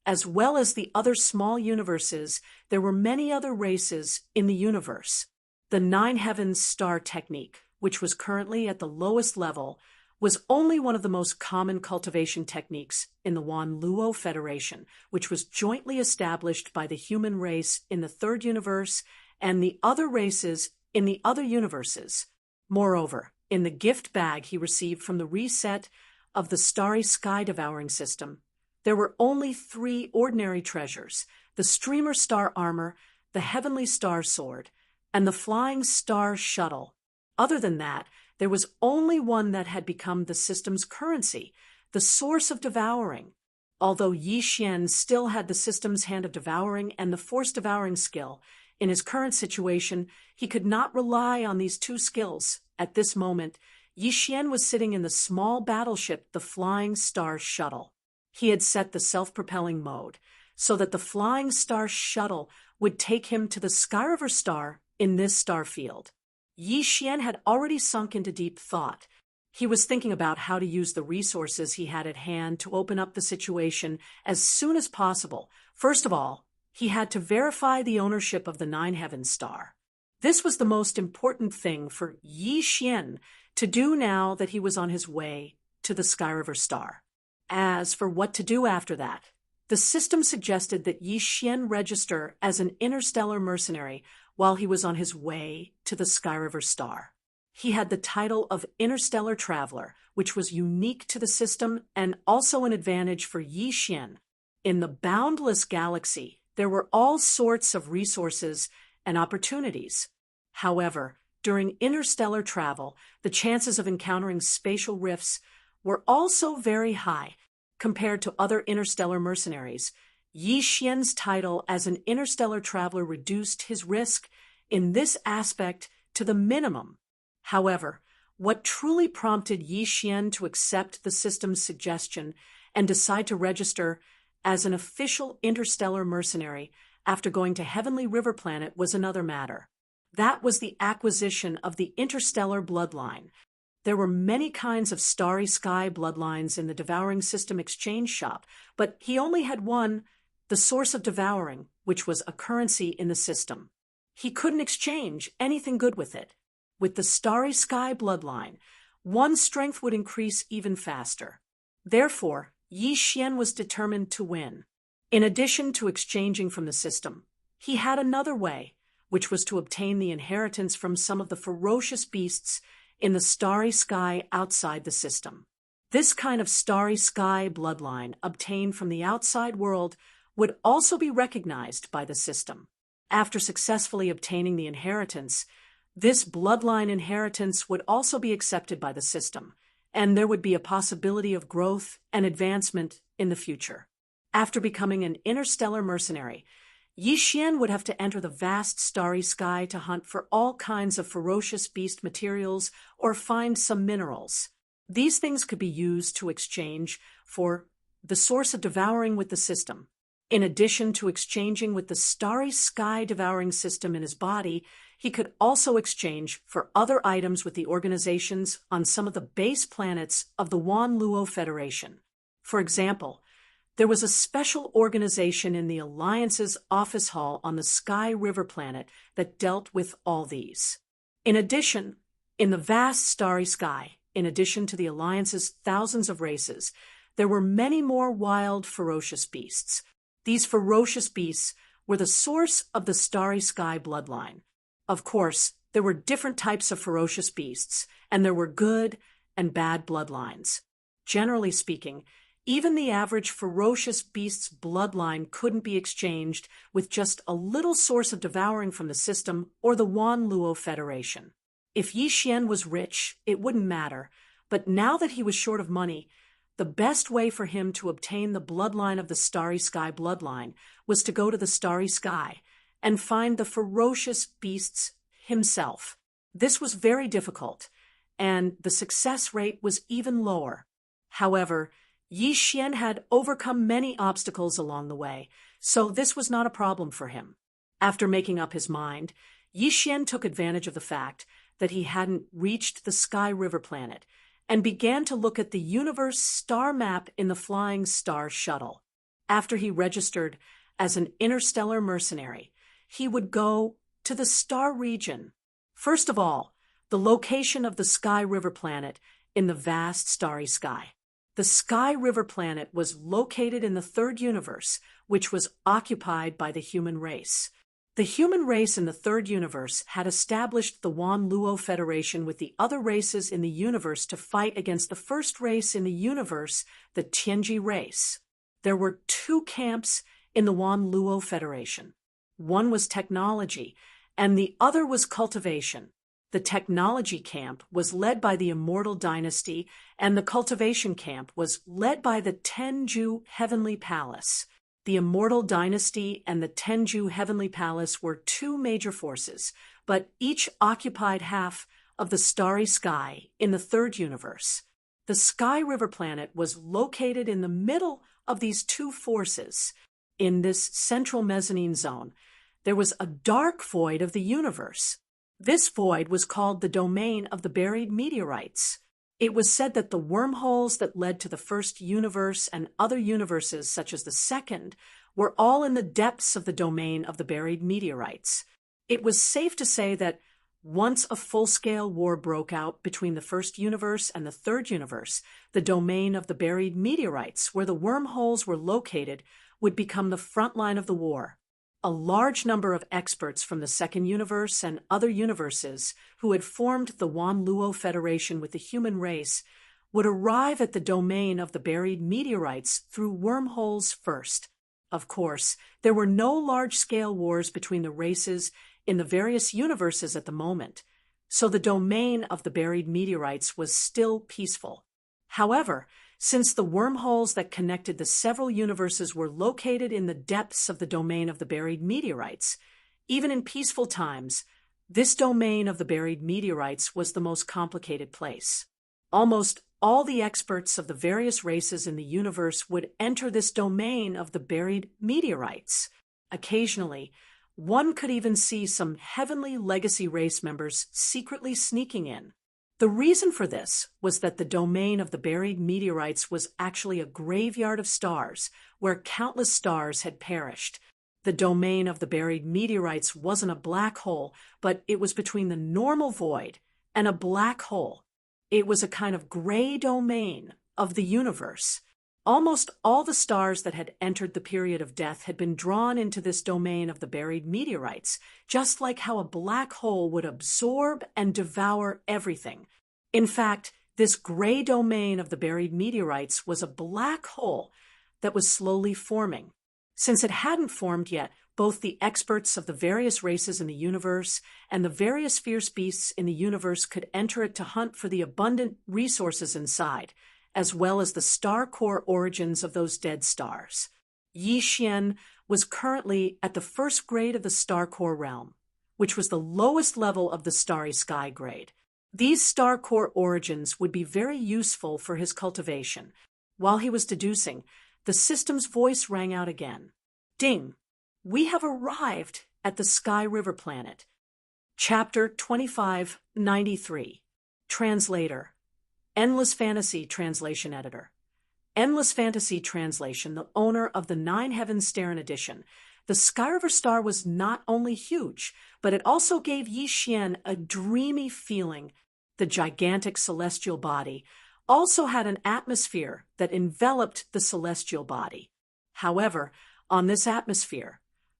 as well as the other small universes, there were many other races in the universe. The 9 heavens star technique, which was currently at the lowest level, was only one of the most common cultivation techniques in the Wan Luo Federation, which was jointly established by the human race in the 3rd universe and the other races in the other universes. Moreover, in the gift bag he received from the reset of the starry sky devouring system, there were only 3 ordinary treasures: the streamer star armor, the heavenly star sword, and the flying star shuttle. Other than that, There was only one that had become the system's currency, the source of devouring. Although Yi Xian still had the system's hand of devouring and the force devouring skill, in his current situation, he could not rely on these two skills. At this moment, Yi Xian was sitting in the small battleship, the Flying Star Shuttle. He had set the self-propelling mode, so that the Flying Star Shuttle would take him to the Skyriver star in this star field. Yi Xian had already sunk into deep thought. He was thinking about how to use the resources he had at hand to open up the situation as soon as possible. First of all, he had to verify the ownership of the Nine Heavens star. This was the most important thing for Yi Xian to do now that he was on his way to the Skyriver star. As for what to do after that, the system suggested that Yi Xian register as an interstellar mercenary while he was on his way to the Skyriver star. He had the title of Interstellar Traveler, which was unique to the system and also an advantage for Yi Xian. In the boundless galaxy, there were all sorts of resources and opportunities. However, during interstellar travel, the chances of encountering spatial rifts were also very high. Compared to other interstellar mercenaries, Yi Xian's title as an interstellar traveler reduced his risk in this aspect to the minimum. However, what truly prompted Yi Xian to accept the system's suggestion and decide to register as an official interstellar mercenary after going to Heavenly River Planet was another matter. That was the acquisition of the interstellar bloodline. There were many kinds of starry sky bloodlines in the devouring system exchange shop, but he only had one, the source of devouring, which was a currency in the system. He couldn't exchange anything good with it. With the starry sky bloodline, one's strength would increase even faster. Therefore, Yi Xian was determined to win. In addition to exchanging from the system, he had another way, which was to obtain the inheritance from some of the ferocious beasts in the starry sky outside the system. This kind of starry sky bloodline obtained from the outside world would also be recognized by the system. After successfully obtaining the inheritance, this bloodline inheritance would also be accepted by the system, and there would be a possibility of growth and advancement in the future. After becoming an interstellar mercenary, Yi Xian would have to enter the vast starry sky to hunt for all kinds of ferocious beast materials or find some minerals. These things could be used to exchange for the source of devouring with the system. In addition to exchanging with the starry sky devouring system in his body, he could also exchange for other items with the organizations on some of the base planets of the Wan Luo Federation. For example, there was a special organization in the Alliance's office hall on the Sky River planet that dealt with all these. In addition, in the vast starry sky, in addition to the Alliance's thousands of races, there were many more wild, ferocious beasts. These ferocious beasts were the source of the starry sky bloodline. Of course, there were different types of ferocious beasts, and there were good and bad bloodlines. Generally speaking, even the average ferocious beast's bloodline couldn't be exchanged with just a little source of devouring from the system or the Wan Luo Federation. If Yi Xian was rich, it wouldn't matter, but now that he was short of money, the best way for him to obtain the bloodline of the Starry Sky bloodline was to go to the Starry Sky and find the ferocious beasts himself. This was very difficult, and the success rate was even lower. However, Yi Xian had overcome many obstacles along the way, so this was not a problem for him. After making up his mind, Yi Xian took advantage of the fact that he hadn't reached the Sky River planet and began to look at the universe star map in the Flying Star Shuttle. After he registered as an interstellar mercenary, he would go to the star region. First of all, the location of the Sky River planet in the vast starry sky. The Sky River planet was located in the third universe, which was occupied by the human race. The human race in the third universe had established the Wan Luo Federation with the other races in the universe to fight against the first race in the universe, the Tianji race. There were two camps in the Wan Luo Federation. One was technology, and the other was cultivation. The technology camp was led by the Immortal Dynasty, and the cultivation camp was led by the Tenju Heavenly Palace. The Immortal Dynasty and the Tenju Heavenly Palace were two major forces, but each occupied half of the starry sky in the third universe. The Sky River planet was located in the middle of these two forces. In this central mezzanine zone, there was a dark void of the universe. This void was called the domain of the buried meteorites. It was said that the wormholes that led to the first universe and other universes, such as the second, were all in the depths of the domain of the buried meteorites. It was safe to say that once a full-scale war broke out between the first universe and the third universe, the domain of the buried meteorites, where the wormholes were located, would become the front line of the war. A large number of experts from the second universe and other universes who had formed the Wan Luo Federation with the human race would arrive at the domain of the buried meteorites through wormholes first. Of course, there were no large-scale wars between the races in the various universes at the moment, so the domain of the buried meteorites was still peaceful. However, since the wormholes that connected the several universes were located in the depths of the domain of the buried meteorites, even in peaceful times, this domain of the buried meteorites was the most complicated place. Almost all the experts of the various races in the universe would enter this domain of the buried meteorites. Occasionally, one could even see some heavenly legacy race members secretly sneaking in. The reason for this was that the domain of the buried meteorites was actually a graveyard of stars, where countless stars had perished. The domain of the buried meteorites wasn't a black hole, but it was between the normal void and a black hole. It was a kind of gray domain of the universe. Almost all the stars that had entered the period of death had been drawn into this domain of the buried meteorites, just like how a black hole would absorb and devour everything. In fact, this gray domain of the buried meteorites was a black hole that was slowly forming. Since it hadn't formed yet, both the experts of the various races in the universe and the various fierce beasts in the universe could enter it to hunt for the abundant resources inside, as well as the star core origins of those dead stars. Yi Xian was currently at the first grade of the star core realm, which was the lowest level of the starry sky grade. These star core origins would be very useful for his cultivation. While he was deducing, the system's voice rang out again. Ding! We have arrived at the Sky River planet. Chapter 2593. Translator. Endless Fantasy Translation Editor. Endless Fantasy Translation, the owner of the Nine Heavens Starin edition. The Sky River star was not only huge, but it also gave Yi Xian a dreamy feeling. The gigantic celestial body also had an atmosphere that enveloped the celestial body. However, on this atmosphere,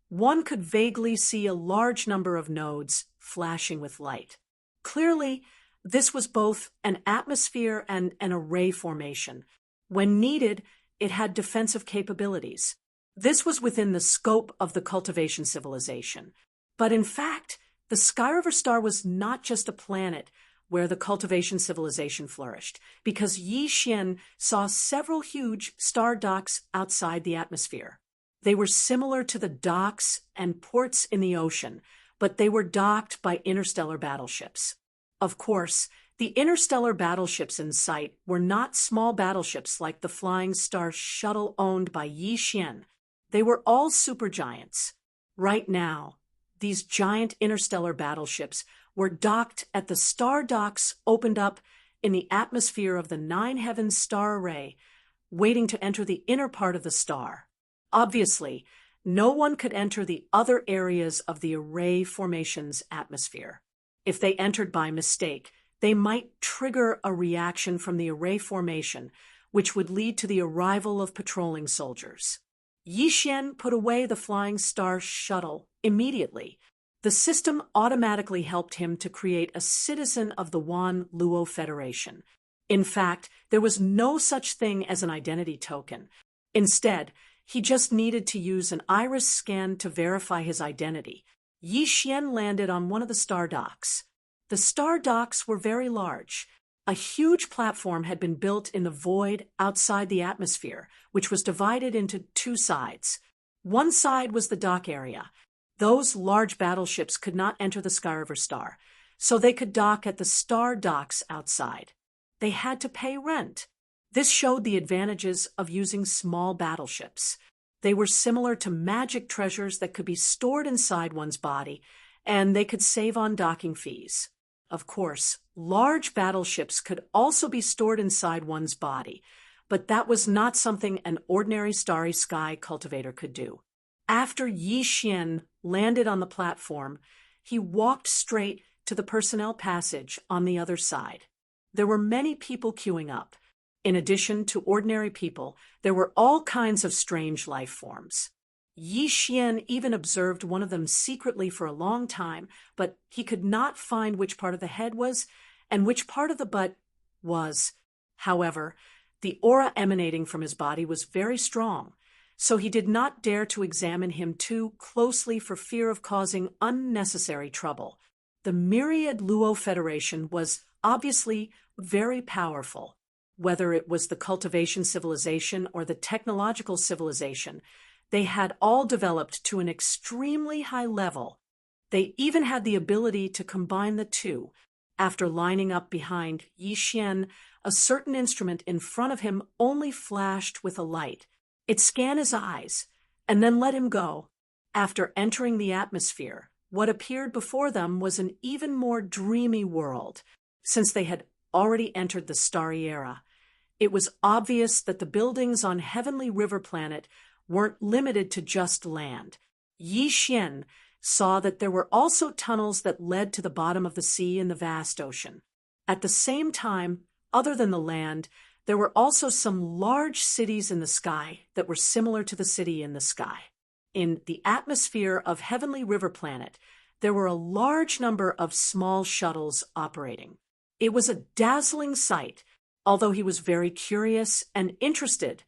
one could vaguely see a large number of nodes flashing with light. Clearly, this was both an atmosphere and an array formation. When needed, it had defensive capabilities. This was within the scope of the cultivation civilization. But in fact, the Sky River star was not just a planet where the cultivation civilization flourished, because Yi Xian saw several huge star docks outside the atmosphere. They were similar to the docks and ports in the ocean, but they were docked by interstellar battleships. Of course, the interstellar battleships in sight were not small battleships like the Flying Star shuttle owned by Yi Xian. They were all supergiants. Right now, these giant interstellar battleships were docked at the star docks opened up in the atmosphere of the Nine Heavens star array, waiting to enter the inner part of the star. Obviously, no one could enter the other areas of the array formation's atmosphere. If they entered by mistake, they might trigger a reaction from the array formation, which would lead to the arrival of patrolling soldiers. Yi Xian put away the Flying Star shuttle immediately. The system automatically helped him to create a citizen of the Wan Luo Federation. In fact, there was no such thing as an identity token. Instead, he just needed to use an iris scan to verify his identity. Yi Xian landed on one of the star docks. The star docks were very large. A huge platform had been built in the void outside the atmosphere, which was divided into two sides. One side was the dock area. Those large battleships could not enter the Skyriver Star, so they could dock at the star docks outside. They had to pay rent. This showed the advantages of using small battleships. They were similar to magic treasures that could be stored inside one's body, and they could save on docking fees. Of course, large battleships could also be stored inside one's body, but that was not something an ordinary starry sky cultivator could do. After Yi Xian landed on the platform, he walked straight to the personnel passage on the other side. There were many people queuing up. In addition to ordinary people, there were all kinds of strange life forms. Yi Xian even observed one of them secretly for a long time, but he could not find which part of the head was and which part of the butt was. However, the aura emanating from his body was very strong, so he did not dare to examine him too closely for fear of causing unnecessary trouble. The Myriad Luo Federation was obviously very powerful. Whether it was the cultivation civilization or the technological civilization, they had all developed to an extremely high level. They even had the ability to combine the two. After lining up behind Yi Xian, a certain instrument in front of him only flashed with a light. It scanned his eyes, and then let him go. After entering the atmosphere, what appeared before them was an even more dreamy world, since they had already entered the starry era. It was obvious that the buildings on Heavenly River Planet weren't limited to just land. Yi Xian saw that there were also tunnels that led to the bottom of the sea in the vast ocean. At the same time, other than the land, there were also some large cities in the sky that were similar to the city in the sky. In the atmosphere of Heavenly River Planet, there were a large number of small shuttles operating. It was a dazzling sight. Although he was very curious and interested,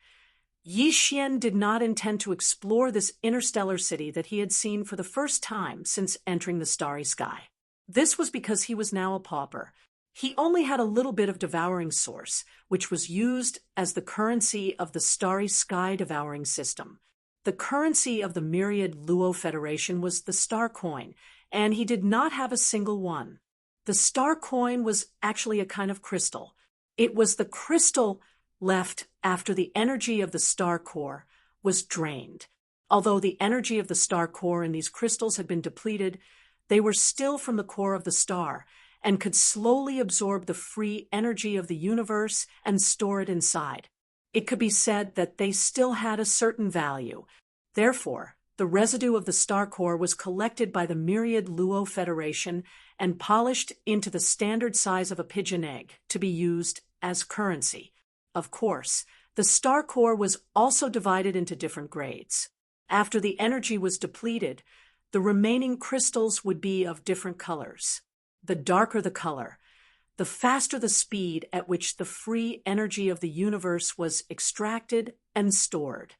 Yi Xian did not intend to explore this interstellar city that he had seen for the first time since entering the starry sky. This was because he was now a pauper. He only had a little bit of devouring source, which was used as the currency of the starry sky devouring system. The currency of the Myriad Luo Federation was the star coin, and he did not have a single one. The star coin was actually a kind of crystal. It was the crystal left after the energy of the star core was drained. Although the energy of the star core in these crystals had been depleted, they were still from the core of the star and could slowly absorb the free energy of the universe and store it inside. It could be said that they still had a certain value. Therefore, the residue of the star core was collected by the Myriad Luo Federation and polished into the standard size of a pigeon egg to be used as currency. Of course, the star core was also divided into different grades. After the energy was depleted, the remaining crystals would be of different colors. The darker the color, the faster the speed at which the free energy of the universe was extracted and stored.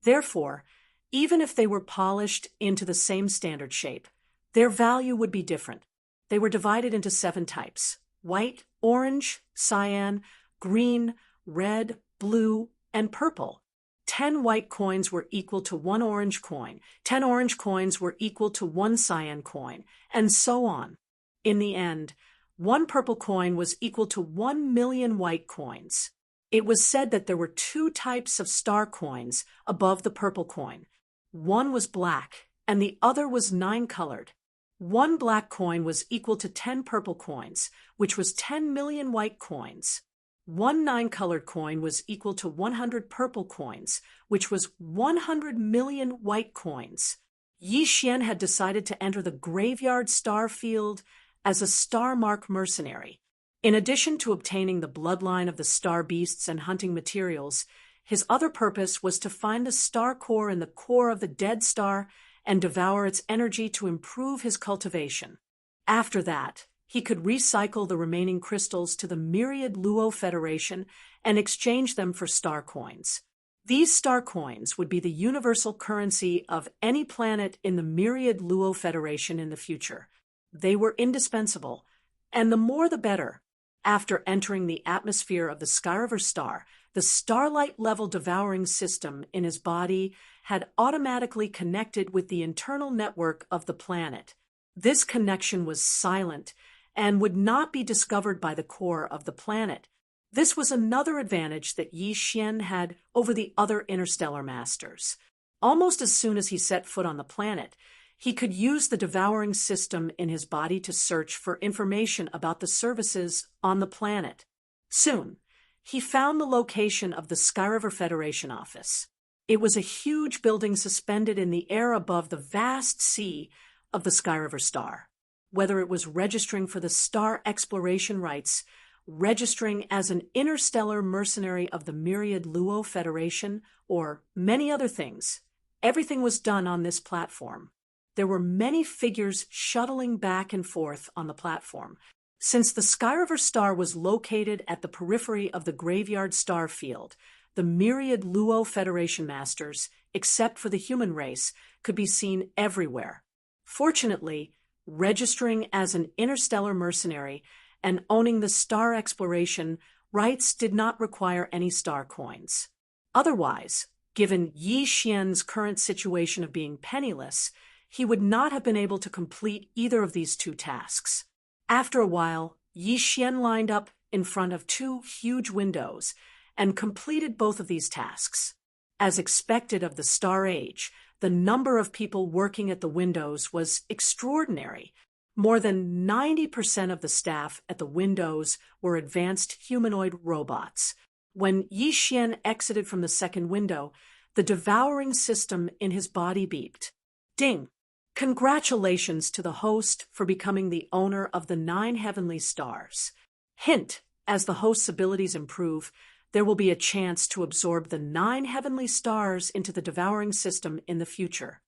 Therefore, even if they were polished into the same standard shape, their value would be different. They were divided into 7 types: white, orange, cyan, green, red, blue, and purple. 10 white coins were equal to 1 orange coin, 10 orange coins were equal to 1 cyan coin, and so on. In the end, 1 purple coin was equal to 1 million white coins. It was said that there were 2 types of star coins above the purple coin. One was black, and the other was 9-colored. 1 black coin was equal to 10 purple coins, which was 10 million white coins. 1 9-colored coin was equal to 100 purple coins, which was 100 million white coins. Yi Xian had decided to enter the graveyard star field as a star mark mercenary. In addition to obtaining the bloodline of the star beasts and hunting materials, his other purpose was to find the star core in the core of the dead star and devour its energy to improve his cultivation. After that, he could recycle the remaining crystals to the Myriad Luo Federation and exchange them for star coins. These star coins would be the universal currency of any planet in the Myriad Luo Federation in the future. They were indispensable, and the more the better. After entering the atmosphere of the Skyriver star, the starlight-level devouring system in his body had automatically connected with the internal network of the planet. This connection was silent and would not be discovered by the core of the planet. This was another advantage that Yi Xian had over the other interstellar masters. Almost as soon as he set foot on the planet, he could use the devouring system in his body to search for information about the services on the planet. Soon, he found the location of the Skyriver Federation office. It was a huge building suspended in the air above the vast sea of the Skyriver star. Whether it was registering for the star exploration rights, registering as an interstellar mercenary of the myriad Luo Federation, or many other things, everything was done on this platform. There were many figures shuttling back and forth on the platform. Since the Skyriver star was located at the periphery of the graveyard star field, the myriad Luo Federation masters, except for the human race, could be seen everywhere. Fortunately, registering as an interstellar mercenary and owning the star exploration rights did not require any star coins. Otherwise, given Yi Xian's current situation of being penniless, he would not have been able to complete either of these two tasks. After a while, Yi Xian lined up in front of two huge windows and completed both of these tasks. As expected of the Star Age, the number of people working at the windows was extraordinary. More than 90% of the staff at the windows were advanced humanoid robots. When Yi Xian exited from the second window, the devouring system in his body beeped. Ding! Congratulations to the host for becoming the owner of the 9 heavenly stars. Hint, as the host's abilities improve, there will be a chance to absorb the 9 heavenly stars into the devouring system in the future.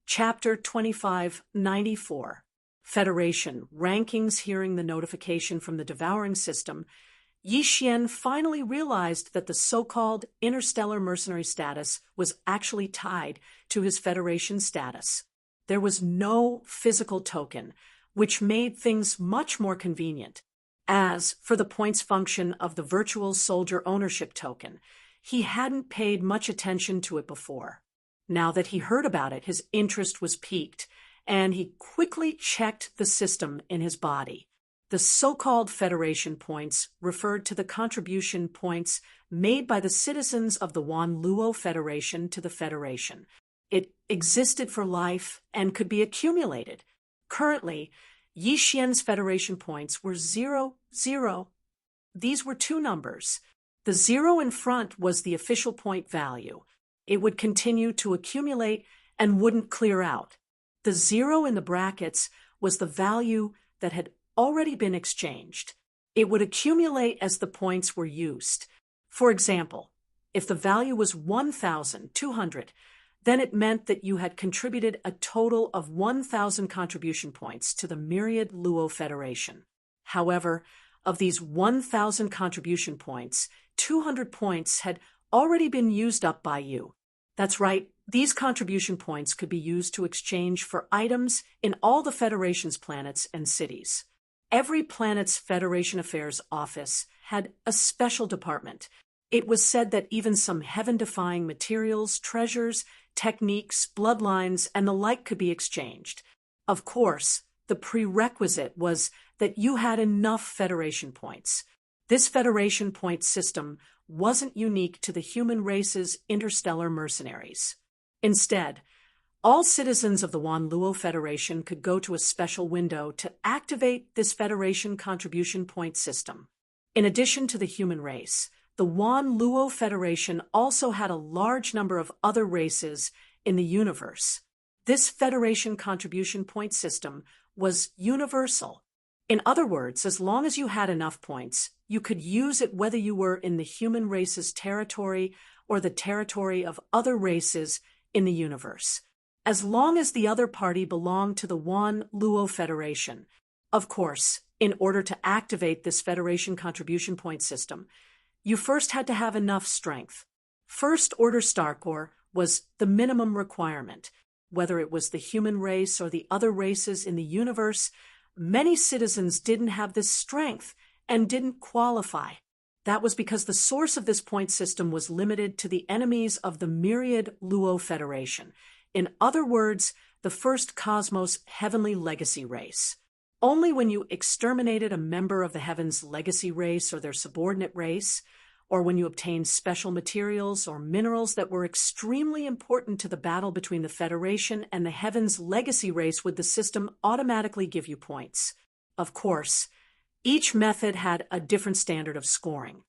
Chapter 2594. Federation Rankings. Hearing the notification from the devouring system, Yi Xian finally realized that the so-called interstellar mercenary status was actually tied to his Federation status. There was no physical token, which made things much more convenient. As for the points function of the virtual soldier ownership token, he hadn't paid much attention to it before. Now that he heard about it, his interest was piqued, and he quickly checked the system in his body. The so-called Federation points referred to the contribution points made by the citizens of the Wan Luo Federation to the Federation. It existed for life and could be accumulated. Currently, Yi Xian's Federation points were 0, 0. These were two numbers. The 0 in front was the official point value. It would continue to accumulate and wouldn't clear out. The 0 in the brackets was the value that had already been exchanged. It would accumulate as the points were used. For example, if the value was 1,200, then it meant that you had contributed a total of 1,000 contribution points to the myriad Luo Federation. However, of these 1,000 contribution points, 200 points had already been used up by you. That's right, these contribution points could be used to exchange for items in all the Federation's planets and cities. Every planet's Federation Affairs office had a special department. It was said that even some heaven-defying materials, treasures, techniques, bloodlines, and the like could be exchanged. Of course, the prerequisite was that you had enough Federation points. This Federation point system wasn't unique to the human race's interstellar mercenaries. Instead, all citizens of the Wan Luo Federation could go to a special window to activate this Federation contribution point system. In addition to the human race, the Wan Luo Federation also had a large number of other races in the universe. This Federation contribution point system was universal. In other words, as long as you had enough points, you could use it whether you were in the human race's territory or the territory of other races in the universe, as long as the other party belonged to the Wan Luo Federation. Of course, in order to activate this Federation contribution point system, you first had to have enough strength. First Order Starcore was the minimum requirement. Whether it was the human race or the other races in the universe, Many citizens didn't have this strength and didn't qualify. That was because the source of this point system was limited to the enemies of the myriad Luo Federation. In other words, the first Cosmos Heavenly Legacy race. Only when you exterminated a member of the Heavens Legacy race or their subordinate race, or when you obtained special materials or minerals that were extremely important to the battle between the Federation and the Heavens Legacy race, would the system automatically give you points. Of course, each method had a different standard of scoring.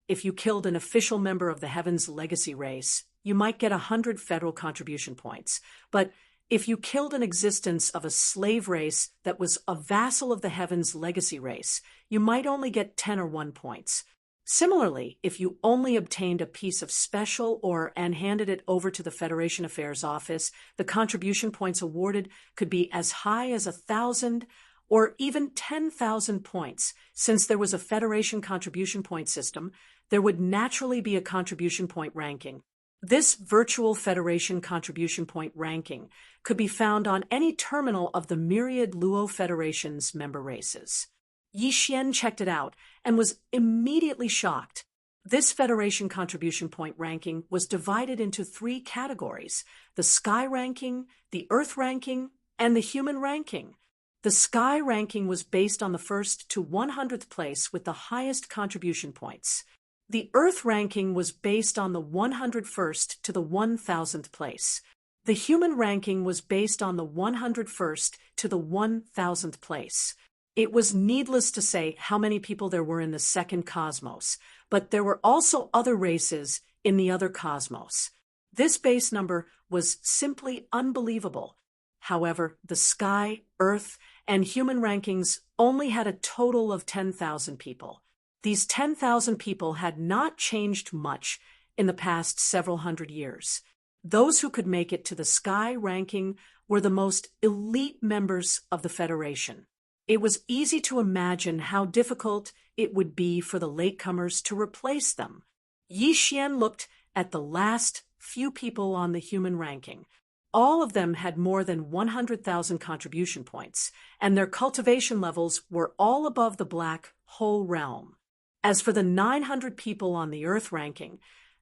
If you killed an official member of the Heavens Legacy race, you might get 100 federal contribution points. But if you killed an existence of a slave race that was a vassal of the Heavens Legacy race, you might only get 10 or 1 points. Similarly, if you only obtained a piece of special and handed it over to the Federation Affairs Office, the contribution points awarded could be as high as 1,000 or even 10,000 points. Since there was a Federation contribution point system, there would naturally be a contribution point ranking. This virtual Federation contribution point ranking could be found on any terminal of the myriad Luo Federation's member races. Yi Xian checked it out and was immediately shocked. This Federation contribution point ranking was divided into 3 categories: the Sky ranking, the Earth ranking, and the Human ranking. The Sky ranking was based on the 1st to 100th place with the highest contribution points. The Earth ranking was based on the 101st to the 1,000th place. The Human ranking was based on the 101st to the 1,000th place. It was needless to say how many people there were in the second cosmos, but there were also other races in the other cosmos. This base number was simply unbelievable. However, the Sky, Earth, and Human rankings only had a total of 10,000 people. These 10,000 people had not changed much in the past several hundred years. Those who could make it to the Sky ranking were the most elite members of the Federation. It was easy to imagine how difficult it would be for the latecomers to replace them. Yi Xian looked at the last few people on the Human ranking. All of them had more than 100,000 contribution points, and their cultivation levels were all above the black hole realm. As for the 900 people on the Earth ranking,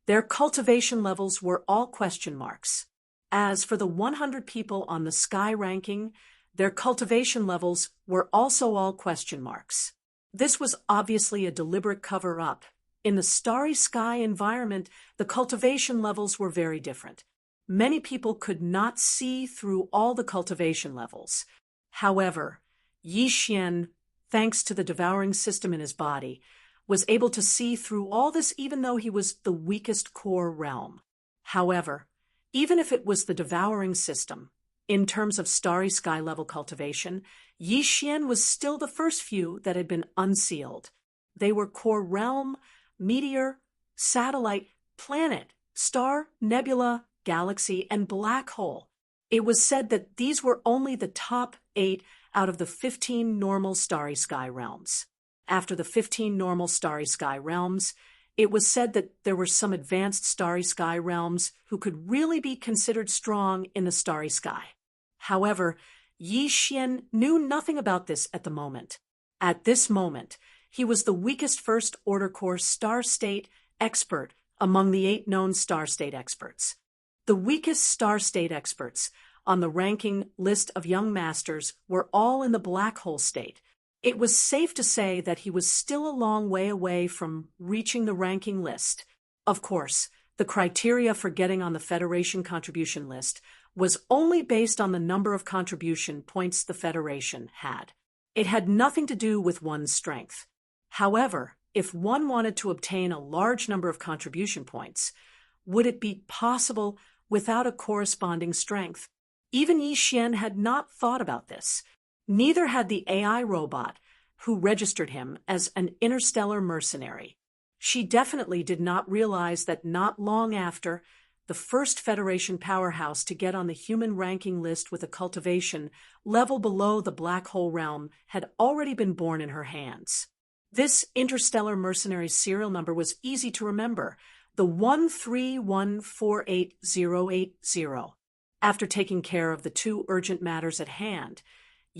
their cultivation levels were all question marks. As for the 100 people on the Sky ranking, their cultivation levels were also all question marks. This was obviously a deliberate cover-up. In the starry sky environment, the cultivation levels were very different. Many people could not see through all the cultivation levels. However, Yi Xian, thanks to the devouring system in his body, was able to see through all this even though he was the weakest core realm. However, even if it was the devouring system, in terms of starry sky level cultivation, Yi Xian was still the first few that had been unsealed. They were core realm, meteor, satellite, planet, star, nebula, galaxy, and black hole. It was said that these were only the top 8 out of the 15 normal starry sky realms. After the 15 normal starry sky realms, it was said that there were some advanced starry sky realms who could really be considered strong in the starry sky. However, Yi Xian knew nothing about this at the moment. At this moment, he was the weakest First Order Core Star State expert among the 8 known Star State experts. The weakest Star State experts on the ranking list of young masters were all in the black hole state. It was safe to say that he was still a long way away from reaching the ranking list. Of course, the criteria for getting on the Federation contribution list was only based on the number of contribution points the Federation had. It had nothing to do with one's strength. However, if one wanted to obtain a large number of contribution points, would it be possible without a corresponding strength? Even Yi Xian had not thought about this. Neither had the AI robot who registered him as an interstellar mercenary. She definitely did not realize that not long after, the first Federation powerhouse to get on the human ranking list with a cultivation level below the black hole realm had already been born in her hands. This interstellar mercenary serial number was easy to remember, the 1314880. After taking care of the 2 urgent matters at hand,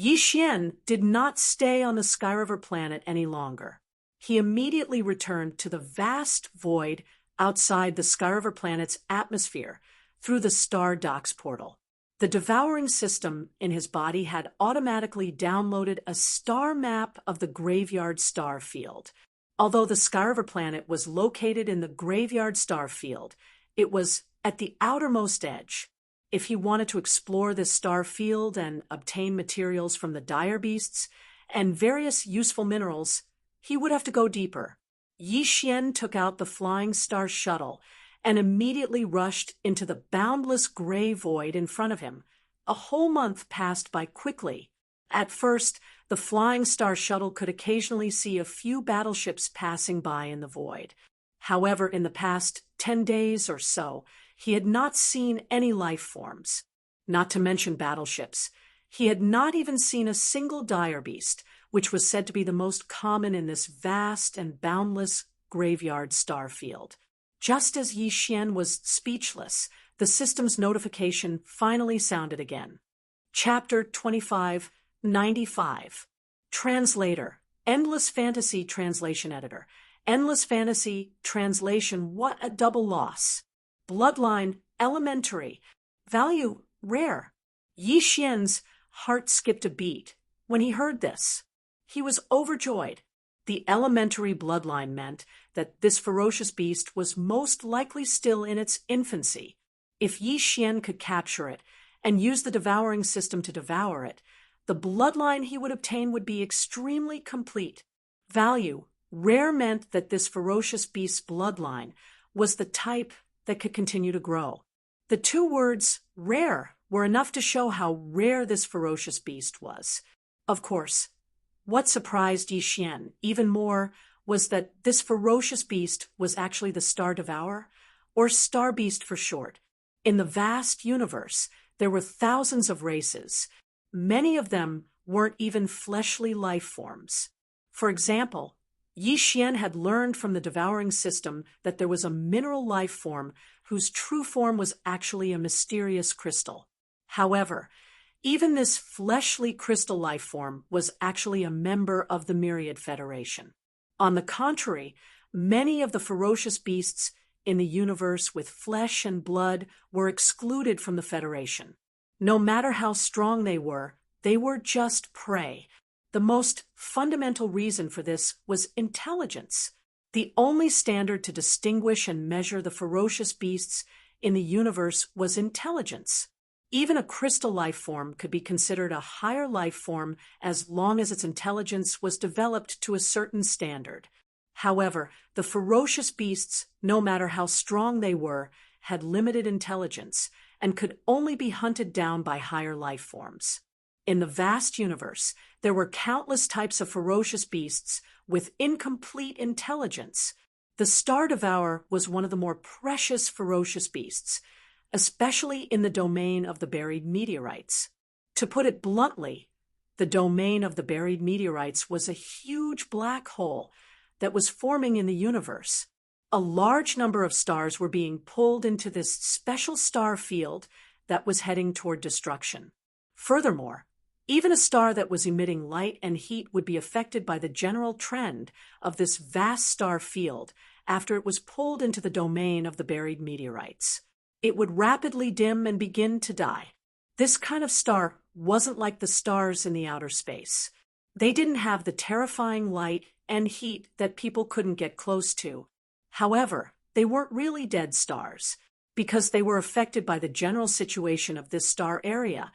Yi Xian did not stay on the Skyriver planet any longer. He immediately returned to the vast void outside the Skyriver planet's atmosphere through the Star Docks portal. The devouring system in his body had automatically downloaded a star map of the graveyard star field. Although the Skyriver planet was located in the graveyard star field, it was at the outermost edge. If he wanted to explore this star field and obtain materials from the dire beasts and various useful minerals, he would have to go deeper. Yi Xian took out the Flying Star shuttle and immediately rushed into the boundless gray void in front of him. A whole month passed by quickly. At first, the Flying Star shuttle could occasionally see a few battleships passing by in the void. However, in the past 10 days or so, he had not seen any life forms, not to mention battleships. He had not even seen a single dire beast, which was said to be the most common in this vast and boundless graveyard star field. Just as Yi Xian was speechless, the system's notification finally sounded again. Chapter 2595. Translator. Endless Fantasy Translation Editor. Endless Fantasy Translation. What a double loss. Bloodline. Elementary. Value. Rare. Yi Xian's heart skipped a beat when he heard this. He was overjoyed. The elementary bloodline meant that this ferocious beast was most likely still in its infancy. If Yi Xian could capture it and use the devouring system to devour it, the bloodline he would obtain would be extremely complete. Value. Rare meant that this ferocious beast's bloodline was the type that could continue to grow. The two words rare were enough to show how rare this ferocious beast was. Of course, what surprised Yi Xian even more was that this ferocious beast was actually the Star Devourer, or Star Beast for short. In the vast universe, there were thousands of races. Many of them weren't even fleshly life forms. For example, Yi Xian had learned from the devouring system that there was a mineral life form whose true form was actually a mysterious crystal. However, even this fleshly crystal life form was actually a member of the Myriad Federation. On the contrary, many of the ferocious beasts in the universe with flesh and blood were excluded from the Federation. No matter how strong they were just prey. The most fundamental reason for this was intelligence. The only standard to distinguish and measure the ferocious beasts in the universe was intelligence. Even a crystal life form could be considered a higher life form as long as its intelligence was developed to a certain standard. However, the ferocious beasts, no matter how strong they were, had limited intelligence and could only be hunted down by higher life forms. In the vast universe, there were countless types of ferocious beasts with incomplete intelligence. The Star Devourer was one of the more precious ferocious beasts, especially in the domain of the buried meteorites. To put it bluntly, the domain of the buried meteorites was a huge black hole that was forming in the universe. A large number of stars were being pulled into this special star field that was heading toward destruction. Furthermore, even a star that was emitting light and heat would be affected by the general trend of this vast star field after it was pulled into the domain of the buried meteorites. It would rapidly dim and begin to die. This kind of star wasn't like the stars in the outer space. They didn't have the terrifying light and heat that people couldn't get close to. However, they weren't really dead stars, because they were affected by the general situation of this star area.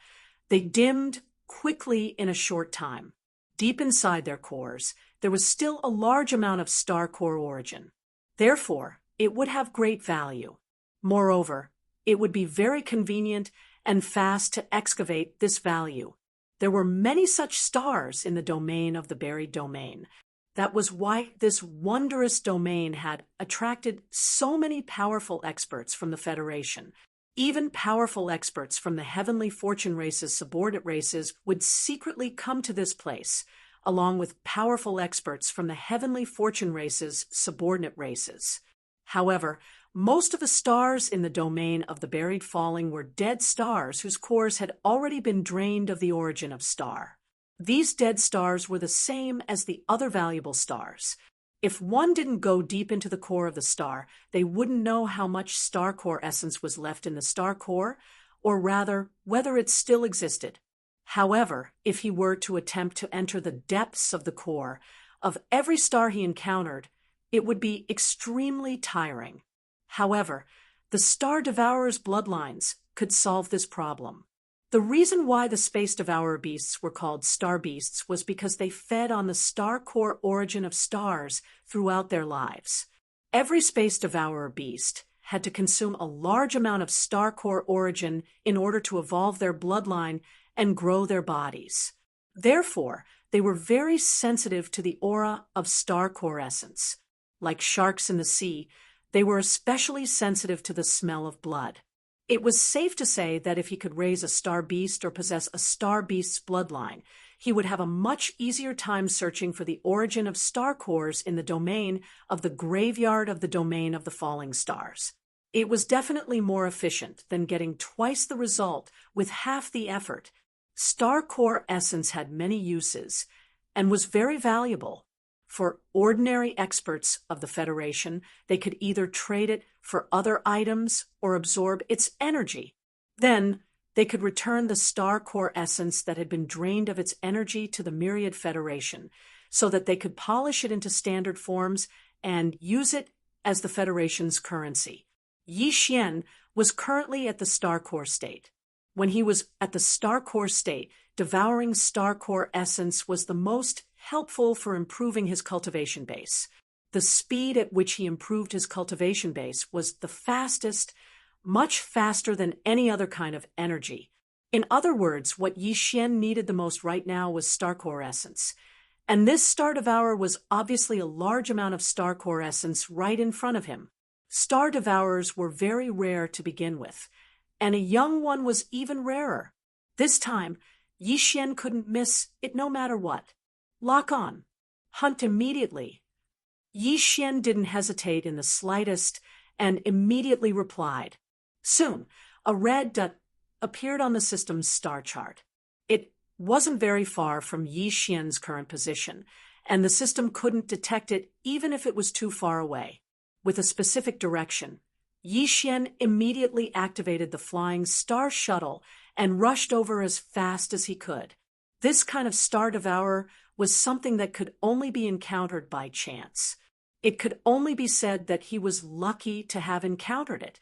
They dimmed quickly in a short time. Deep inside their cores, there was still a large amount of star core origin. Therefore, it would have great value. Moreover, it would be very convenient and fast to excavate this value. There were many such stars in the domain of the buried domain. That was why this wondrous domain had attracted so many powerful experts from the Federation. Even powerful experts from the Heavenly Fortune race's subordinate races would secretly come to this place, along with powerful experts from the Heavenly Fortune race's subordinate races. However, most of the stars in the domain of the buried falling were dead stars whose cores had already been drained of the origin of star. These dead stars were the same as the other valuable stars. If one didn't go deep into the core of the star, they wouldn't know how much star core essence was left in the star core, or rather, whether it still existed. However, if he were to attempt to enter the depths of the core of every star he encountered, it would be extremely tiring. However, the Star Devourer's bloodlines could solve this problem. The reason why the Space Devourer beasts were called star beasts was because they fed on the star core origin of stars throughout their lives. Every Space Devourer beast had to consume a large amount of star core origin in order to evolve their bloodline and grow their bodies. Therefore, they were very sensitive to the aura of star core essence. Like sharks in the sea, they were especially sensitive to the smell of blood. It was safe to say that if he could raise a star beast or possess a star beast's bloodline, he would have a much easier time searching for the origin of star cores in the domain of the graveyard of the domain of the falling stars. It was definitely more efficient than getting twice the result with half the effort. Star core essence had many uses and was very valuable. For ordinary experts of the Federation, they could either trade it for other items or absorb its energy. Then, they could return the star core essence that had been drained of its energy to the Myriad Federation, so that they could polish it into standard forms and use it as the Federation's currency. Yi Xian was currently at the star core state. When he was at the star core state, devouring star core essence was the most helpful for improving his cultivation base. The speed at which he improved his cultivation base was the fastest, much faster than any other kind of energy. In other words, what Yi Xian needed the most right now was star core essence. And this Star Devourer was obviously a large amount of star core essence right in front of him. Star Devourers were very rare to begin with, and a young one was even rarer. This time, Yi Xian couldn't miss it no matter what. Lock on. Hunt immediately. Yi Xian didn't hesitate in the slightest and immediately replied. Soon, a red dot appeared on the system's star chart. It wasn't very far from Yi Xian's current position, and the system couldn't detect it even if it was too far away. With a specific direction, Yi Xian immediately activated the flying star shuttle and rushed over as fast as he could. This kind of Star Devourer was something that could only be encountered by chance. It could only be said that he was lucky to have encountered it.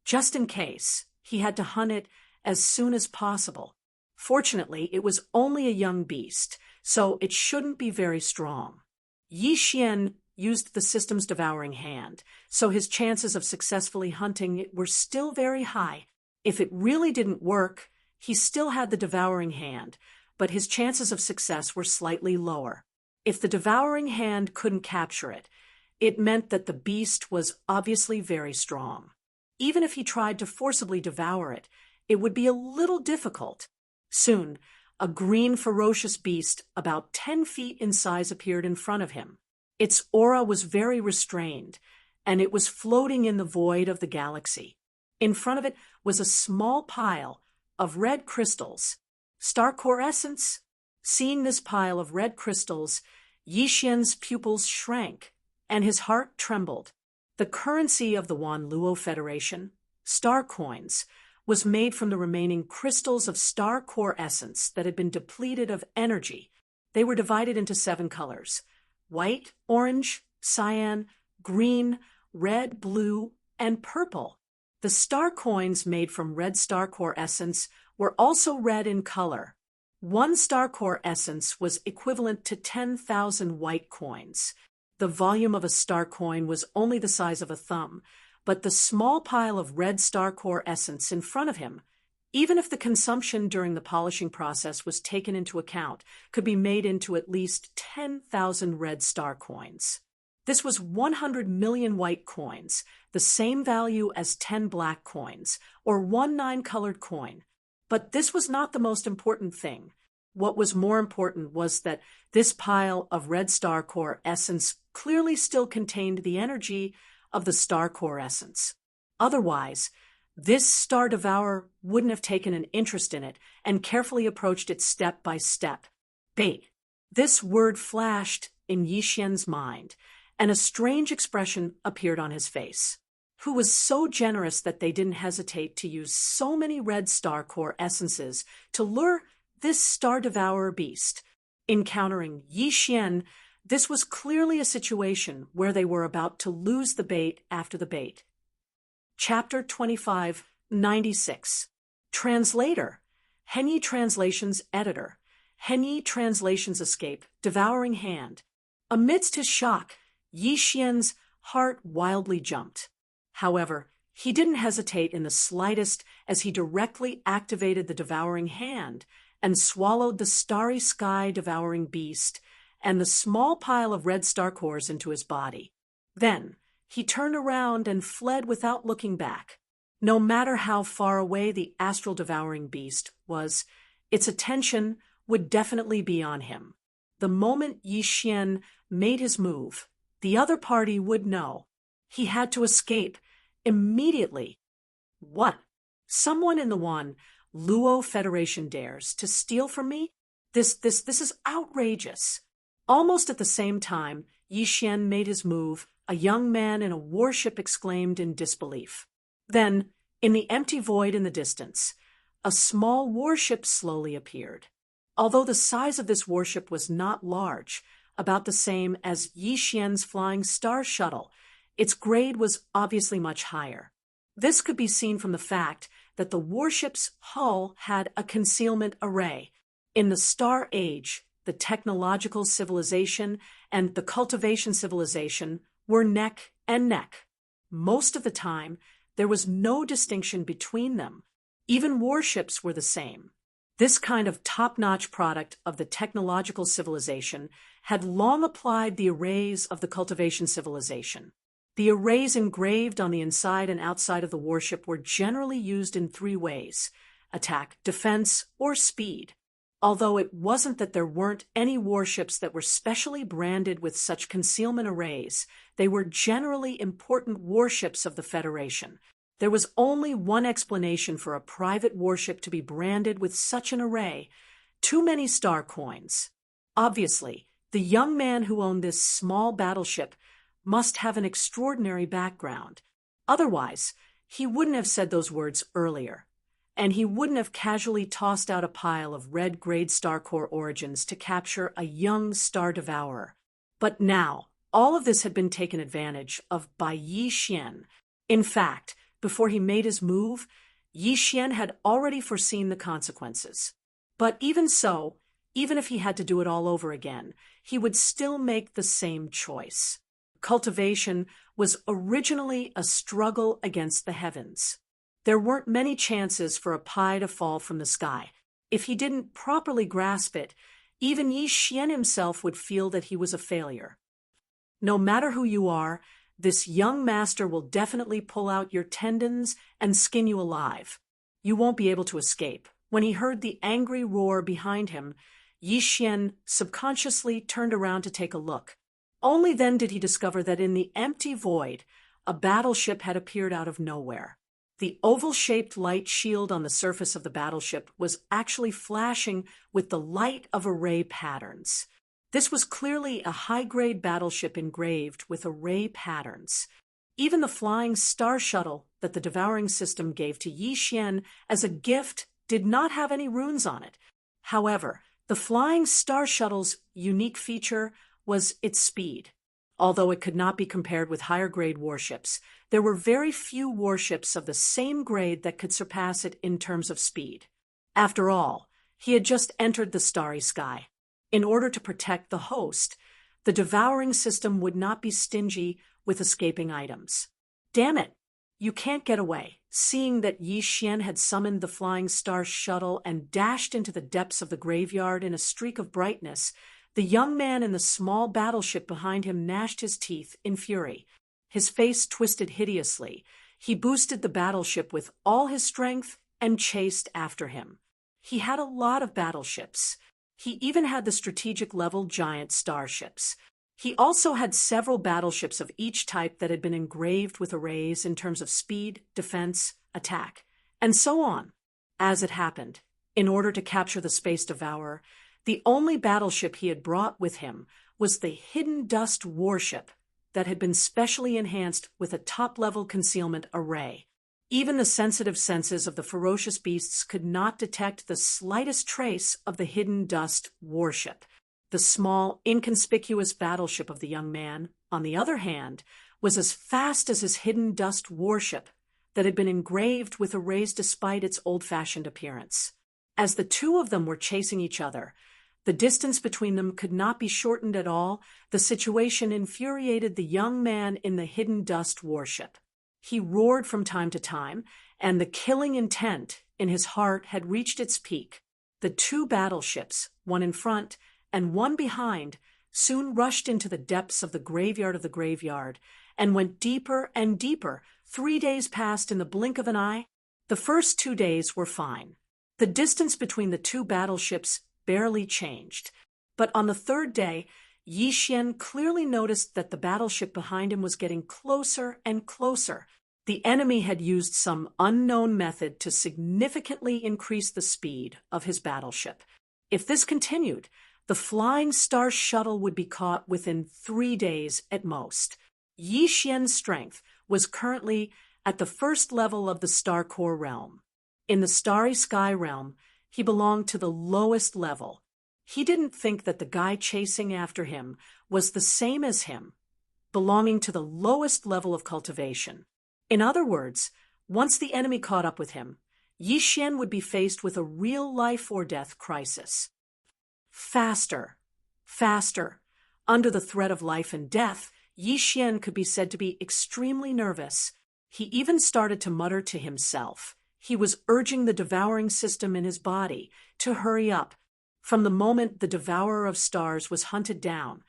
Just in case, he had to hunt it as soon as possible. Fortunately, it was only a young beast, so it shouldn't be very strong. Yi Xian used the system's devouring hand, so his chances of successfully hunting it were still very high. If it really didn't work, he still had the devouring hand, but his chances of success were slightly lower. If the devouring hand couldn't capture it, it meant that the beast was obviously very strong. Even if he tried to forcibly devour it, it would be a little difficult. Soon, a green ferocious beast about 10 feet in size appeared in front of him. Its aura was very restrained, and it was floating in the void of the galaxy. In front of it was a small pile of red crystals. Star core essence? Seeing this pile of red crystals, Yi Xian's pupils shrank, and his heart trembled. The currency of the Wanluo Federation, star coins, was made from the remaining crystals of star core essence that had been depleted of energy. They were divided into 7 colors: white, orange, cyan, green, red, blue, and purple. The star coins made from red star core essence were also red in color. 1 star core essence was equivalent to 10,000 white coins. The volume of a star coin was only the size of a thumb, but the small pile of red star core essence in front of him, even if the consumption during the polishing process was taken into account, could be made into at least 10,000 red star coins. This was 100 million white coins, the same value as 10 black coins, or 1 9-colored coin. But this was not the most important thing. What was more important was that this pile of red star core essence clearly still contained the energy of the star core essence. Otherwise, this Star Devourer wouldn't have taken an interest in it and carefully approached it step by step. Bait. This word flashed in Yi Xian's mind, and a strange expression appeared on his face. Who was so generous that they didn't hesitate to use so many red star core essences to lure this star devourer beast? Encountering Yi Xian, this was clearly a situation where they were about to lose the bait after the bait. Chapter 2596. Translator. Henyi Translations Editor. Henyi Translations Escape, Devouring Hand. Amidst his shock, Yi Xian's heart wildly jumped. However, he didn't hesitate in the slightest as he directly activated the devouring hand and swallowed the starry sky devouring beast and the small pile of red star cores into his body. Then, he turned around and fled without looking back. No matter how far away the astral devouring beast was, its attention would definitely be on him. The moment Yi Xian made his move, the other party would know. He had to escape immediately. What? Someone in the Luo Federation dares to steal from me? This is outrageous. Almost at the same time Yi Xian made his move, a young man in a warship exclaimed in disbelief. Then, in the empty void in the distance, a small warship slowly appeared. Although the size of this warship was not large, about the same as Yi Xian's flying star shuttle, its grade was obviously much higher. This could be seen from the fact that the warship's hull had a concealment array. In the Star Age, the technological civilization and the cultivation civilization were neck and neck. Most of the time, there was no distinction between them. Even warships were the same. This kind of top-notch product of the technological civilization had long applied the arrays of the cultivation civilization. The arrays engraved on the inside and outside of the warship were generally used in three ways: attack, defense, or speed. Although it wasn't that there weren't any warships that were specially branded with such concealment arrays, they were generally important warships of the Federation. There was only one explanation for a private warship to be branded with such an array: too many star coins. Obviously, the young man who owned this small battleship must have an extraordinary background. Otherwise, he wouldn't have said those words earlier, and he wouldn't have casually tossed out a pile of red grade star core origins to capture a young star devourer. But now, all of this had been taken advantage of by Yi Xian. In fact, before he made his move, Yi Xian had already foreseen the consequences. But even so, even if he had to do it all over again, he would still make the same choice. Cultivation was originally a struggle against the heavens. There weren't many chances for a pie to fall from the sky. If he didn't properly grasp it, even Yi Xian himself would feel that he was a failure. No matter who you are, this young master will definitely pull out your tendons and skin you alive. You won't be able to escape. When he heard the angry roar behind him, Yi Xian subconsciously turned around to take a look. Only then did he discover that in the empty void, a battleship had appeared out of nowhere. The oval-shaped light shield on the surface of the battleship was actually flashing with the light of array patterns. This was clearly a high-grade battleship engraved with array patterns. Even the flying star shuttle that the devouring system gave to Yi Xian as a gift did not have any runes on it. However, the flying star shuttle's unique feature was its speed. Although it could not be compared with higher-grade warships, there were very few warships of the same grade that could surpass it in terms of speed. After all, he had just entered the starry sky. In order to protect the host, the devouring system would not be stingy with escaping items. Damn it! You can't get away. Seeing that Yi Xian had summoned the flying star shuttle and dashed into the depths of the graveyard in a streak of brightness, the young man in the small battleship behind him gnashed his teeth in fury. His face twisted hideously. He boosted the battleship with all his strength and chased after him. He had a lot of battleships. He even had the strategic-level giant starships. He also had several battleships of each type that had been engraved with arrays in terms of speed, defense, attack, and so on. As it happened, in order to capture the space devourer, The only battleship he had brought with him was the Hidden Dust warship that had been specially enhanced with a top-level concealment array. Even the sensitive senses of the ferocious beasts could not detect the slightest trace of the Hidden Dust warship. The small, inconspicuous battleship of the young man, on the other hand, was as fast as his Hidden Dust warship that had been engraved with arrays despite its old-fashioned appearance. As the two of them were chasing each other, the distance between them could not be shortened at all. The situation infuriated the young man in the Hidden Dust warship. He roared from time to time, and the killing intent in his heart had reached its peak. The two battleships, one in front and one behind, soon rushed into the depths of the graveyard and went deeper and deeper. 3 days passed in the blink of an eye. The first 2 days were fine. The distance between the two battleships barely changed. But on the third day, Yi Xian clearly noticed that the battleship behind him was getting closer and closer. The enemy had used some unknown method to significantly increase the speed of his battleship. If this continued, the Flying Star shuttle would be caught within 3 days at most. Yi Xian's strength was currently at the first level of the Star Core realm. In the Starry Sky realm, he belonged to the lowest level. He didn't think that the guy chasing after him was the same as him, belonging to the lowest level of cultivation. In other words, once the enemy caught up with him, Yi Xian would be faced with a real life-or-death crisis. Faster, faster. Under the threat of life and death, Yi Xian could be said to be extremely nervous. He even started to mutter to himself. He was urging the devouring system in his body to hurry up. From the moment the Devourer of Stars was hunted down,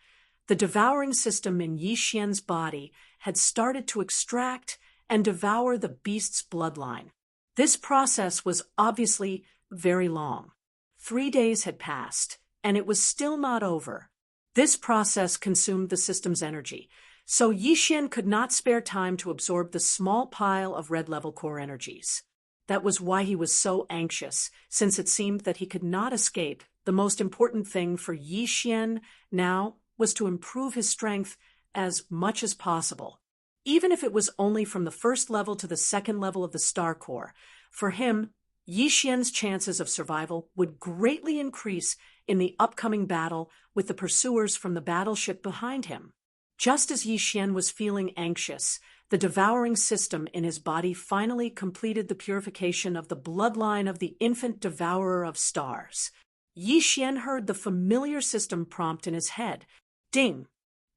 the devouring system in Yi Xian's body had started to extract and devour the beast's bloodline. This process was obviously very long. 3 days had passed, and it was still not over. This process consumed the system's energy, so Yi Xian could not spare time to absorb the small pile of red-level core energies. That was why he was so anxious, since it seemed that he could not escape. The most important thing for Yi Xian now was to improve his strength as much as possible. Even if it was only from the first level to the second level of the Star Core, for him, Yi Xian's chances of survival would greatly increase in the upcoming battle with the pursuers from the battleship behind him. Just as Yi Xian was feeling anxious, the devouring system in his body finally completed the purification of the bloodline of the infant Devourer of Stars. Yi Xian heard the familiar system prompt in his head. Ding!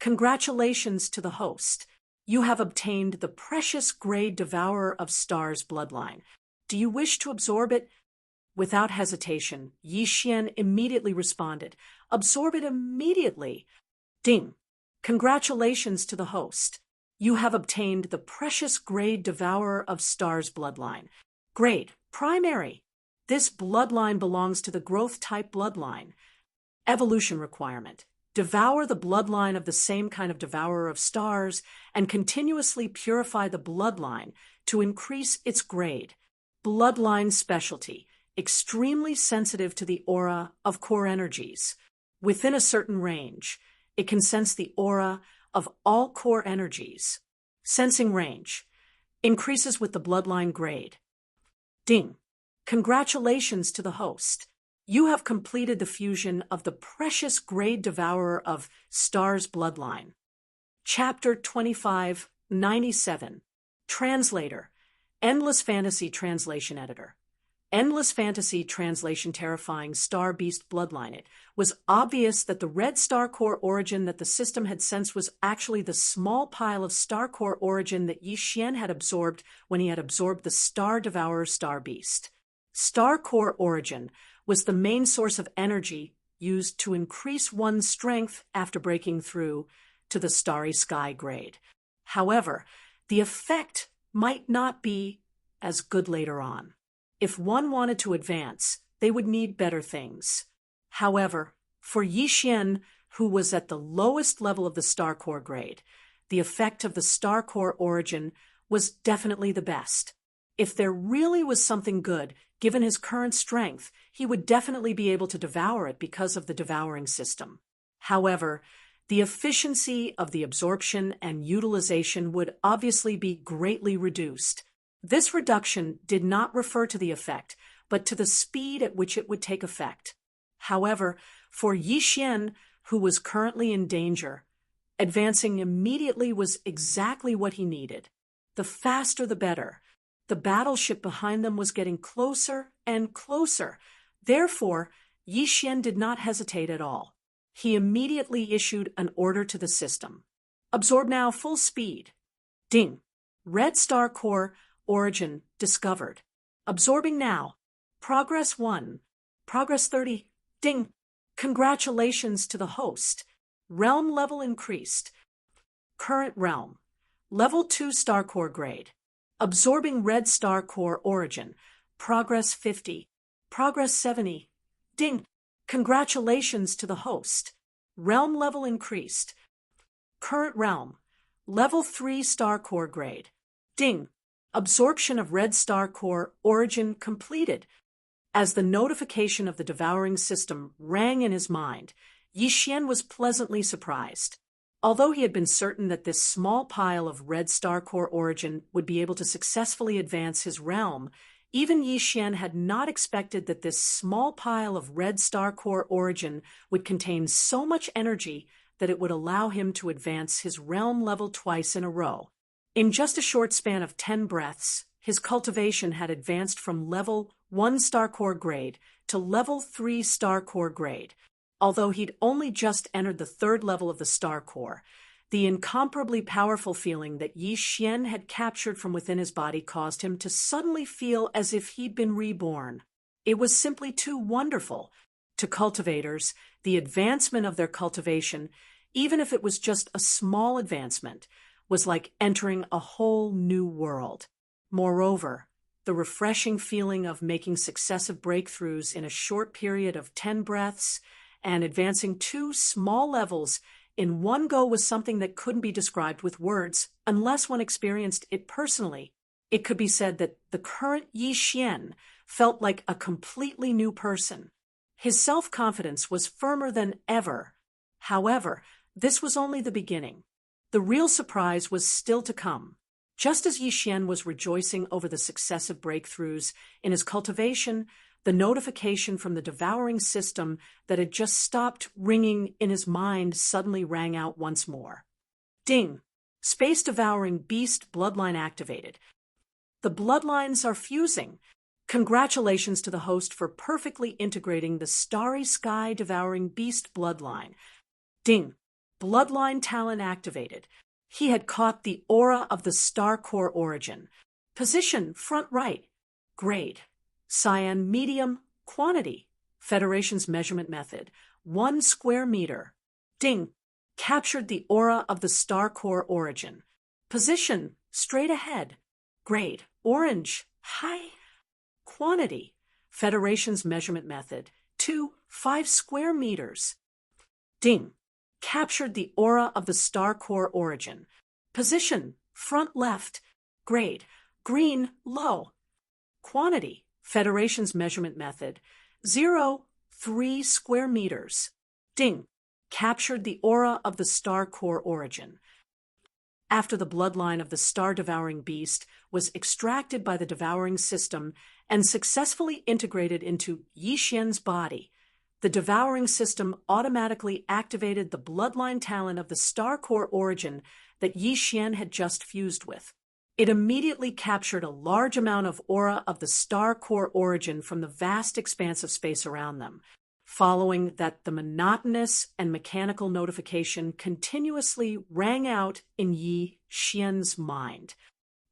Congratulations to the host. You have obtained the precious gray Devourer of Stars bloodline. Do you wish to absorb it? Without hesitation, Yi Xian immediately responded. Absorb it immediately. Ding! Congratulations to the host. You have obtained the precious grade Devourer of Stars bloodline. Grade, primary. This bloodline belongs to the growth-type bloodline. Evolution requirement. Devour the bloodline of the same kind of Devourer of Stars and continuously purify the bloodline to increase its grade. Bloodline specialty. Extremely sensitive to the aura of core energies. Within a certain range, it can sense the aura of all core energies. Sensing range increases with the bloodline grade. Ding! Congratulations to the host. You have completed the fusion of the precious grade Devourer of Stars bloodline. Chapter 2597. Translator. Endless Fantasy Translation Editor. Endless Fantasy Translation Terrifying Star Beast Bloodline. It was obvious that the red star core origin that the system had sensed was actually the small pile of star core origin that Yi Xian had absorbed when he had absorbed the Star Devourer Star Beast. Star core origin was the main source of energy used to increase one's strength after breaking through to the Starry Sky grade. However, the effect might not be as good later on. If one wanted to advance, they would need better things. However, for Yi Xian, who was at the lowest level of the Star Core grade, the effect of the Star Core origin was definitely the best. If there really was something good Given his current strength, he would definitely be able to devour it because of the devouring system. However, the efficiency of the absorption and utilization would obviously be greatly reduced. This reduction did not refer to the effect, but to the speed at which it would take effect. However, for Yi Xian, who was currently in danger, advancing immediately was exactly what he needed. The faster the better. The battleship behind them was getting closer and closer. Therefore, Yi Xian did not hesitate at all. He immediately issued an order to the system. Absorb now, full speed. Ding. Red star core origin discovered. Absorbing now. Progress 1. Progress 30. Ding. Congratulations to the host. Realm level increased. Current realm. Level 2 star core grade. Absorbing red star core origin. Progress 50. Progress 70. Ding. Congratulations to the host. Realm level increased. Current realm. Level 3 star core grade. Ding. Absorption of red star core origin completed. As the notification of the devouring system rang in his mind, Yi Xian was pleasantly surprised. Although he had been certain that this small pile of red star core origin would be able to successfully advance his realm, even Yi Xian had not expected that this small pile of red star core origin would contain so much energy that it would allow him to advance his realm level twice in a row. In just a short span of 10 breaths, his cultivation had advanced from level 1 star core grade to level 3 star core grade. Although he'd only just entered the 3rd level of the star core, the incomparably powerful feeling that Yi Xian had captured from within his body caused him to suddenly feel as if he'd been reborn. It was simply too wonderful. To cultivators, the advancement of their cultivation, even if it was just a small advancement, was like entering a whole new world. Moreover, the refreshing feeling of making successive breakthroughs in a short period of 10 breaths and advancing 2 small levels in one go was something that couldn't be described with words unless one experienced it personally. It could be said that the current Yi Xian felt like a completely new person. His self-confidence was firmer than ever. However, this was only the beginning. The real surprise was still to come. Just as Yi Xian was rejoicing over the successive breakthroughs in his cultivation, the notification from the devouring system that had just stopped ringing in his mind suddenly rang out once more. Ding! Space devouring beast bloodline activated. The bloodlines are fusing. Congratulations to the host for perfectly integrating the starry sky devouring beast bloodline. Ding! Bloodline talent activated. He had caught the aura of the star core origin. Position, front right. Grade. Cyan medium, quantity. Federation's measurement method. 1 square meter. Ding. Captured the aura of the star core origin. Position, straight ahead. Grade. Orange, high. Quantity. Federation's measurement method. 5 square meters. Ding. Captured the aura of the star core origin. Position, front left. Grade. Green, low. Quantity. Federation's measurement method. 3 square meters. Ding. Captured the aura of the star core origin. After the bloodline of the star-devouring beast was extracted by the devouring system and successfully integrated into Yi Xian's body, the devouring system automatically activated the bloodline talent of the star core origin that Yi Xian had just fused with. It immediately captured a large amount of aura of the star core origin from the vast expanse of space around them. Following that, the monotonous and mechanical notification continuously rang out in Yi Xian's mind.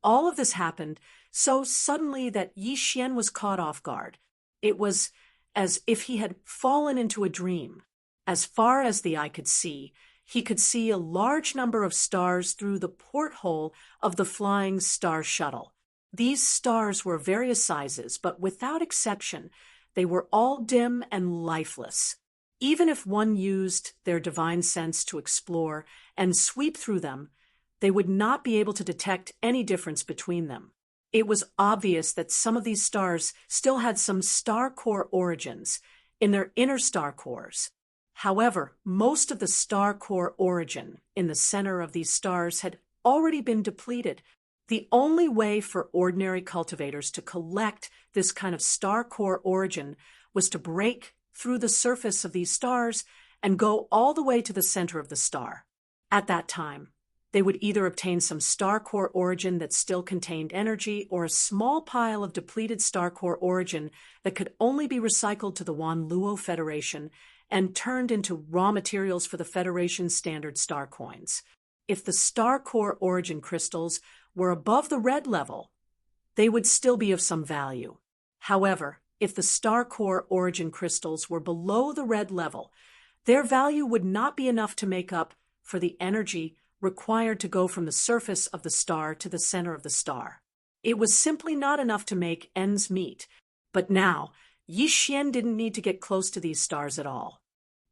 All of this happened so suddenly that Yi Xian was caught off guard. It was as if he had fallen into a dream. As far as the eye could see, he could see a large number of stars through the porthole of the flying star shuttle. These stars were various sizes, but without exception, they were all dim and lifeless. Even if one used their divine sense to explore and sweep through them, they would not be able to detect any difference between them. It was obvious that some of these stars still had some star core origins in their inner star cores. However, most of the star core origin in the center of these stars had already been depleted. The only way for ordinary cultivators to collect this kind of star core origin was to break through the surface of these stars and go all the way to the center of the star. At that time, they would either obtain some star core origin that still contained energy or a small pile of depleted star core origin that could only be recycled to the Wan Luo Federation and turned into raw materials for the Federation's standard star coins. If the star core origin crystals were above the red level, they would still be of some value. However, if the star core origin crystals were below the red level, their value would not be enough to make up for the energy required to go from the surface of the star to the center of the star. It was simply not enough to make ends meet. But now, Yi Xian didn't need to get close to these stars at all.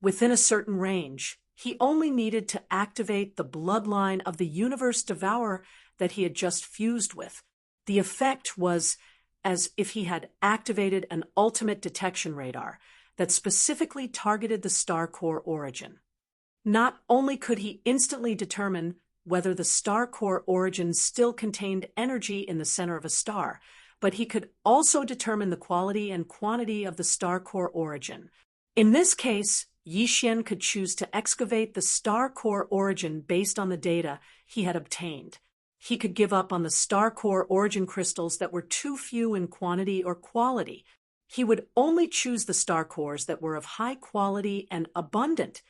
Within a certain range, he only needed to activate the bloodline of the universe devourer that he had just fused with. The effect was as if he had activated an ultimate detection radar that specifically targeted the star core origin. Not only could he instantly determine whether the star core origin still contained energy in the center of a star, but he could also determine the quality and quantity of the star core origin. In this case, Yi Xian could choose to excavate the star core origin based on the data he had obtained. He could give up on the star core origin crystals that were too few in quantity or quality. He would only choose the star cores that were of high quality and abundant.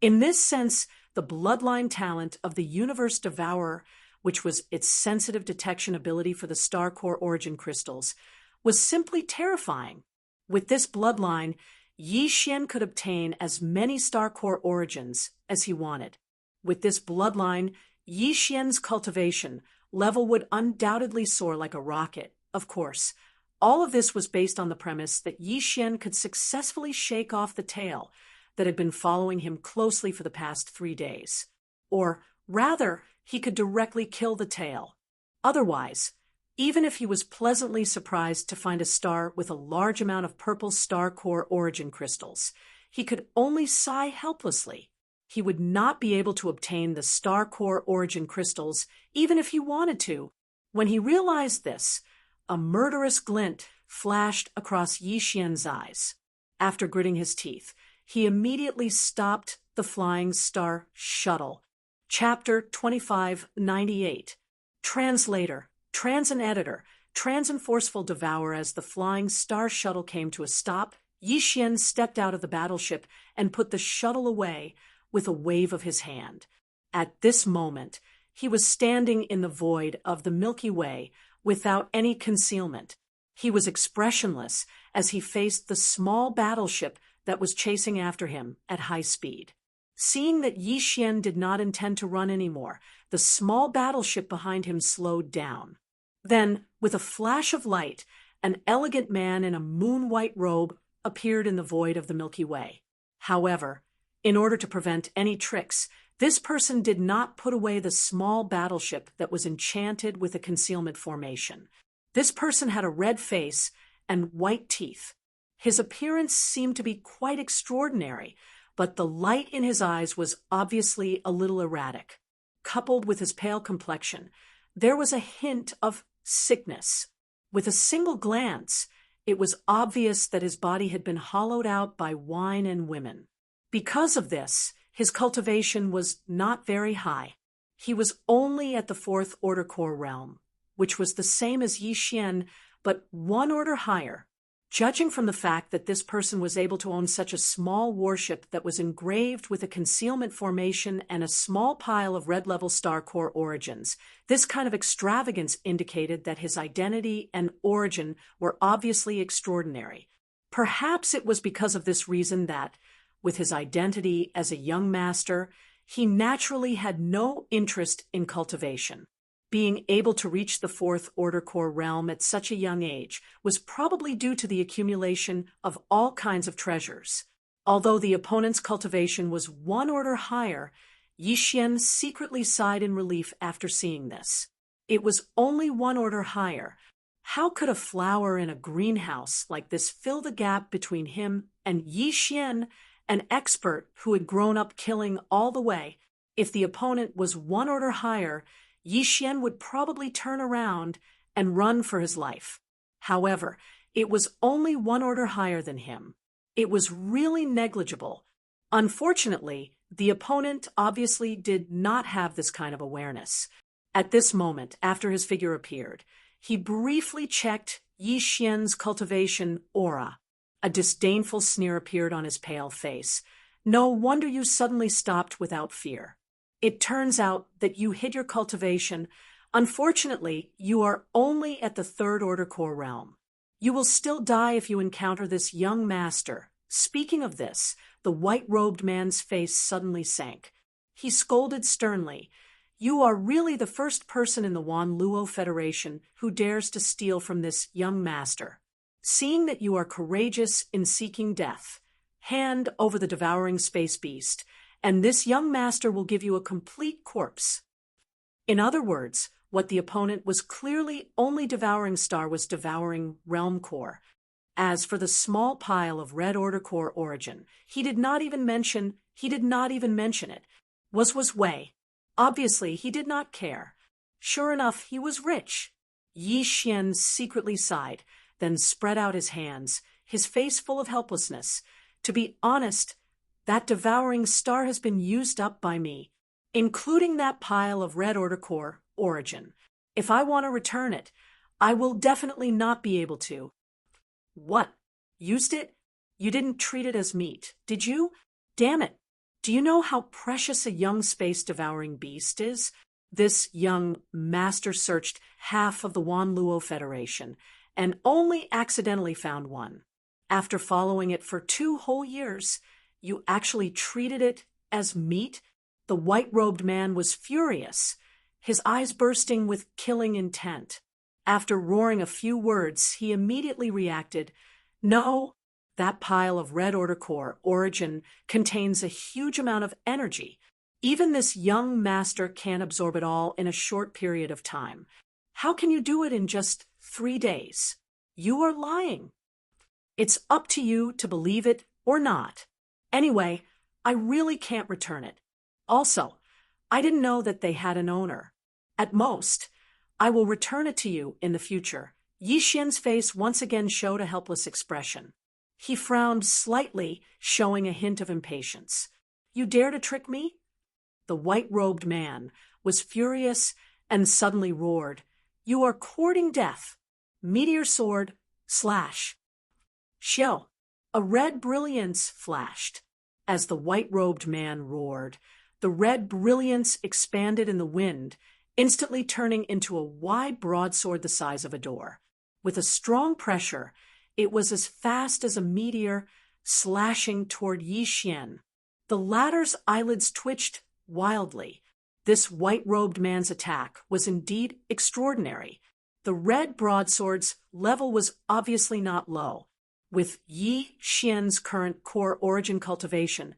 In this sense, the bloodline talent of the universe devourer, which was its sensitive detection ability for the star core origin crystals, was simply terrifying. With this bloodline, Yi Xian could obtain as many star core origins as he wanted. With this bloodline, Yi Xian's cultivation level would undoubtedly soar like a rocket. Of course, all of this was based on the premise that Yi Xian could successfully shake off the tail that had been following him closely for the past 3 days. Or, rather, he could directly kill the tail. Otherwise, even if he was pleasantly surprised to find a star with a large amount of purple star core origin crystals, he could only sigh helplessly. He would not be able to obtain the star core origin crystals even if he wanted to. When he realized this, a murderous glint flashed across Yi Xian's eyes. After gritting his teeth, he immediately stopped the flying star shuttle. Chapter 2598. Translator, Trans and Editor, Trans and Forceful Devourer. As the flying star shuttle came to a stop, Yi Xian stepped out of the battleship and put the shuttle away with a wave of his hand. At this moment, he was standing in the void of the Milky Way without any concealment. He was expressionless as he faced the small battleship that was chasing after him at high speed. Seeing that Yi Xian did not intend to run anymore, the small battleship behind him slowed down. Then, with a flash of light, an elegant man in a moon-white robe appeared in the void of the Milky Way. However, in order to prevent any tricks, this person did not put away the small battleship that was enchanted with a concealment formation. This person had a red face and white teeth. His appearance seemed to be quite extraordinary, but the light in his eyes was obviously a little erratic. Coupled with his pale complexion, there was a hint of sickness. With a single glance, it was obvious that his body had been hollowed out by wine and women. Because of this, his cultivation was not very high. He was only at the 4th Order Core realm, which was the same as Yi Xian, but 1 order higher. Judging from the fact that this person was able to own such a small warship that was engraved with a concealment formation and a small pile of red-level star core origins, this kind of extravagance indicated that his identity and origin were obviously extraordinary. Perhaps it was because of this reason that, with his identity as a young master, he naturally had no interest in cultivation. Being able to reach the 4th Order Core realm at such a young age was probably due to the accumulation of all kinds of treasures. Although the opponent's cultivation was 1 order higher, Yi Xian secretly sighed in relief after seeing this. It was only one order higher. How could a flower in a greenhouse like this fill the gap between him and Yi Xian, an expert who had grown up killing all the way? If the opponent was one order higher, Yi Xian would probably turn around and run for his life. However, it was only one order higher than him. It was really negligible. Unfortunately, the opponent obviously did not have this kind of awareness. At this moment, after his figure appeared, he briefly checked Yi Xian's cultivation aura. A disdainful sneer appeared on his pale face. No wonder you suddenly stopped without fear. It turns out that you hid your cultivation. Unfortunately, you are only at the third order core realm. You will still die if you encounter this young master. Speaking of this, the white-robed man's face suddenly sank. He scolded sternly. You are really the first person in the Wanluo Federation who dares to steal from this young master. Seeing that you are courageous in seeking death, hand over the devouring space beast, and this young master will give you a complete corpse. In other words, what the opponent was clearly only devouring star was devouring realm core. As for the small pile of red order core origin, he did not even mention it. Was Wei. Obviously, he did not care. Sure enough, he was rich. Yi Xian secretly sighed, then spread out his hands, his face full of helplessness. To be honest, that devouring star has been used up by me, including that pile of red order core origin. If I want to return it, I will definitely not be able to. What? Used it? You didn't treat it as meat, did you? Damn it. Do you know how precious a young space-devouring beast is? This young master searched half of the Wanluo Federation and only accidentally found one. After following it for 2 whole years, you actually treated it as meat? The white-robed man was furious, his eyes bursting with killing intent. After roaring a few words, he immediately reacted, No, that pile of red order core origin contains a huge amount of energy. Even this young master can't absorb it all in a short period of time. How can you do it in just 3 days? You are lying. It's up to you to believe it or not. Anyway, I really can't return it. Also, I didn't know that they had an owner. At most, I will return it to you in the future. Yi Xian's face once again showed a helpless expression. He frowned slightly, showing a hint of impatience. You dare to trick me? The white-robed man was furious and suddenly roared. You are courting death. Meteor sword, slash. Xiao. A red brilliance flashed. As the white-robed man roared, the red brilliance expanded in the wind, instantly turning into a wide broadsword the size of a door. With a strong pressure, it was as fast as a meteor, slashing toward Yi Xian. The latter's eyelids twitched wildly. This white-robed man's attack was indeed extraordinary. The red broadsword's level was obviously not low. With Yi Xian's current core origin cultivation,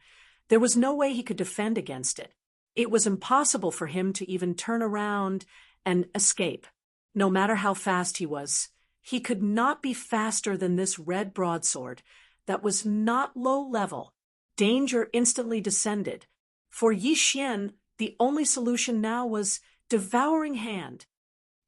there was no way he could defend against it. It was impossible for him to even turn around and escape. No matter how fast he was, he could not be faster than this red broadsword that was not low level. Danger instantly descended. For Yi Xian, the only solution now was Devouring Hand.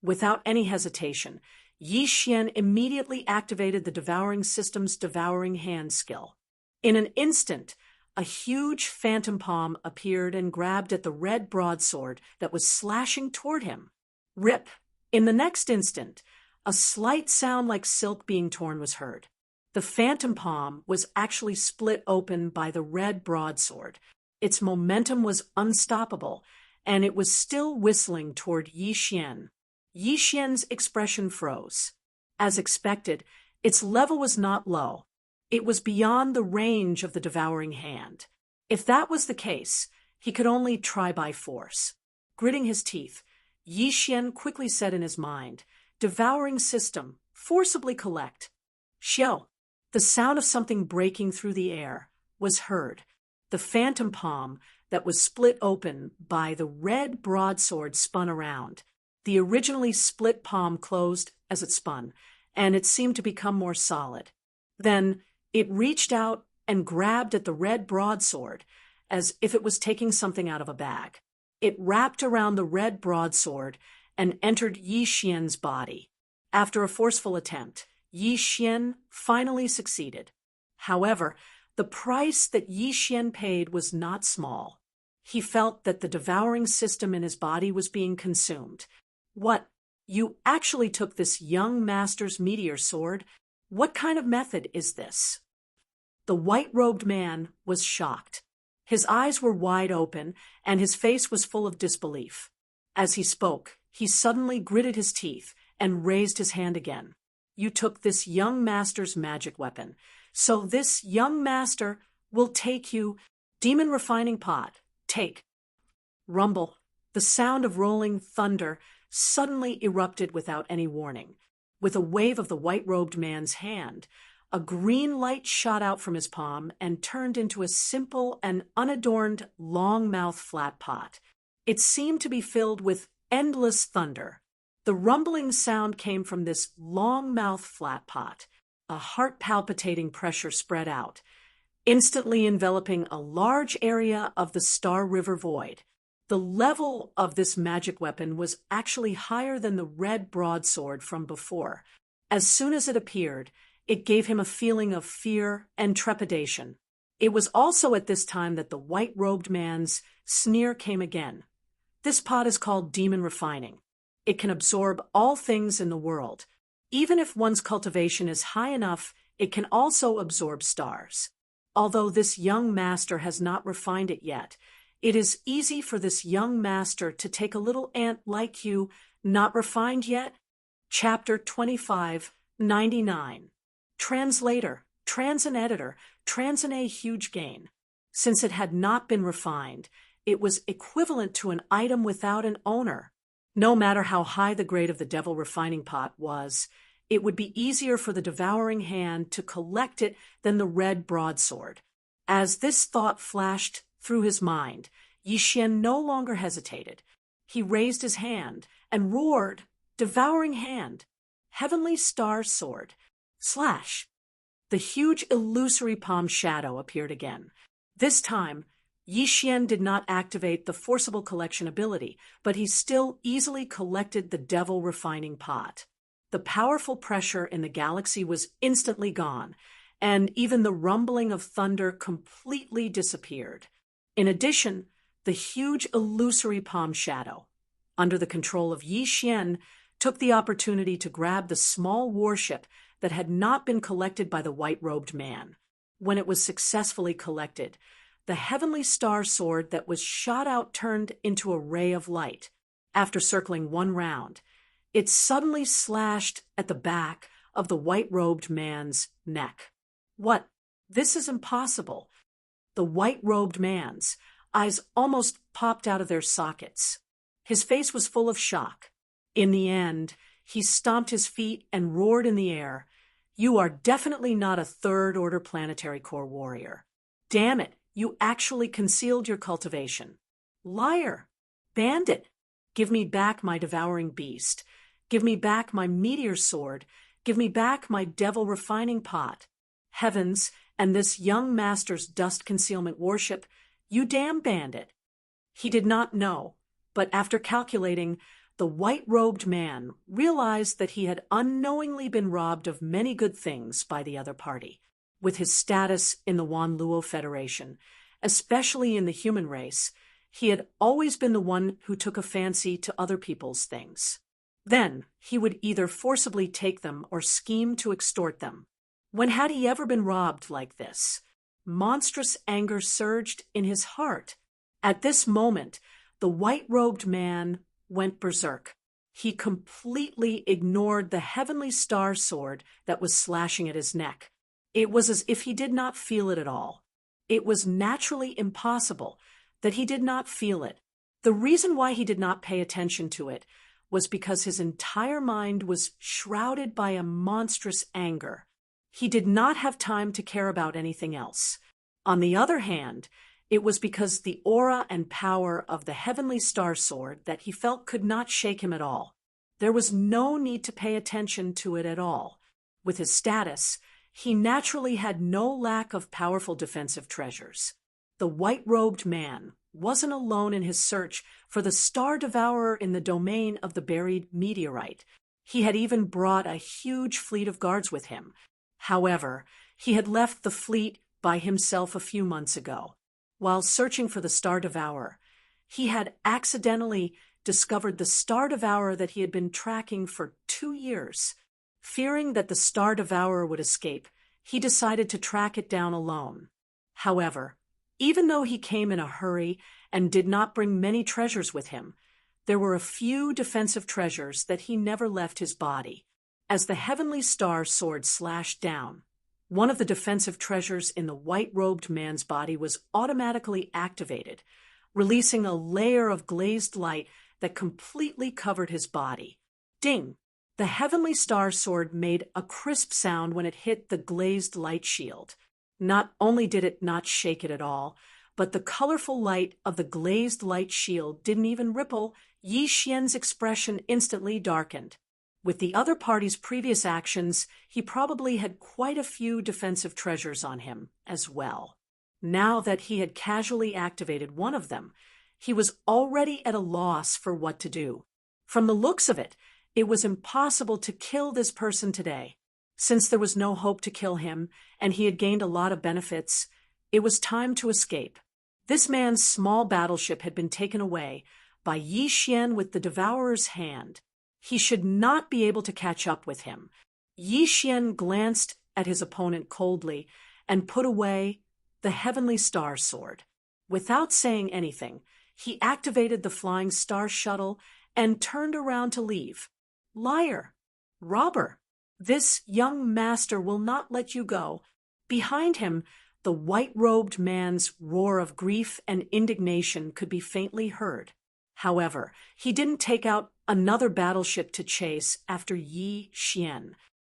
Without any hesitation, Yi Xian immediately activated the Devouring System's Devouring Hand skill. In an instant, a huge phantom palm appeared and grabbed at the red broadsword that was slashing toward him. Rip! In the next instant, a slight sound like silk being torn was heard. The phantom palm was actually split open by the red broadsword. Its momentum was unstoppable, and it was still whistling toward Yi Xian. Yi Xian's expression froze. As expected, its level was not low. It was beyond the range of the Devouring Hand. If that was the case, he could only try by force. Gritting his teeth, Yi Xian quickly said in his mind, Devouring System, forcibly collect. Xiao. The sound of something breaking through the air was heard. The phantom palm that was split open by the red broadsword spun around. The originally split palm closed as it spun, and it seemed to become more solid. Then it reached out and grabbed at the red broadsword, as if it was taking something out of a bag. It wrapped around the red broadsword and entered Yi Xian's body. After a forceful attempt, Yi Xian finally succeeded. However, the price that Yi Xian paid was not small. He felt that the devouring system in his body was being consumed. What? You actually took this young master's meteor sword? What kind of method is this? The white-robed man was shocked. His eyes were wide open, and his face was full of disbelief. As he spoke, he suddenly gritted his teeth and raised his hand again. You took this young master's magic weapon. So this young master will take you. Demon refining pot. Take. Rumble. The sound of rolling thunder suddenly erupted without any warning. With a wave of the white-robed man's hand, a green light shot out from his palm and turned into a simple and unadorned long-mouthed flat pot. It seemed to be filled with endless thunder. The rumbling sound came from this long-mouthed flat pot. A heart-palpitating pressure spread out, instantly enveloping a large area of the Star River void. The level of this magic weapon was actually higher than the red broadsword from before. As soon as it appeared, it gave him a feeling of fear and trepidation. It was also at this time that the white-robed man's sneer came again. This pot is called demon refining. It can absorb all things in the world. Even if one's cultivation is high enough, it can also absorb stars. Although this young master has not refined it yet, it is easy for this young master to take a little ant like you, not refined yet. Chapter 25:99. Translator, trans and editor, trans and a huge gain. Since it had not been refined, it was equivalent to an item without an owner. No matter how high the grade of the devil refining pot was, it would be easier for the devouring hand to collect it than the red broadsword. As this thought flashed through his mind, Yi Xian no longer hesitated. He raised his hand and roared, "Devouring hand! Heavenly Star Sword! Slash!" The huge illusory palm shadow appeared again. This time, Yi Xian did not activate the forcible collection ability, but he still easily collected the devil refining pot. The powerful pressure in the galaxy was instantly gone, and even the rumbling of thunder completely disappeared. In addition, the huge illusory palm shadow, under the control of Yi Xian, took the opportunity to grab the small warship that had not been collected by the white-robed man. When it was successfully collected, the heavenly star sword that was shot out turned into a ray of light. After circling one round, it suddenly slashed at the back of the white-robed man's neck. What? This is impossible. The white-robed man's eyes almost popped out of their sockets. His face was full of shock. In the end, he stomped his feet and roared in the air, "You are definitely not a third-order planetary core warrior. Damn it, you actually concealed your cultivation. Liar! Bandit! Give me back my devouring beast. Give me back my meteor sword. Give me back my devil refining pot. Heavens, and this young master's dust concealment warship, you damn bandit!" He did not know, but after calculating, the white-robed man realized that he had unknowingly been robbed of many good things by the other party. With his status in the Wanluo Federation, especially in the human race, he had always been the one who took a fancy to other people's things. Then he would either forcibly take them or scheme to extort them. When had he ever been robbed like this? Monstrous anger surged in his heart. At this moment, the white-robed man went berserk. He completely ignored the heavenly star sword that was slashing at his neck. It was as if he did not feel it at all. It was naturally impossible that he did not feel it. The reason why he did not pay attention to it was because his entire mind was shrouded by a monstrous anger. He did not have time to care about anything else. On the other hand, it was because the aura and power of the heavenly star sword that he felt could not shake him at all. There was no need to pay attention to it at all. With his status, he naturally had no lack of powerful defensive treasures. The white-robed man wasn't alone in his search for the Star Devourer in the domain of the buried meteorite. He had even brought a huge fleet of guards with him. However, he had left the fleet by himself a few months ago. While searching for the Star Devourer, he had accidentally discovered the Star Devourer that he had been tracking for 2 years. Fearing that the Star Devourer would escape, he decided to track it down alone. However, even though he came in a hurry and did not bring many treasures with him, there were a few defensive treasures that he never left his body. As the heavenly star sword slashed down, one of the defensive treasures in the white-robed man's body was automatically activated, releasing a layer of glazed light that completely covered his body. Ding! The heavenly star sword made a crisp sound when it hit the glazed light shield. Not only did it not shake it at all, but the colorful light of the glazed light shield didn't even ripple. Yi Xian's expression instantly darkened. With the other party's previous actions, he probably had quite a few defensive treasures on him as well. Now that he had casually activated one of them, he was already at a loss for what to do. From the looks of it, it was impossible to kill this person today. Since there was no hope to kill him, and he had gained a lot of benefits, it was time to escape. This man's small battleship had been taken away by Yi Xian with the Devourer's hand. He should not be able to catch up with him. Yi Xian glanced at his opponent coldly and put away the heavenly star sword. Without saying anything, he activated the flying star shuttle and turned around to leave. Liar! Robber! This young master will not let you go. Behind him, the white-robed man's roar of grief and indignation could be faintly heard. However, he didn't take out another battleship to chase after Yi Xian.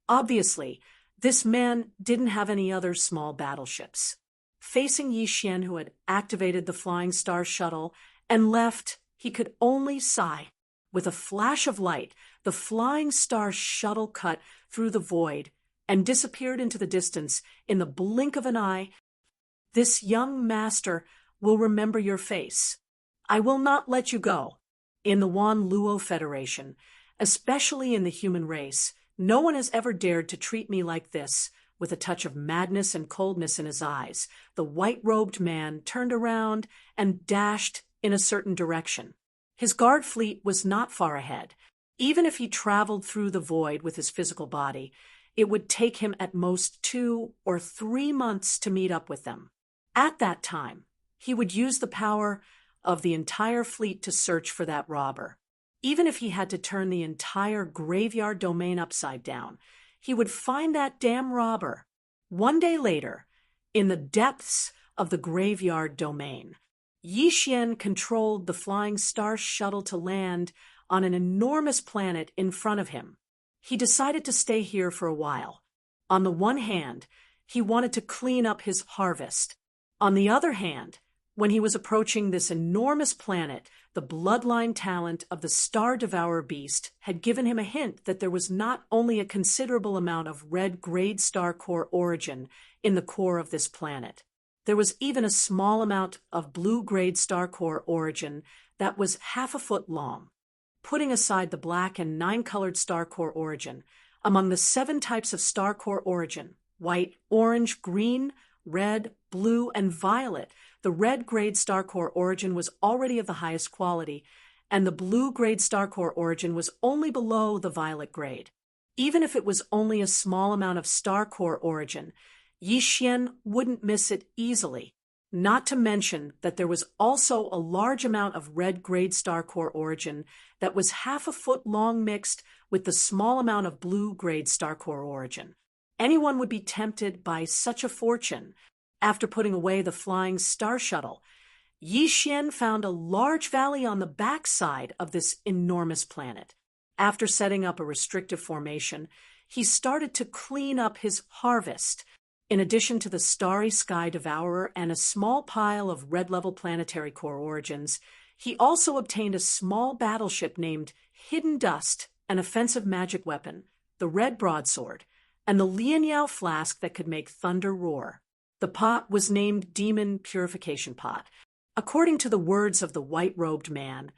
Obviously, this man didn't have any other small battleships. Facing Yi Xian, who had activated the Flying Star shuttle and left, he could only sigh. With a flash of light, the Flying Star shuttle cut through the void and disappeared into the distance in the blink of an eye. This young master will remember your face. I will not let you go. In the Wan Luo Federation, especially in the human race, no one has ever dared to treat me like this. With a touch of madness and coldness in his eyes, the white-robed man turned around and dashed in a certain direction. His guard fleet was not far ahead. Even if he traveled through the void with his physical body, it would take him at most 2 or 3 months to meet up with them. At that time, he would use the power of the entire fleet to search for that robber. Even if he had to turn the entire graveyard domain upside down, he would find that damn robber. One day later, in the depths of the graveyard domain, Yi Xian controlled the Flying Star shuttle to land on an enormous planet in front of him. He decided to stay here for a while. On the one hand, he wanted to clean up his harvest. On the other hand, when he was approaching this enormous planet, the bloodline talent of the Star Devourer beast had given him a hint that there was not only a considerable amount of red grade star core origin in the core of this planet. There was even a small amount of blue-grade star core origin that was half a foot long. Putting aside the black and 9-colored star core origin, among the 7 types of star core origin, white, orange, green, red, blue, and violet, the red-grade star core origin was already of the highest quality, and the blue-grade star core origin was only below the violet grade. Even if it was only a small amount of star core origin, Yi Xian wouldn't miss it easily, not to mention that there was also a large amount of red-grade star core origin that was half a foot long mixed with the small amount of blue-grade star core origin. Anyone would be tempted by such a fortune. After putting away the Flying Star shuttle, Yi Xian found a large valley on the backside of this enormous planet. After setting up a restrictive formation, he started to clean up his harvest. In addition to the Starry Sky Devourer and a small pile of red-level planetary core origins, he also obtained a small battleship named Hidden Dust an offensive magic weapon, the red broadsword, and the Lianyao flask that could make thunder roar. The pot was named Demon Purification Pot. According to the words of the white-robed man,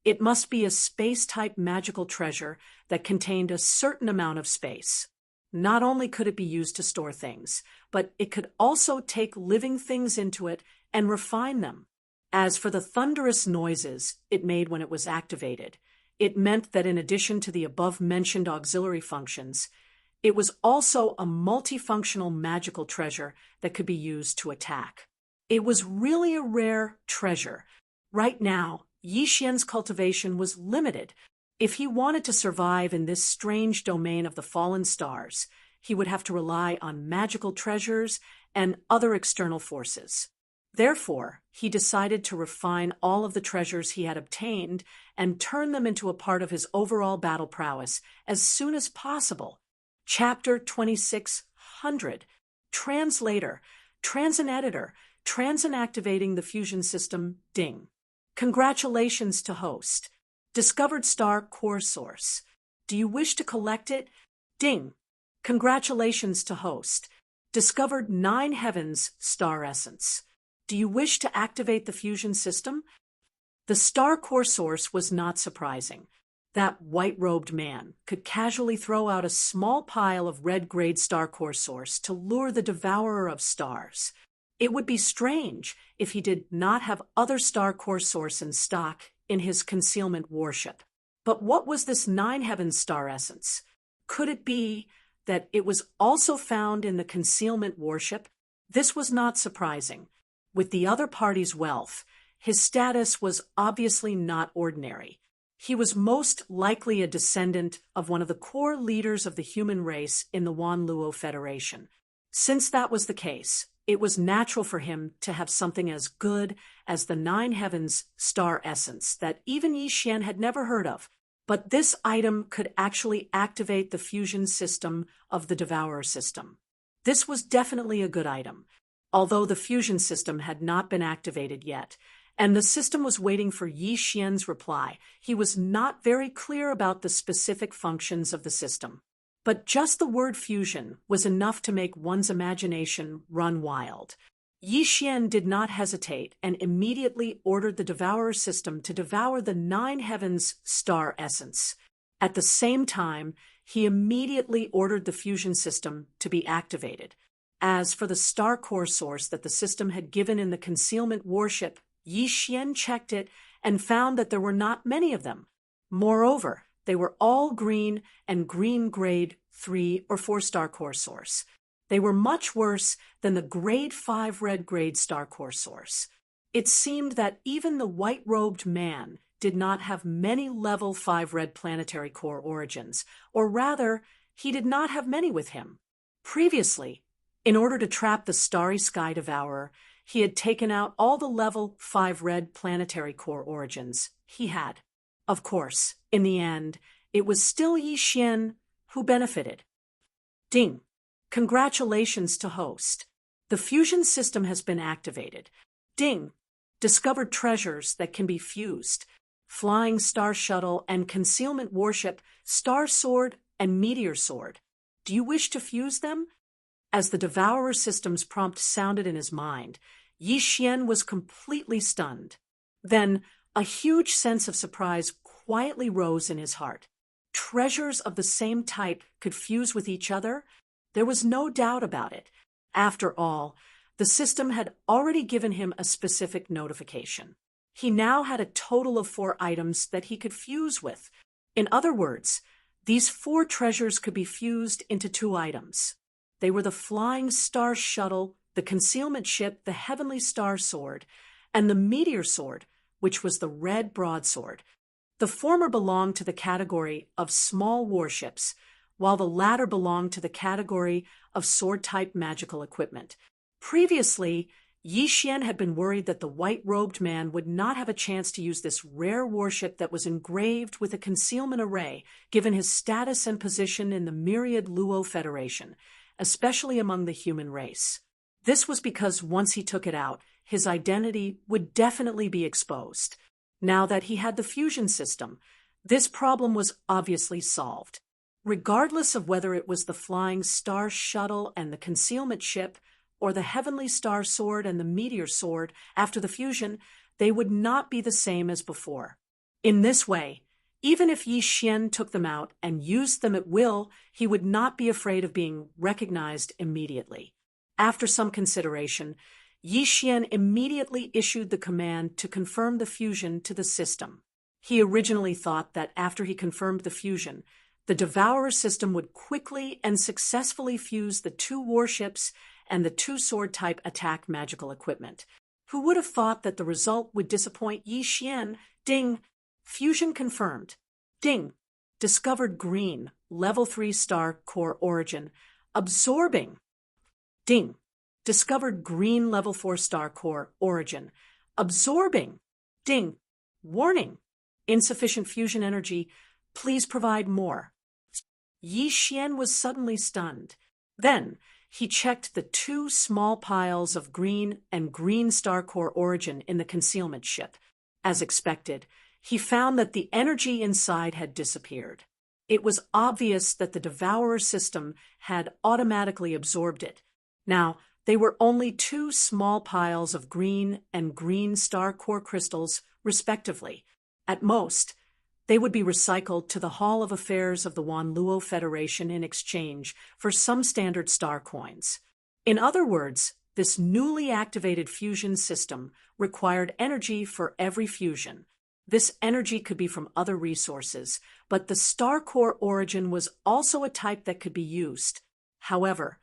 it must be a space-type magical treasure that contained a certain amount of space. Not only could it be used to store things, but it could also take living things into it and refine them. As for the thunderous noises it made when it was activated, it meant that in addition to the above-mentioned auxiliary functions, it was also a multifunctional magical treasure that could be used to attack. It was really a rare treasure. Right now, Yi Xian's cultivation was limited. If he wanted to survive in this strange domain of the fallen stars, he would have to rely on magical treasures and other external forces. Therefore, he decided to refine all of the treasures he had obtained and turn them into a part of his overall battle prowess as soon as possible. Chapter 2600. Translator, Transin Editor, Transin Activating the Fusion System, Ding. Congratulations to host. Discovered star core source. Do you wish to collect it? Ding. Congratulations to host. Discovered 9 heavens star essence. Do you wish to activate the fusion system? The star core source was not surprising. That white-robed man could casually throw out a small pile of red-grade star core source to lure the devourer of stars. It would be strange if he did not have other star core source in stock in his concealment warship. But what was this 9 heavens star essence? Could it be that it was also found in the concealment warship? This was not surprising. With the other party's wealth, his status was obviously not ordinary. He was most likely a descendant of one of the core leaders of the human race in the Wanluo Federation. Since that was the case, it was natural for him to have something as good as the 9 heavens star essence that even Yi Xian had never heard of. But this item could actually activate the fusion system of the Devourer system. This was definitely a good item, although the fusion system had not been activated yet, and the system was waiting for Yi Xian's reply. He was not very clear about the specific functions of the system. But just the word fusion was enough to make one's imagination run wild. Yi Xian did not hesitate and immediately ordered the Devourer system to devour the 9 heavens star essence. At the same time, he immediately ordered the fusion system to be activated. As for the star core source that the system had given in the concealment warship, Yi Xian checked it and found that there were not many of them. Moreover, they were all green and green grade 3 or 4 star core source. They were much worse than the grade 5 red grade star core source. It seemed that even the white-robed man did not have many level 5 red planetary core origins, or rather, he did not have many with him. Previously, in order to trap the starry sky devourer, he had taken out all the level 5 red planetary core origins he had. Of course, in the end, it was still Yi Xian who benefited. Ding. Congratulations to host. The fusion system has been activated. Ding. Discovered treasures that can be fused. Flying Star Shuttle and Concealment Warship, Star Sword and Meteor Sword. Do you wish to fuse them? As the Devourer system's prompt sounded in his mind, Yi Xian was completely stunned. Then, a huge sense of surprise quietly rose in his heart. Treasures of the same type could fuse with each other? There was no doubt about it. After all, the system had already given him a specific notification. He now had a total of 4 items that he could fuse with. In other words, these 4 treasures could be fused into 2 items. They were the Flying Star Shuttle, the Concealment Ship, the Heavenly Star Sword, and the Meteor Sword, which was the Red Broadsword. The former belonged to the category of small warships, while the latter belonged to the category of sword-type magical equipment. Previously, Yi Xian had been worried that the white-robed man would not have a chance to use this rare warship that was engraved with a concealment array, given his status and position in the myriad Luo Federation, especially among the human race. This was because once he took it out, his identity would definitely be exposed. Now that he had the fusion system, This problem was obviously solved. Regardless of whether it was the flying star shuttle and the concealment ship, or the heavenly star sword and the meteor sword, after the fusion, they would not be the same as before. In this way, even if Yi Xian took them out and used them at will, he would not be afraid of being recognized immediately. After some consideration, Yi Xian immediately issued the command to confirm the fusion to the system. He originally thought that after he confirmed the fusion, the Devourer system would quickly and successfully fuse the 2 warships and the 2 sword-type attack magical equipment. Who would have thought that the result would disappoint Yi Xian? Ding! Fusion confirmed. Ding! Discovered green, level 3 star core origin. Absorbing. Ding! Discovered green level 4 star core origin. Absorbing. Ding! Warning! Insufficient fusion energy. Please provide more. Yi Xian was suddenly stunned. Then, he checked the 2 small piles of green and green star core origin in the concealment ship. As expected, he found that the energy inside had disappeared. It was obvious that the Devourer system had automatically absorbed it. Now, they were only 2 small piles of green and green star core crystals, respectively. At most, they would be recycled to the Hall of Affairs of the Wanluo Federation in exchange for some standard star coins. In other words, this newly activated fusion system required energy for every fusion. This energy could be from other resources, but the star core origin was also a type that could be used. However,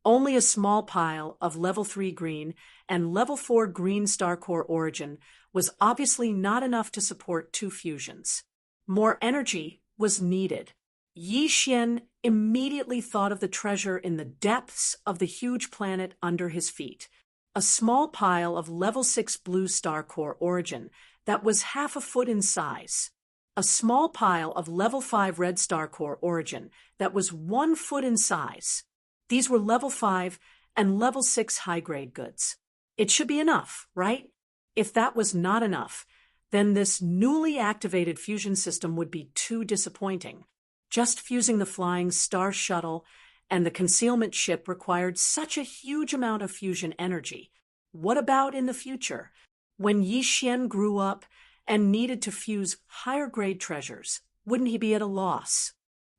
only a small pile of level 3 green and level 4 green star core origin was obviously not enough to support 2 fusions. More energy was needed. Yi Xian immediately thought of the treasure in the depths of the huge planet under his feet, a small pile of level 6 blue star core origin that was half a foot in size, a small pile of level 5 red star core origin that was 1 foot in size. These were level 5 and level 6 high-grade goods. It should be enough, right? If that was not enough, then this newly activated fusion system would be too disappointing. Just fusing the flying star shuttle and the concealment ship required such a huge amount of fusion energy. What about in the future, when Yi Xian grew up and needed to fuse higher-grade treasures? Wouldn't he be at a loss?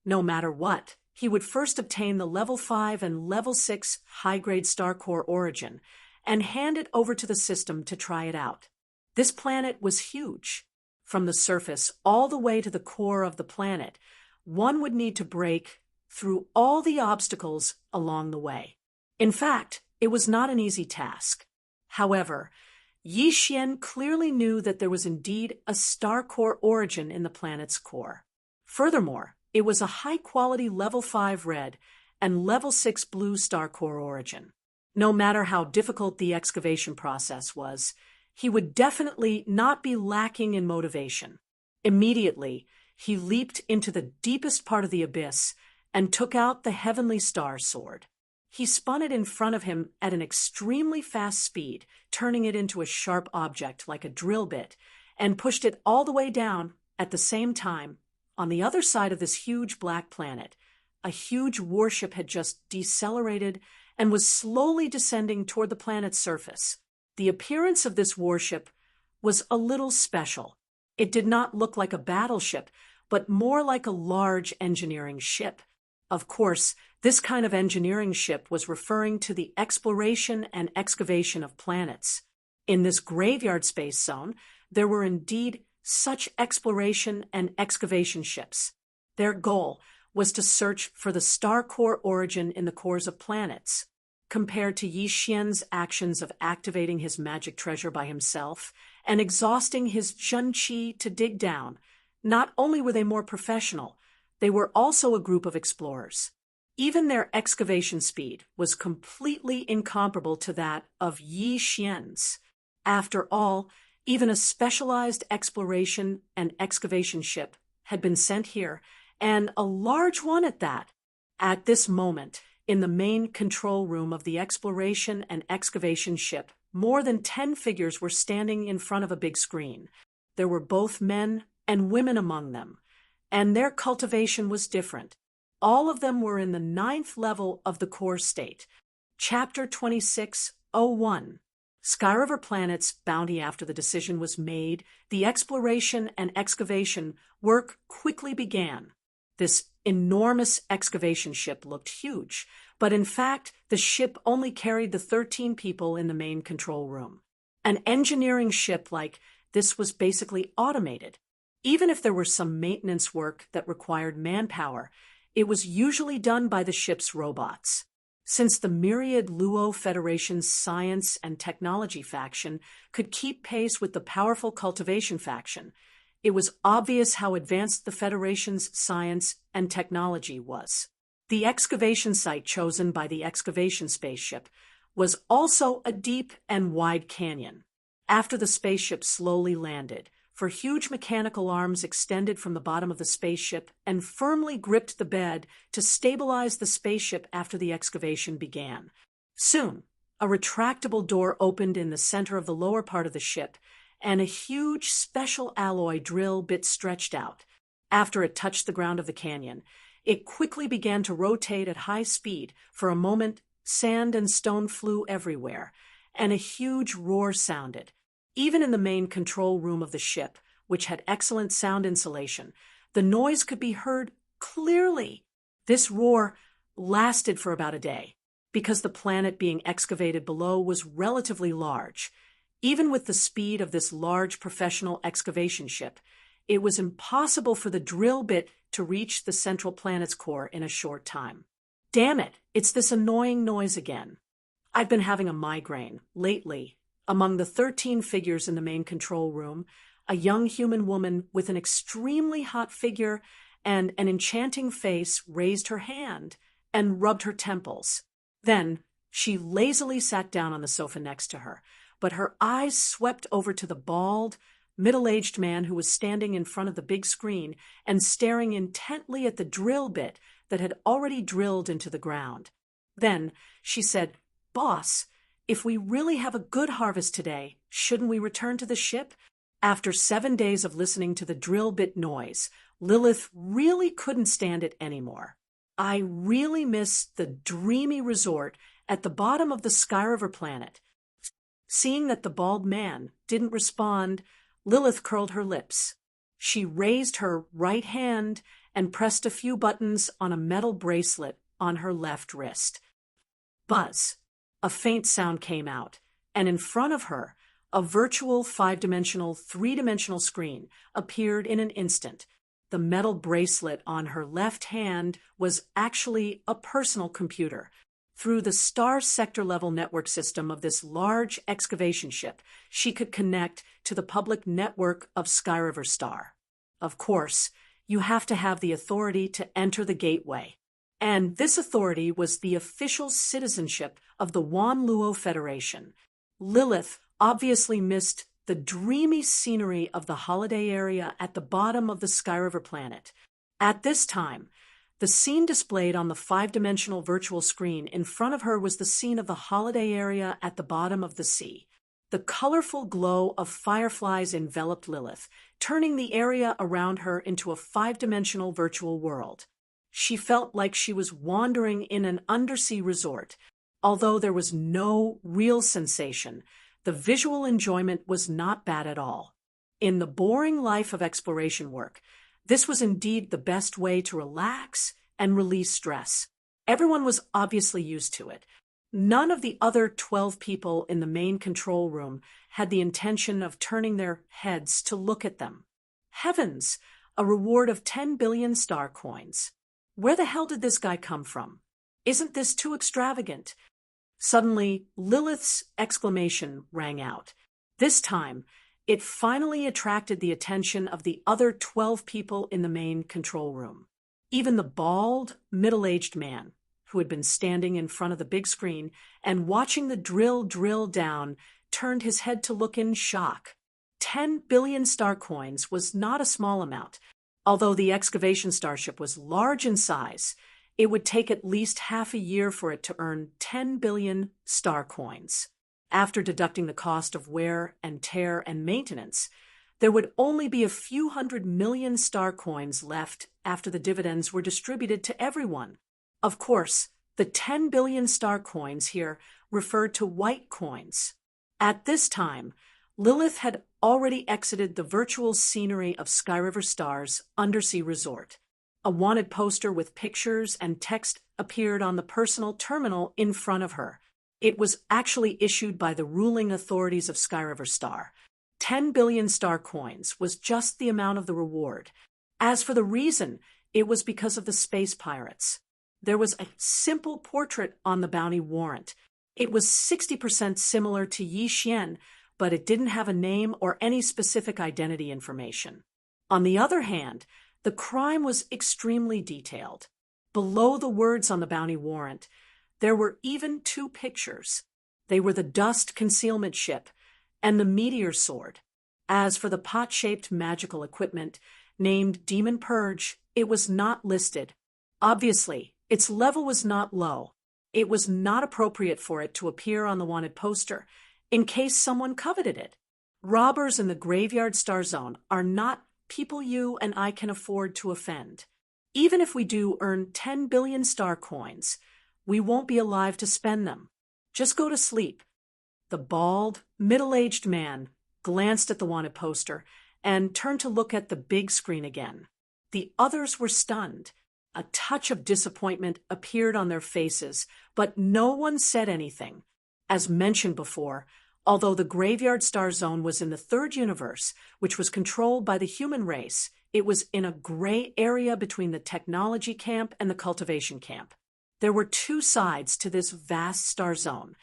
No matter what, he would first obtain the level 5 and level 6 high-grade star core origin and hand it over to the system to try it out. This planet was huge. From the surface all the way to the core of the planet, one would need to break through all the obstacles along the way. In fact, it was not an easy task. However, Yi Xian clearly knew that there was indeed a star core origin in the planet's core. Furthermore, it was a high-quality level 5 red and level 6 blue star core origin. No matter how difficult the excavation process was, he would definitely not be lacking in motivation. Immediately, he leaped into the deepest part of the abyss and took out the heavenly star sword. He spun it in front of him at an extremely fast speed, turning it into a sharp object like a drill bit, and pushed it all the way down. At the same time, on the other side of this huge black planet, a huge warship had just decelerated and was slowly descending toward the planet's surface. The appearance of this warship was a little special. It did not look like a battleship, but more like a large engineering ship. Of course, this kind of engineering ship was referring to the exploration and excavation of planets. In this graveyard space zone, there were indeed such exploration and excavation ships. Their goal was to search for the star core origin in the cores of planets. Compared to Yi Xian's actions of activating his magic treasure by himself and exhausting his Zhen Qi to dig down, not only were they more professional, they were also a group of explorers. Even their excavation speed was completely incomparable to that of Yi Xian's. After all, even a specialized exploration and excavation ship had been sent here, and a large one at that. At this moment, in the main control room of the exploration and excavation ship, more than 10 figures were standing in front of a big screen. There were both men and women among them, and their cultivation was different. All of them were in the 9th level of the core state. Chapter 26:01. Skyriver Planet's bounty. After the decision was made, the exploration and excavation work quickly began. This enormous excavation ship looked huge, but in fact, the ship only carried the 13 people in the main control room. An engineering ship like this was basically automated. Even if there were some maintenance work that required manpower, it was usually done by the ship's robots. Since the myriad Luo Federation's science and technology faction could keep pace with the powerful cultivation faction, it was obvious how advanced the Federation's science and technology was. The excavation site chosen by the excavation spaceship was also a deep and wide canyon. After the spaceship slowly landed, for huge mechanical arms extended from the bottom of the spaceship and firmly gripped the bed to stabilize the spaceship after the excavation began. Soon, a retractable door opened in the center of the lower part of the ship, and a huge special alloy drill bit stretched out. After it touched the ground of the canyon, it quickly began to rotate at high speed. For a moment, sand and stone flew everywhere, and a huge roar sounded. Even in the main control room of the ship, which had excellent sound insulation, the noise could be heard clearly. This roar lasted for about a day, because the planet being excavated below was relatively large. Even with the speed of this large professional excavation ship, it was impossible for the drill bit to reach the central planet's core in a short time. Damn it, it's this annoying noise again. I've been having a migraine lately. Among the 13 figures in the main control room, a young human woman with an extremely hot figure and an enchanting face raised her hand and rubbed her temples. Then she lazily sat down on the sofa next to her, but her eyes swept over to the bald, middle-aged man who was standing in front of the big screen and staring intently at the drill bit that had already drilled into the ground. Then she said, "Boss, if we really have a good harvest today, shouldn't we return to the ship?" After 7 days of listening to the drill bit noise, Lilith really couldn't stand it anymore. "I really miss the dreamy resort at the bottom of the Skyriver planet." Seeing that the bald man didn't respond, Lilith curled her lips. She raised her right hand and pressed a few buttons on a metal bracelet on her left wrist. Buzz! A faint sound came out, and in front of her, a virtual 5-dimensional, 3-dimensional screen appeared in an instant. The metal bracelet on her left hand was actually a personal computer. Through the star sector level network system of this large excavation ship, she could connect to the public network of Skyriver Star. Of course, you have to have the authority to enter the gateway. And this authority was the official citizenship of the Wan Luo Federation. Lilith obviously missed the dreamy scenery of the holiday area at the bottom of the Skyriver planet. At this time, the scene displayed on the 5-dimensional virtual screen in front of her was the scene of the holiday area at the bottom of the sea. The colorful glow of fireflies enveloped Lilith, turning the area around her into a 5-dimensional virtual world. She felt like she was wandering in an undersea resort. Although there was no real sensation, the visual enjoyment was not bad at all. In the boring life of exploration work, this was indeed the best way to relax and release stress. Everyone was obviously used to it. None of the other 12 people in the main control room had the intention of turning their heads to look at them. Heavens! A reward of 10 billion star coins. Where the hell did this guy come from? Isn't this too extravagant? Suddenly, Lilith's exclamation rang out. This time, it finally attracted the attention of the other 12 people in the main control room. Even the bald, middle-aged man, who had been standing in front of the big screen and watching the drill down, turned his head to look in shock. 10 billion star coins was not a small amount. Although the excavation starship was large in size, it would take at least half a year for it to earn 10 billion star coins. After deducting the cost of wear and tear and maintenance, There would only be a few 100 million star coins left after the dividends were distributed to everyone. Of course, the 10 billion star coins here referred to white coins. At this time, Lilith had already exited the virtual scenery of Sky River Star's undersea resort. A wanted poster with pictures and text appeared on the personal terminal in front of her. It was actually issued by the ruling authorities of Sky River Star. 10 billion star coins was just the amount of the reward. As for the reason, it was because of the space pirates. There was a simple portrait on the bounty warrant. It was 60% similar to Yi Xian, but it didn't have a name or any specific identity information. On the other hand, the crime was extremely detailed. Below the words on the bounty warrant, there were even two pictures. They were the dust concealment ship and the meteor sword. As for the pot-shaped magical equipment, named Demon Purge, it was not listed. Obviously, its level was not low. It was not appropriate for it to appear on the wanted poster, in case someone coveted it. Robbers in the Graveyard Star Zone are not people you and I can afford to offend. Even if we do earn 10 billion star coins, we won't be alive to spend them. Just go to sleep. The bald, middle-aged man glanced at the wanted poster and turned to look at the big screen again. The others were stunned. A touch of disappointment appeared on their faces, but no one said anything. As mentioned before, although the Graveyard Star Zone was in the third universe, which was controlled by the human race, it was in a gray area between the technology camp and the cultivation camp. There were two sides to this vast star zone.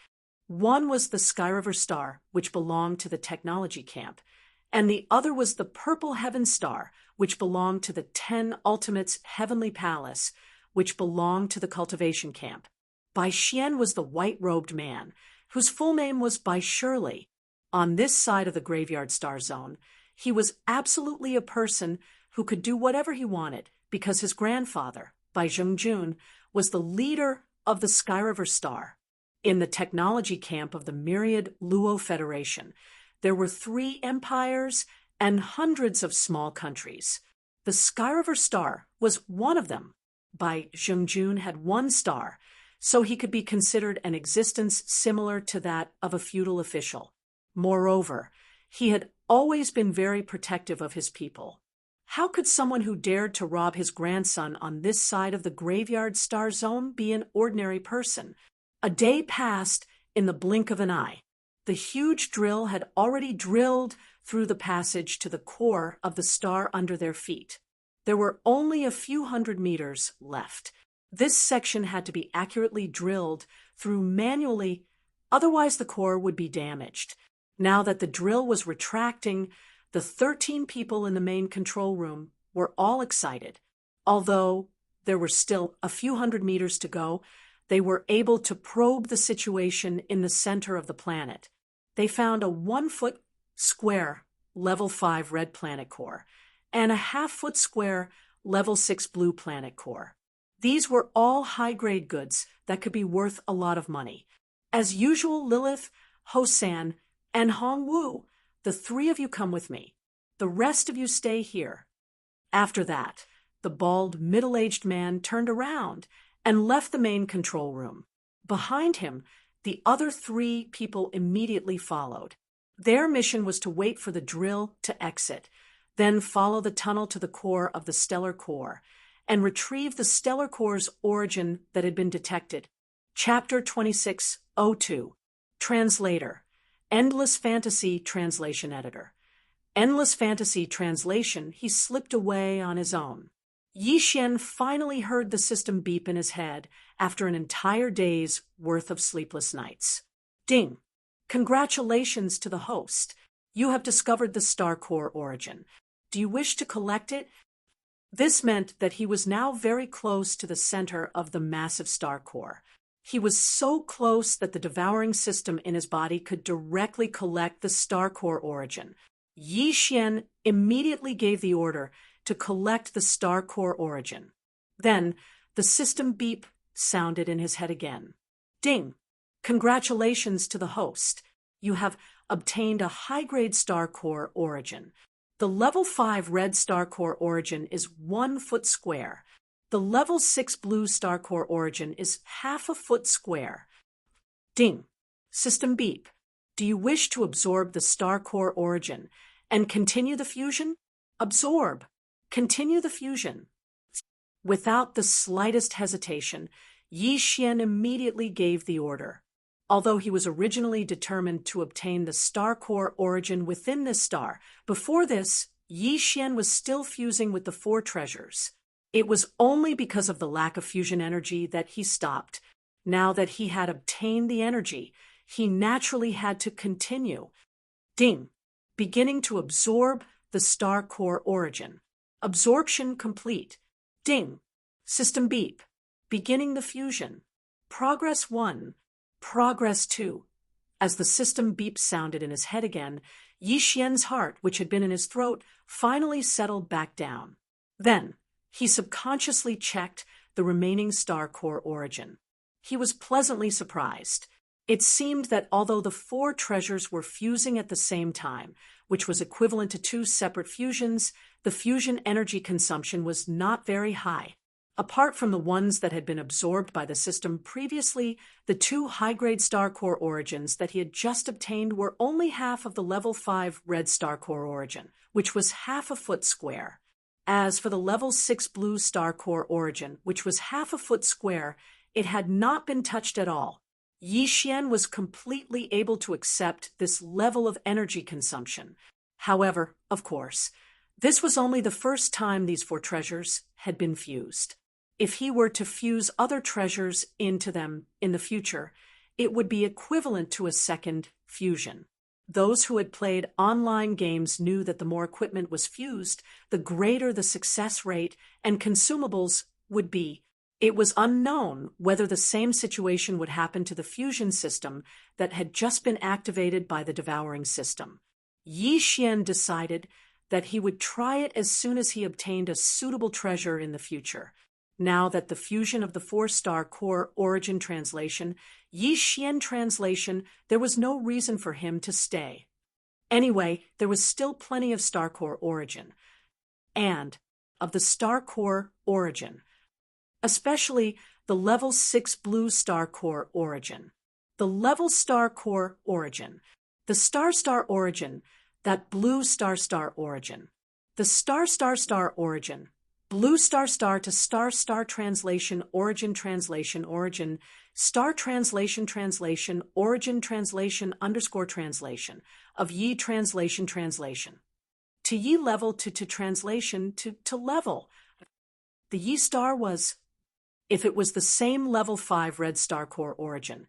One was the Sky River Star, which belonged to the technology camp, and the other was the Purple Heaven Star, which belonged to the 10 Ultimates Heavenly Palace, which belonged to the cultivation camp. Bai Xian was the white-robed man, whose full name was Bai Shirley. On this side of the Graveyard Star Zone, he was absolutely a person who could do whatever he wanted because his grandfather, Bai Zhengjun, was the leader of the Sky River Star. In the technology camp of the Myriad Luo Federation, there were 3 empires and hundreds of small countries. The Sky River Star was one of them. Bai Zhengjun had 1 star, so he could be considered an existence similar to that of a feudal official. Moreover, he had always been very protective of his people. How could someone who dared to rob his grandson on this side of the Graveyard Star Zone be an ordinary person? A day passed in the blink of an eye. The huge drill had already drilled through the passage to the core of the star under their feet. There were only a few 100 meters left. This section had to be accurately drilled through manually, otherwise the core would be damaged. Now that the drill was retracting, the 13 people in the main control room were all excited. Although there were still a few 100 meters to go, they were able to probe the situation in the center of the planet. They found a 1-foot square level 5 red planet core and a half-foot square level 6 blue planet core. These were all high-grade goods that could be worth a lot of money. As usual, Lilith, Hosan, and Hongwu, the 3 of you come with me. The rest of you stay here. After that, the bald, middle-aged man turned around and left the main control room. Behind him, the other 3 people immediately followed. Their mission was to wait for the drill to exit, then follow the tunnel to the core of the stellar core, and retrieve the stellar core's origin that had been detected. Chapter 2602. Translator. Endless Fantasy Translation Editor. Endless Fantasy Translation, he slipped away on his own. Yi Xian finally heard the system beep in his head after an entire day's worth of sleepless nights. Ding! Congratulations to the host. You have discovered the star core origin. Do you wish to collect it? This meant that he was now very close to the center of the massive star core. He was so close that the devouring system in his body could directly collect the star core origin. Yi Xian immediately gave the order to collect the star core origin. Then, the system beep sounded in his head again. Ding! Congratulations to the host. You have obtained a high-grade star core origin. The level 5 red star core origin is 1 foot square. The level 6 blue star core origin is half a foot square. Ding. System beep. Do you wish to absorb the star core origin and continue the fusion? Absorb. Continue the fusion. Without the slightest hesitation, Yi Xian immediately gave the order. Although he was originally determined to obtain the star core origin within this star, before this, Yi Xian was still fusing with the 4 treasures. It was only because of the lack of fusion energy that he stopped. Now that he had obtained the energy, he naturally had to continue. Ding. Beginning to absorb the star core origin. Absorption complete. Ding. System beep. Beginning the fusion. Progress 1. Progress 2. As the system beep sounded in his head again, Yi Xian's heart, which had been in his throat, finally settled back down. Then, he subconsciously checked the remaining star core origin. He was pleasantly surprised. It seemed that although the 4 treasures were fusing at the same time, which was equivalent to 2 separate fusions, the fusion energy consumption was not very high. Apart from the ones that had been absorbed by the system previously, the 2 high-grade star core origins that he had just obtained were only half of the level 5 red star core origin, which was half a foot square. As for the level 6 blue star core origin, which was half a foot square, it had not been touched at all. Yi Xian was completely able to accept this level of energy consumption. However, of course, this was only the first time these 4 treasures had been fused. If he were to fuse other treasures into them in the future, it would be equivalent to a second fusion. Those who had played online games knew that the more equipment was fused, the greater the success rate and consumables would be. It was unknown whether the same situation would happen to the fusion system that had just been activated by the devouring system. Yi Xian decided that he would try it as soon as he obtained a suitable treasure in the future. Now that the fusion of the 4-star core origin translation, Yi Xian translation, there was no reason for him to stay. Anyway, there was still plenty of star core origin. And of the star core origin, especially the level 6 blue star core origin. The level star core origin. The star origin. That blue star origin. The star origin. Blue star to star translation origin star translation origin translation underscore translation of Yi translation. To Yi level to translation to level. The Yi star was, if it was the same level 5 red star core origin,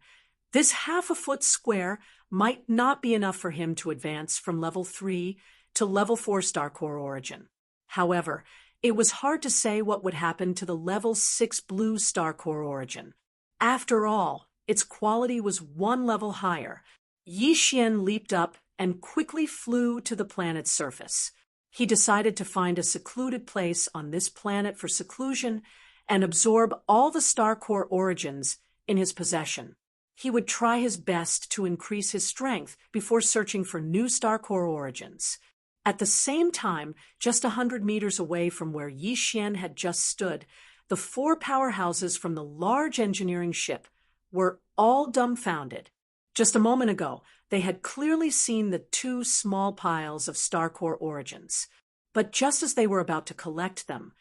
this half a foot square might not be enough for him to advance from level 3 to level 4 star core origin. However, it was hard to say what would happen to the level 6 blue star core origin. After all, its quality was 1 level higher. Yi Xian leaped up and quickly flew to the planet's surface. He decided to find a secluded place on this planet for seclusion and absorb all the star core origins in his possession. He would try his best to increase his strength before searching for new star core origins. At the same time, just 100 meters away from where Yi Xian had just stood, the 4 powerhouses from the large engineering ship were all dumbfounded. Just a moment ago, they had clearly seen the 2 small piles of star core origins. But just as they were about to collect them,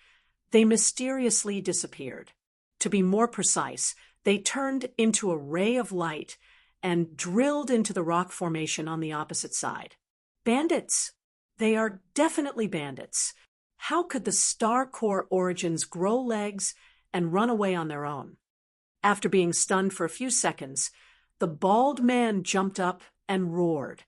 they mysteriously disappeared. To be more precise, they turned into a ray of light and drilled into the rock formation on the opposite side. Bandits! They are definitely bandits. How could the star core origins grow legs and run away on their own? After being stunned for a few seconds, the bald man jumped up and roared.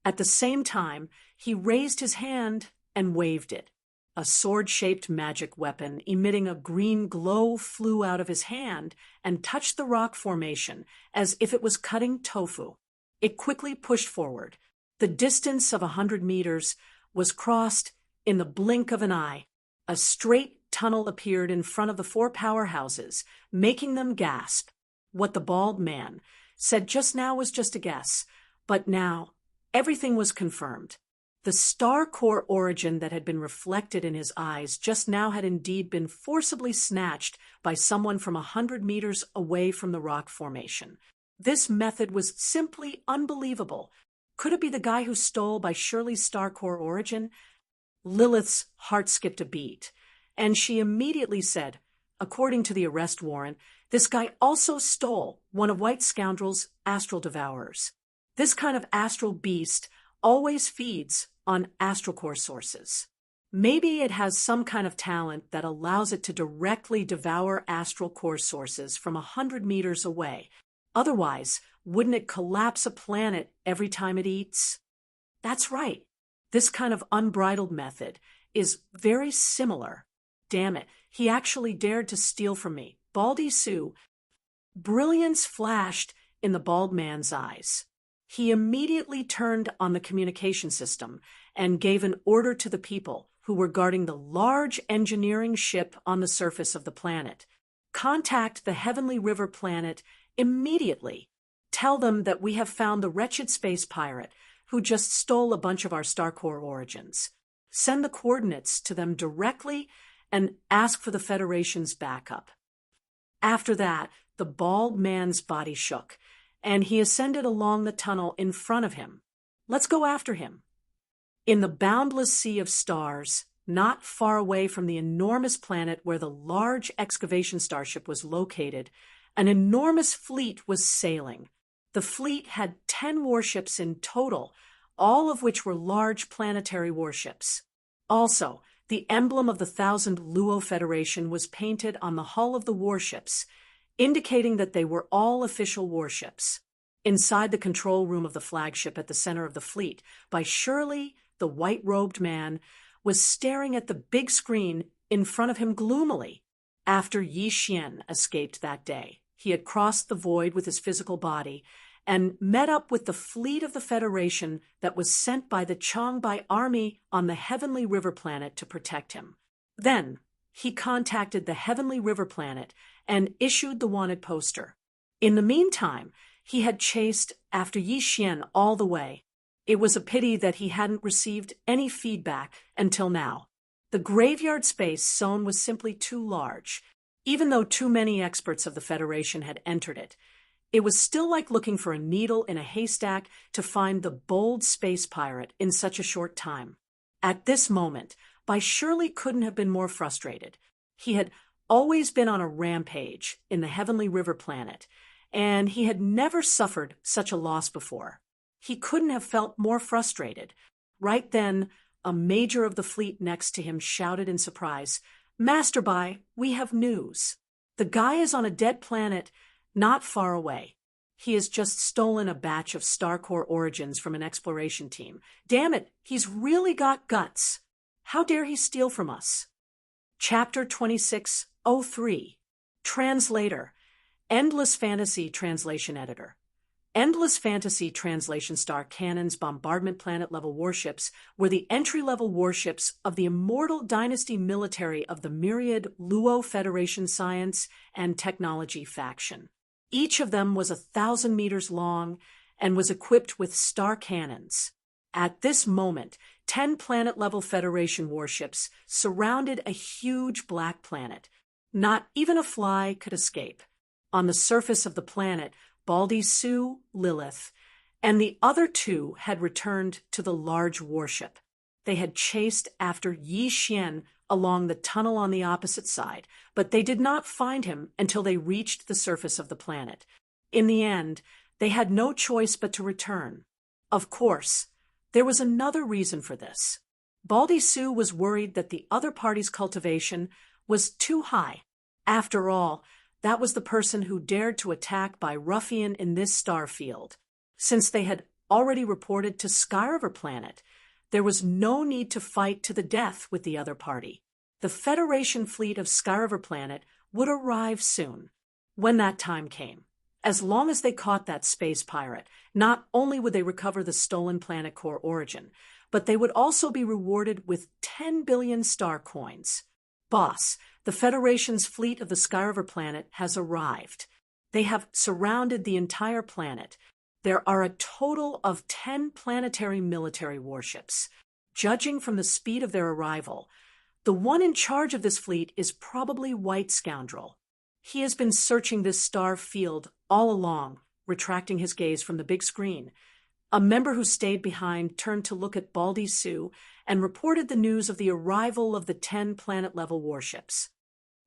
At the same time, he raised his hand and waved it. A sword-shaped magic weapon emitting a green glow flew out of his hand and touched the rock formation as if it was cutting tofu. It quickly pushed forward. The distance of 100 meters was crossed in the blink of an eye. A straight tunnel appeared in front of the 4 powerhouses, making them gasp. What the bald man said just now was just a guess, but now everything was confirmed. The star core origin that had been reflected in his eyes just now had indeed been forcibly snatched by someone from 100 meters away from the rock formation. This method was simply unbelievable. Could it be the guy who stole by Shirley's star core origin? Lilith's heart skipped a beat, and she immediately said, according to the arrest warrant, this guy also stole one of White Scoundrel's astral devourers. This kind of astral beast always feeds on astral core sources. Maybe it has some kind of talent that allows it to directly devour astral core sources from 100 meters away. Otherwise, wouldn't it collapse a planet every time it eats? That's right. This kind of unbridled method is very similar. Damn it, he actually dared to steal from me. Baldy Sue. Brilliance flashed in the bald man's eyes. He immediately turned on the communication system and gave an order to the people who were guarding the large engineering ship on the surface of the planet. Contact the Heavenly River planet immediately. Tell them that we have found the wretched space pirate who just stole a bunch of our star core origins. Send the coordinates to them directly and ask for the Federation's backup. After that, the bald man's body shook, and he ascended along the tunnel in front of him. Let's go after him. In the boundless sea of stars, not far away from the enormous planet where the large excavation starship was located, an enormous fleet was sailing. The fleet had 10 warships in total, all of which were large planetary warships. Also, the emblem of the 1,000 Luo Federation was painted on the hull of the warships, indicating that they were all official warships. Inside the control room of the flagship at the center of the fleet, by Shirley, the white-robed man, was staring at the big screen in front of him gloomily. After Yi Xian escaped that day, he had crossed the void with his physical body and met up with the fleet of the Federation that was sent by the Changbai army on the Heavenly River planet to protect him. Then, he contacted the Heavenly River planet and issued the wanted poster. In the meantime, he had chased after Yi Xian all the way. It was a pity that he hadn't received any feedback until now. The graveyard space zone was simply too large. Even though too many experts of the Federation had entered it, it was still like looking for a needle in a haystack to find the bold space pirate in such a short time. At this moment, Bai Shirley couldn't have been more frustrated. He had always been on a rampage in the Heavenly River planet, and he had never suffered such a loss before. He couldn't have felt more frustrated. Right then, a major of the fleet next to him shouted in surprise, "Master Bai, we have news. The guy is on a dead planet not far away. He has just stolen a batch of star core origins from an exploration team. Damn it, he's really got guts. How dare he steal from us?" Chapter 2603. Translator. Endless Fantasy Translation Editor. Endless Fantasy Translation Star Cannon's bombardment planet-level warships were the entry-level warships of the immortal dynasty military of the myriad Luo Federation Science and Technology faction. Each of them was 1,000 meters long and was equipped with star cannons. At this moment, 10 planet-level Federation warships surrounded a huge black planet. Not even a fly could escape. On the surface of the planet, Baldy Sue, Lilith, and the other two had returned to the large warship. They had chased after Yi Xian along the tunnel on the opposite side, but they did not find him until they reached the surface of the planet. In the end, they had no choice but to return. Of course, there was another reason for this. Baldy Sue was worried that the other party's cultivation was too high. After all, that was the person who dared to attack by ruffian in this star field. Since they had already reported to Skyriver Planet, there was no need to fight to the death with the other party. The Federation fleet of Skyriver Planet would arrive soon. When that time came, as long as they caught that space pirate, not only would they recover the stolen planet core origin, but they would also be rewarded with 10 billion star coins. Boss, the Federation's fleet of the Skyriver Planet has arrived. They have surrounded the entire planet. There are a total of 10 planetary military warships. Judging from the speed of their arrival, the one in charge of this fleet is probably White Scoundrel. He has been searching this star field all along, retracting his gaze from the big screen. A member who stayed behind turned to look at Baldy Sue and reported the news of the arrival of the 10 planet-level warships.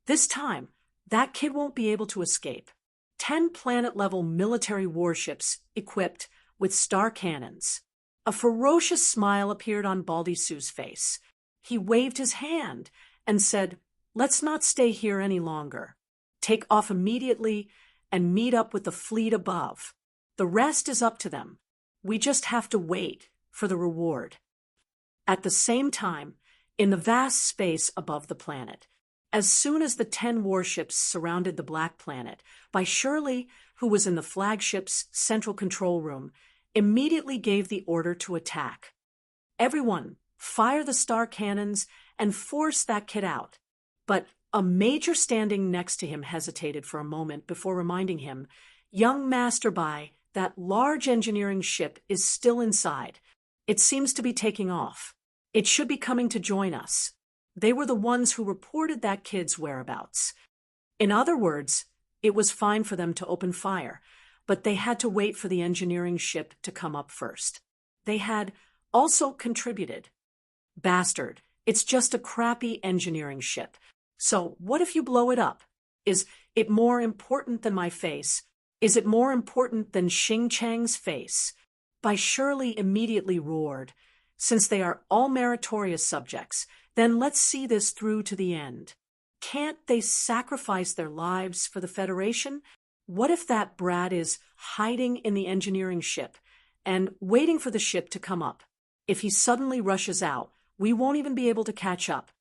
This time, that kid won't be able to escape. 10 planet-level military warships equipped with star cannons. A ferocious smile appeared on Baldy Sue's face. He waved his hand and said, "Let's not stay here any longer. Take off immediately and meet up with the fleet above. The rest is up to them. We just have to wait for the reward." At the same time, in the vast space above the planet, as soon as the 10 warships surrounded the Black Planet, by Shirley, who was in the flagship's central control room, immediately gave the order to attack. "Everyone, fire the star cannons and force that kid out." But a major standing next to him hesitated for a moment before reminding him, "Young Masterby, that large engineering ship is still inside. It seems to be taking off. It should be coming to join us." They were the ones who reported that kid's whereabouts. In other words, it was fine for them to open fire, but they had to wait for the engineering ship to come up first. They had also contributed. "Bastard, it's just a crappy engineering ship. So what if you blow it up? Is it more important than my face? Is it more important than Xing Chang's face?" By Shirley immediately roared, "Since they are all meritorious subjects, then let's see this through to the end. Can't they sacrifice their lives for the Federation? What if that brat is hiding in the engineering ship and waiting for the ship to come up? If he suddenly rushes out, we won't even be able to catch up."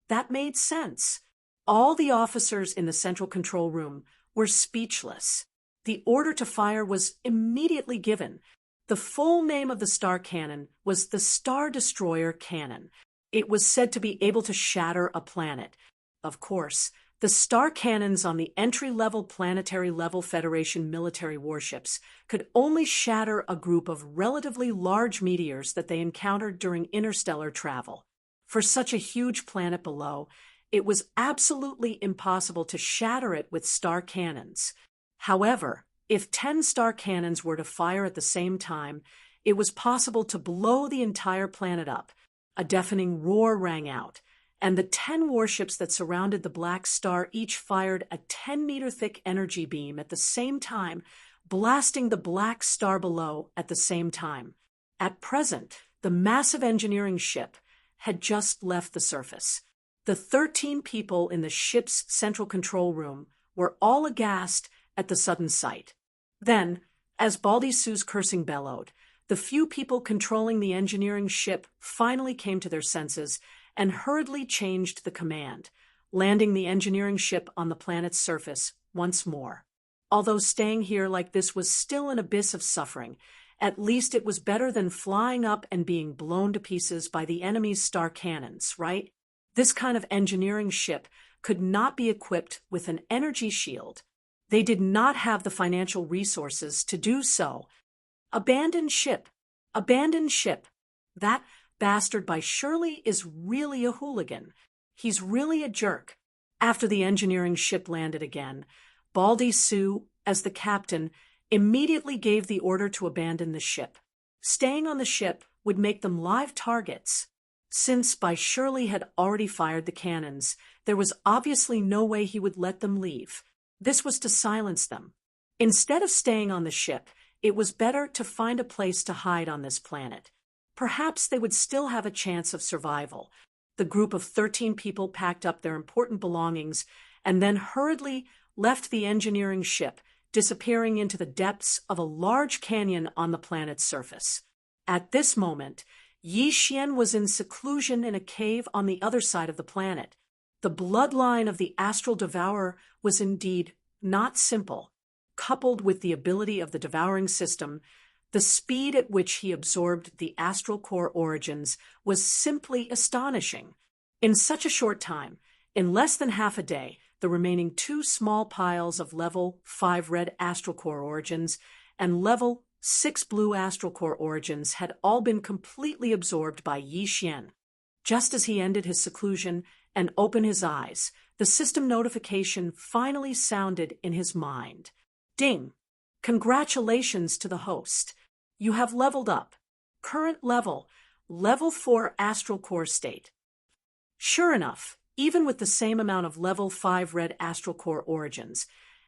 That made sense. All the officers in the central control room were speechless. The order to fire was immediately given. The full name of the star cannon was the Star Destroyer Cannon. It was said to be able to shatter a planet. Of course, the star cannons on the entry-level planetary-level Federation military warships could only shatter a group of relatively large meteors that they encountered during interstellar travel. For such a huge planet below, it was absolutely impossible to shatter it with star cannons. However, if 10 star cannons were to fire at the same time, it was possible to blow the entire planet up. A deafening roar rang out, and the 10 warships that surrounded the black star each fired a 10-meter-thick energy beam at the same time, blasting the black star below at the same time. At present, the massive engineering ship had just left the surface. The 13 people in the ship's central control room were all aghast at the sudden sight. Then, as Baldy Sue's cursing bellowed, the few people controlling the engineering ship finally came to their senses and hurriedly changed the command, landing the engineering ship on the planet's surface once more. Although staying here like this was still an abyss of suffering, at least it was better than flying up and being blown to pieces by the enemy's star cannons, right? This kind of engineering ship could not be equipped with an energy shield. They did not have the financial resources to do so. Abandoned ship. Abandoned ship. That bastard by Shirley is really a hooligan. He's really a jerk. After the engineering ship landed again, Baldy Sue, as the captain, immediately gave the order to abandon the ship. Staying on the ship would make them live targets. Since by Shirley had already fired the cannons, there was obviously no way he would let them leave. This was to silence them. Instead of staying on the ship, it was better to find a place to hide on this planet. Perhaps they would still have a chance of survival. The group of 13 people packed up their important belongings and then hurriedly left the engineering ship, disappearing into the depths of a large canyon on the planet's surface. At this moment, Yi Xian was in seclusion in a cave on the other side of the planet. The bloodline of the astral devourer was indeed not simple. Coupled with the ability of the devouring system, the speed at which he absorbed the astral core origins was simply astonishing. In such a short time, in less than half a day, the remaining 2 small piles of level 5 red astral core origins and level 6 blue astral core origins had all been completely absorbed by Yi Xian. Just as he ended his seclusion and opened his eyes, the system notification finally sounded in his mind. Ding! Congratulations to the host. You have leveled up. Current level, level 4 astral core state. Sure enough, even with the same amount of level 5 red astral core origins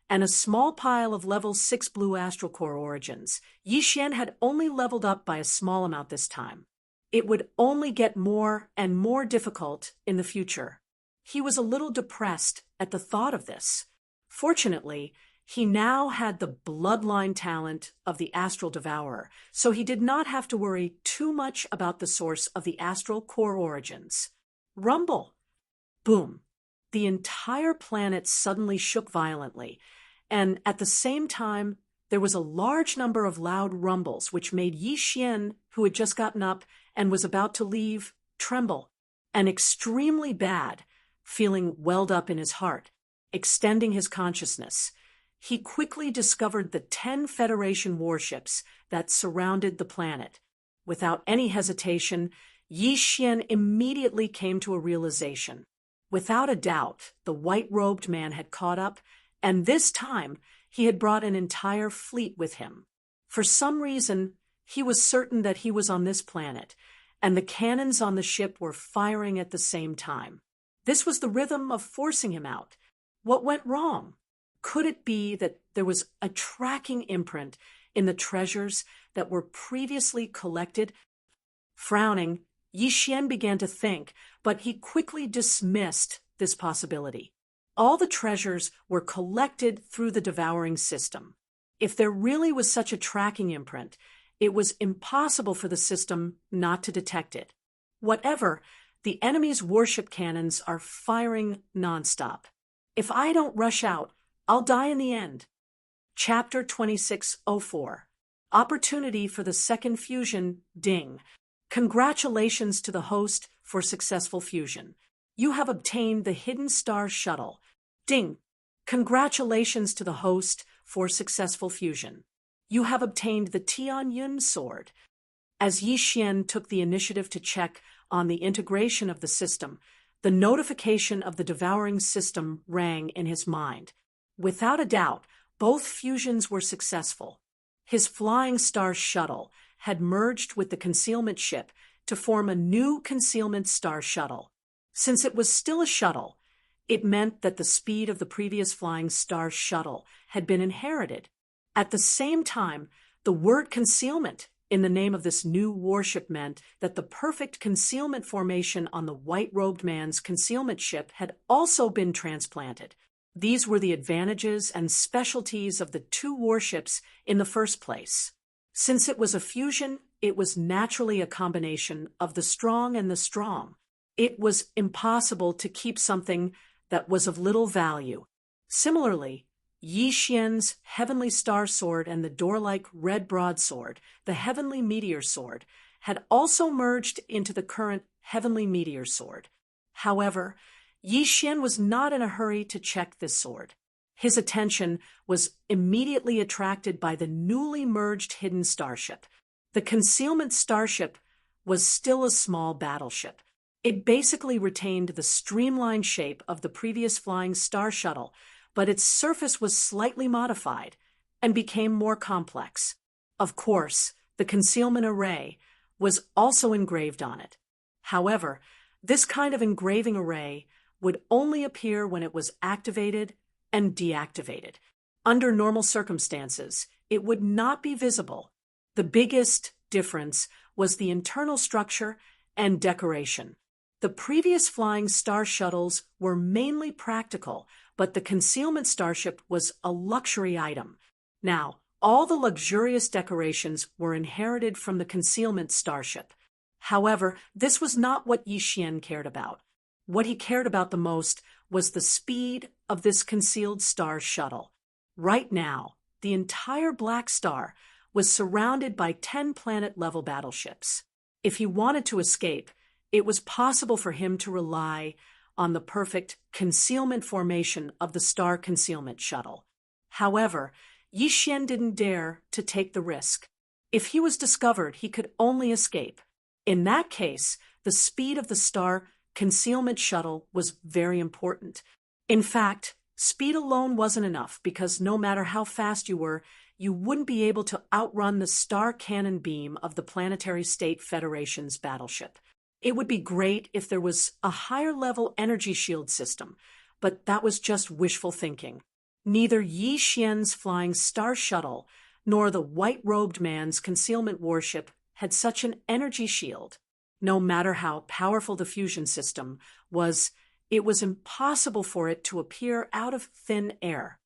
and a small pile of level 6 blue astral core origins, Yi Xian had only leveled up by a small amount this time. It would only get more and more difficult in the future. He was a little depressed at the thought of this. Fortunately, he now had the bloodline talent of the astral devourer, so he did not have to worry too much about the source of the astral core origins. Rumble! Boom! The entire planet suddenly shook violently, and at the same time, there was a large number of loud rumbles which made Yi Xian, who had just gotten up and was about to leave, tremble. An extremely bad feeling welled up in his heart, extending his consciousness. He quickly discovered the 10 Federation warships that surrounded the planet. Without any hesitation, Yi Xian immediately came to a realization. Without a doubt, the white-robed man had caught up, and this time he had brought an entire fleet with him. For some reason, he was certain that he was on this planet, and the cannons on the ship were firing at the same time. This was the rhythm of forcing him out. What went wrong? Could it be that there was a tracking imprint in the treasures that were previously collected? Frowning, Yi Xian began to think, but he quickly dismissed this possibility. All the treasures were collected through the devouring system. If there really was such a tracking imprint, it was impossible for the system not to detect it. Whatever, the enemy's warship cannons are firing nonstop. If I don't rush out, I'll die in the end. Chapter 2604. Opportunity for the second fusion, ding. Congratulations to the host for successful fusion. You have obtained the Hidden Star Shuttle. Ding. Congratulations to the host for successful fusion. You have obtained the Tianyun Sword. As Yi Xian took the initiative to check on the integration of the system, the notification of the devouring system rang in his mind. Without a doubt, both fusions were successful. His Flying Star Shuttle had merged with the concealment ship to form a new concealment star shuttle. Since it was still a shuttle, it meant that the speed of the previous Flying Star Shuttle had been inherited. At the same time, the word concealment in the name of this new warship meant that the perfect concealment formation on the white-robed man's concealment ship had also been transplanted. These were the advantages and specialties of the two warships in the first place. Since it was a fusion, it was naturally a combination of the strong and the strong. It was impossible to keep something that was of little value. Similarly, Yi Xian's Heavenly Star Sword and the door-like red broadsword, the Heavenly Meteor Sword, had also merged into the current Heavenly Meteor Sword. However, Yi Xian was not in a hurry to check this sword. His attention was immediately attracted by the newly merged hidden starship. The concealment starship was still a small battleship. It basically retained the streamlined shape of the previous Flying Star Shuttle, but its surface was slightly modified and became more complex. Of course, the concealment array was also engraved on it. However, this kind of engraving array would only appear when it was activated and deactivated. Under normal circumstances, it would not be visible. The biggest difference was the internal structure and decoration. The previous Flying Star Shuttles were mainly practical, but the concealment starship was a luxury item. Now, all the luxurious decorations were inherited from the concealment starship. However, this was not what Yi Xian cared about. What he cared about the most was the speed of this concealed star shuttle. Right now, the entire Black Star was surrounded by 10 planet-level battleships. If he wanted to escape, it was possible for him to rely on the perfect concealment formation of the star concealment shuttle. However, Yi Xian didn't dare to take the risk. If he was discovered, he could only escape. In that case, the speed of the star concealment shuttle was very important. In fact, speed alone wasn't enough because no matter how fast you were, you wouldn't be able to outrun the star cannon beam of the Planetary State Federation's battleship. It would be great if there was a higher-level energy shield system, but that was just wishful thinking. Neither Yi Xian's flying star shuttle nor the white-robed man's concealment warship had such an energy shield. No matter how powerful the fusion system was, it was impossible for it to appear out of thin air.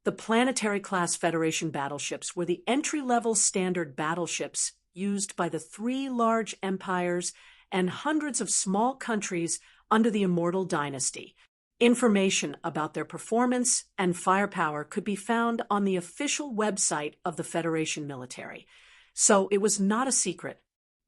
The planetary-class Federation battleships were the entry-level standard battleships used by the 3 large empires and hundreds of small countries under the Immortal Dynasty. Information about their performance and firepower could be found on the official website of the Federation military, so it was not a secret.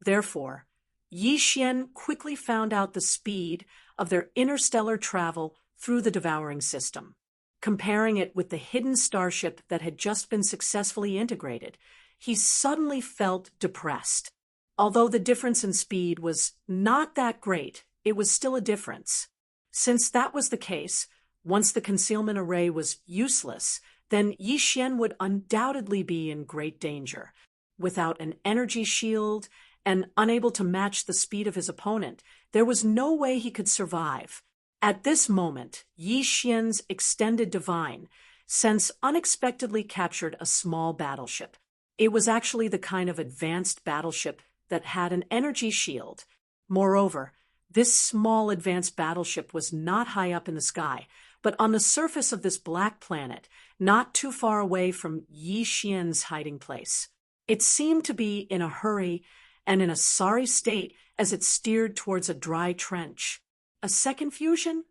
Therefore, Yi Xian quickly found out the speed of their interstellar travel through the devouring system. Comparing it with the hidden starship that had just been successfully integrated, he suddenly felt depressed. Although the difference in speed was not that great, it was still a difference. Since that was the case, once the concealment array was useless, then Yi Xian would undoubtedly be in great danger. Without an energy shield and unable to match the speed of his opponent, there was no way he could survive. At this moment, Yi Xian's extended divine sense unexpectedly captured a small battleship. It was actually the kind of advanced battleship that had an energy shield. Moreover, this small advanced battleship was not high up in the sky, but on the surface of this black planet, not too far away from Yi Xian's hiding place. It seemed to be in a hurry and in a sorry state as it steered towards a dry trench. A second fusion?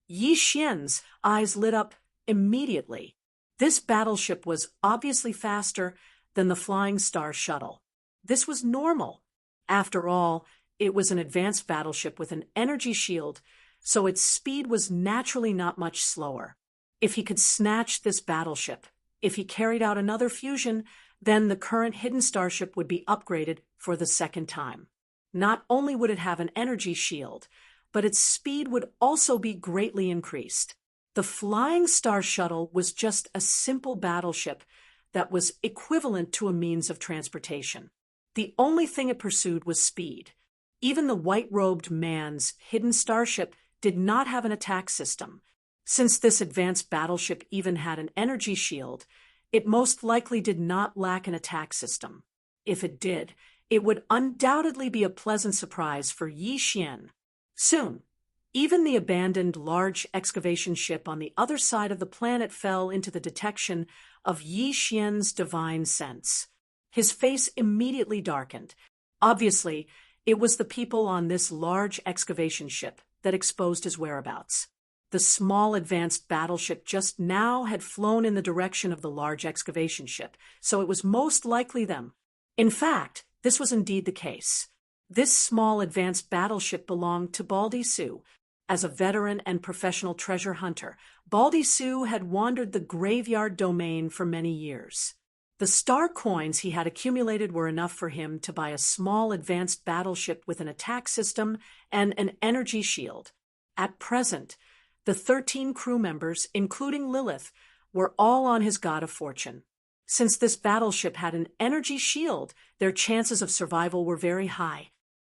Yi Xian's eyes lit up immediately. This battleship was obviously faster than the Flying Star shuttle. This was normal. After all, it was an advanced battleship with an energy shield, so its speed was naturally not much slower. If he could snatch this battleship, if he carried out another fusion, then the current hidden starship would be upgraded for the second time. Not only would it have an energy shield, but its speed would also be greatly increased. The Flying Star shuttle was just a simple battleship that was equivalent to a means of transportation. The only thing it pursued was speed. Even the white-robed man's hidden starship did not have an attack system. Since this advanced battleship even had an energy shield, it most likely did not lack an attack system. If it did, it would undoubtedly be a pleasant surprise for Yi Xian. Soon, even the abandoned large excavation ship on the other side of the planet fell into the detection of Yi Xian's divine sense. His face immediately darkened. Obviously, it was the people on this large excavation ship that exposed his whereabouts. The small advanced battleship just now had flown in the direction of the large excavation ship, so it was most likely them. In fact, this was indeed the case. This small advanced battleship belonged to Baldy Sue. As a veteran and professional treasure hunter, Baldy Sue had wandered the graveyard domain for many years. The star coins he had accumulated were enough for him to buy a small advanced battleship with an attack system and an energy shield. At present, the 13 crew members, including Lilith, were all on his God of Fortune. Since this battleship had an energy shield, their chances of survival were very high.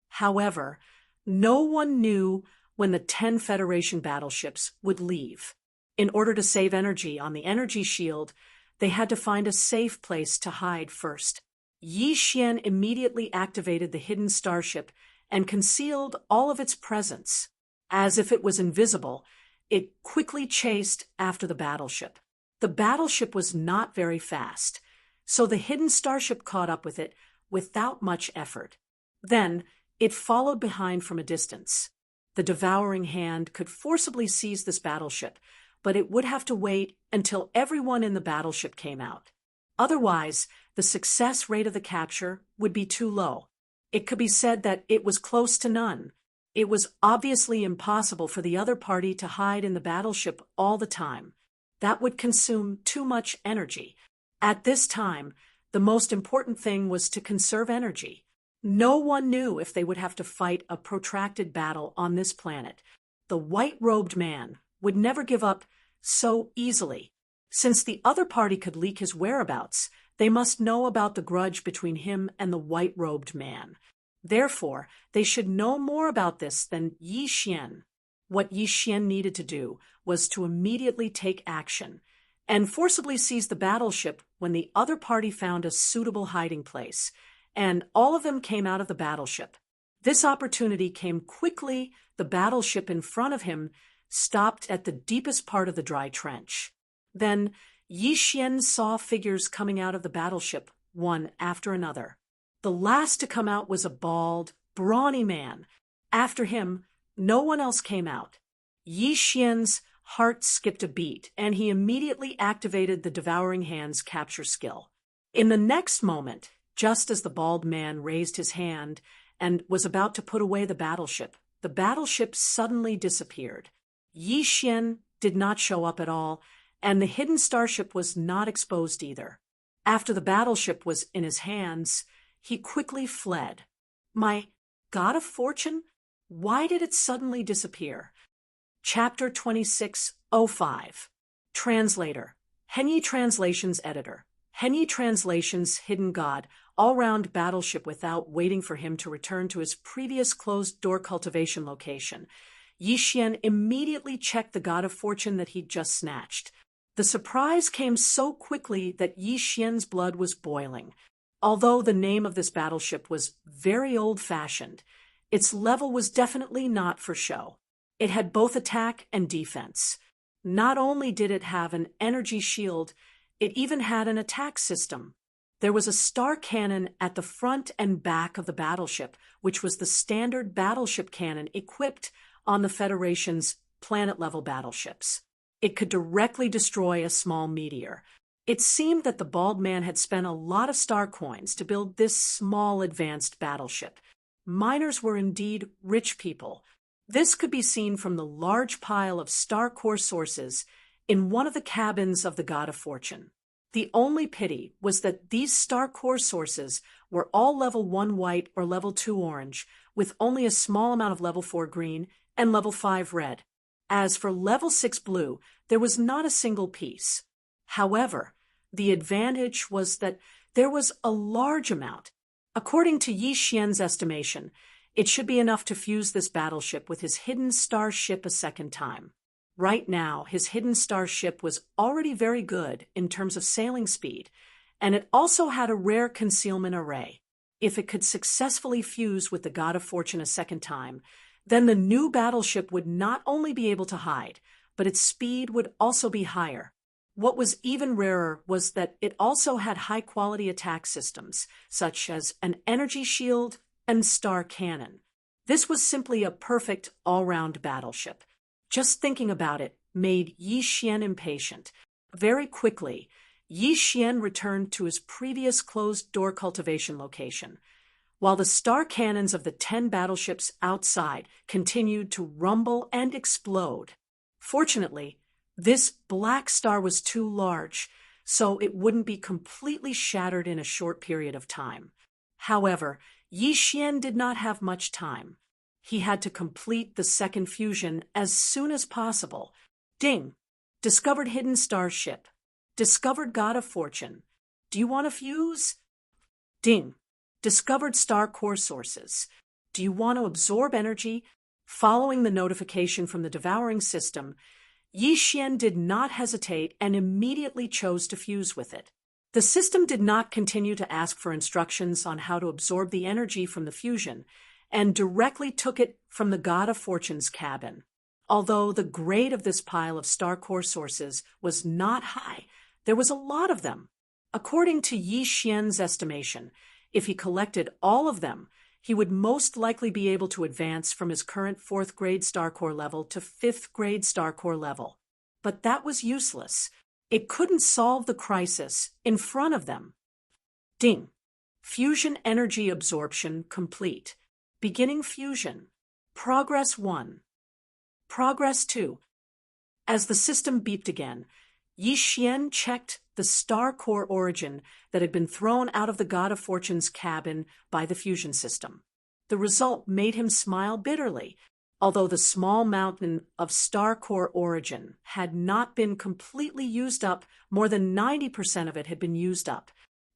However, no one knew when the 10 Federation battleships would leave. In order to save energy on the energy shield, they had to find a safe place to hide first. Yi Xian immediately activated the hidden starship and concealed all of its presence. As if it was invisible, it quickly chased after the battleship. The battleship was not very fast, so the hidden starship caught up with it without much effort. Then, it followed behind from a distance. The devouring hand could forcibly seize this battleship, but it would have to wait until everyone in the battleship came out. Otherwise, the success rate of the capture would be too low. It could be said that it was close to none. It was obviously impossible for the other party to hide in the battleship all the time. That would consume too much energy. At this time, The most important thing was to conserve energy. No one knew if they would have to fight a protracted battle on this planet. The white-robed man would never give up so easily. Since the other party could leak his whereabouts, they must know about the grudge between him and the white-robed man. Therefore, they should know more about this than Yi Xian. What Yi Xian needed to do was to immediately take action and forcibly seize the battleship when the other party found a suitable hiding place, and all of them came out of the battleship. This opportunity came quickly. The battleship in front of him stopped at the deepest part of the dry trench. Then Yi Xian saw figures coming out of the battleship, one after another. The last to come out was a bald, brawny man. After him, no one else came out. Yi Xian's heart skipped a beat, and he immediately activated the Devouring Hand's capture skill. In the next moment, just as the bald man raised his hand and was about to put away the battleship suddenly disappeared. Yi Xian did not show up at all, and the hidden starship was not exposed either. After the battleship was in his hands, he quickly fled. My God of Fortune? Why did it suddenly disappear? Chapter 26:05. Translator. Henyi Translations Editor. Henyi Translations Hidden God, all-round battleship without waiting for him to return to his previous closed-door cultivation location. Yi Xian immediately checked the God of Fortune that he'd just snatched. The surprise came so quickly that Yi Xian's blood was boiling. Although the name of this battleship was very old-fashioned, its level was definitely not for show. It had both attack and defense. Not only did it have an energy shield, it even had an attack system. There was a star cannon at the front and back of the battleship, which was the standard battleship cannon equipped on the Federation's planet-level battleships. It could directly destroy a small meteor. It seemed that the bald man had spent a lot of star coins to build this small advanced battleship. Miners were indeed rich people. This could be seen from the large pile of star core sources in one of the cabins of the God of Fortune. The only pity was that these star core sources were all level 1 white or level 2 orange, with only a small amount of level 4 green and level 5 red. As for level 6 blue, there was not a single piece. However, the advantage was that there was a large amount. According to Yi Xian's estimation, it should be enough to fuse this battleship with his hidden star ship a second time. Right now, his hidden star ship was already very good in terms of sailing speed, and it also had a rare concealment array. If it could successfully fuse with the God of Fortune a second time, then the new battleship would not only be able to hide, but its speed would also be higher. What was even rarer was that it also had high-quality attack systems, such as an energy shield and star cannon. This was simply a perfect all-round battleship. Just thinking about it made Yi Xian impatient. Very quickly, Yi Xian returned to his previous closed-door cultivation location, while the star cannons of the 10 battleships outside continued to rumble and explode. Fortunately, this black star was too large, so it wouldn't be completely shattered in a short period of time. However, Yi Xian did not have much time. He had to complete the second fusion as soon as possible. Ding! Discovered hidden star ship. Discovered God of Fortune. Do you want to fuse? Ding! Discovered star core sources. Do you want to absorb energy? Following the notification from the devouring system, Yi Xian did not hesitate and immediately chose to fuse with it. The system did not continue to ask for instructions on how to absorb the energy from the fusion, and directly took it from the God of Fortune's cabin. Although the grade of this pile of star core sources was not high, there was a lot of them. According to Yi Xian's estimation, if he collected all of them, he would most likely be able to advance from his current 4th grade star core level to 5th grade star core level. But that was useless. It couldn't solve the crisis in front of them. Ding! Fusion energy absorption complete. Beginning fusion. Progress 1. Progress 2. As the system beeped again, Yi Xian checked the star core origin that had been thrown out of the God of Fortune's cabin by the fusion system. The result made him smile bitterly. Although the small mountain of star core origin had not been completely used up, more than 90% of it had been used up.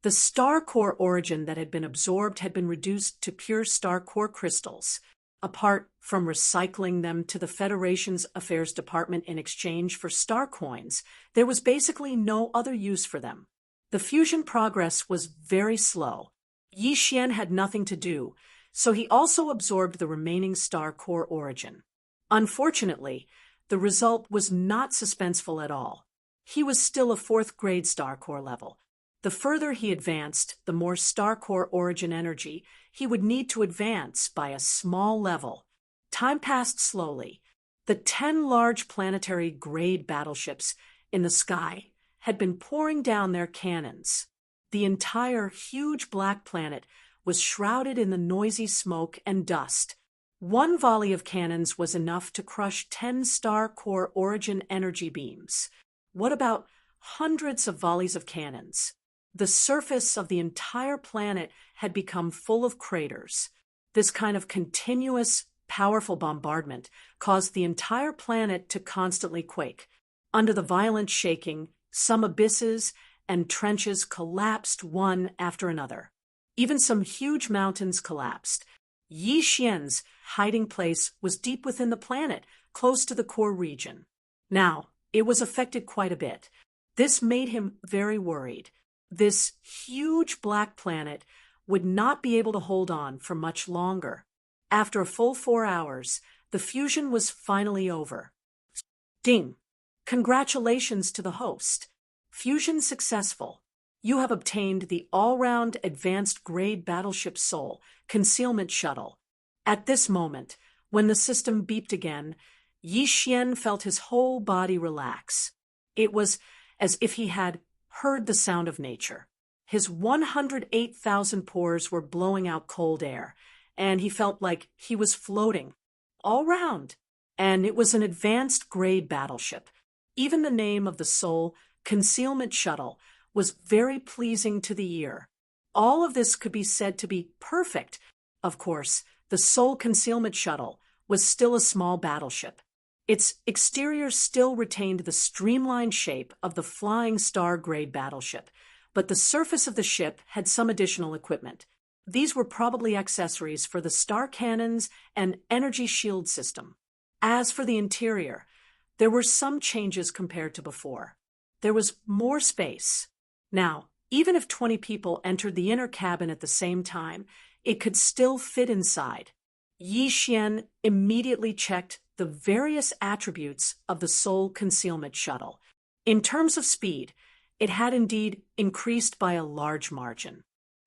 The star core origin that had been absorbed had been reduced to pure star core crystals. Apart from recycling them to the Federation's Affairs Department in exchange for star coins, there was basically no other use for them. The fusion progress was very slow. Yi Xian had nothing to do, so he also absorbed the remaining star core origin. Unfortunately, the result was not suspenseful at all. He was still a 4th grade star core level. The further he advanced, the more star core origin energy he would need to advance by a small level. Time passed slowly. The 10 large planetary grade battleships in the sky had been pouring down their cannons. The entire huge black planet was shrouded in the noisy smoke and dust. One volley of cannons was enough to crush 10 star core origin energy beams. What about hundreds of volleys of cannons? The surface of the entire planet had become full of craters. This kind of continuous, powerful bombardment caused the entire planet to constantly quake. Under the violent shaking, some abysses and trenches collapsed one after another. Even some huge mountains collapsed. Yi Xian's hiding place was deep within the planet, close to the core region. Now, it was affected quite a bit. This made him very worried. This huge black planet would not be able to hold on for much longer. After a full 4 hours, the fusion was finally over. Ding! Congratulations to the host. Fusion successful. You have obtained the all-round advanced grade battleship Soul concealment shuttle. At this moment, when the system beeped again, Yi Xian felt his whole body relax. It was as if he had heard the sound of nature. His 108,000 pores were blowing out cold air, and he felt like he was floating all round. And it was an advanced grade battleship. Even the name of the Soul concealment shuttle was very pleasing to the ear. All of this could be said to be perfect. Of course, the Soul concealment shuttle was still a small battleship. Its exterior still retained the streamlined shape of the Flying Star grade battleship, but the surface of the ship had some additional equipment. These were probably accessories for the star cannons and energy shield system. As for the interior, there were some changes compared to before. There was more space. Now, even if 20 people entered the inner cabin at the same time, it could still fit inside. Yi Xian immediately checked the various attributes of the Soul concealment shuttle. In terms of speed, it had indeed increased by a large margin.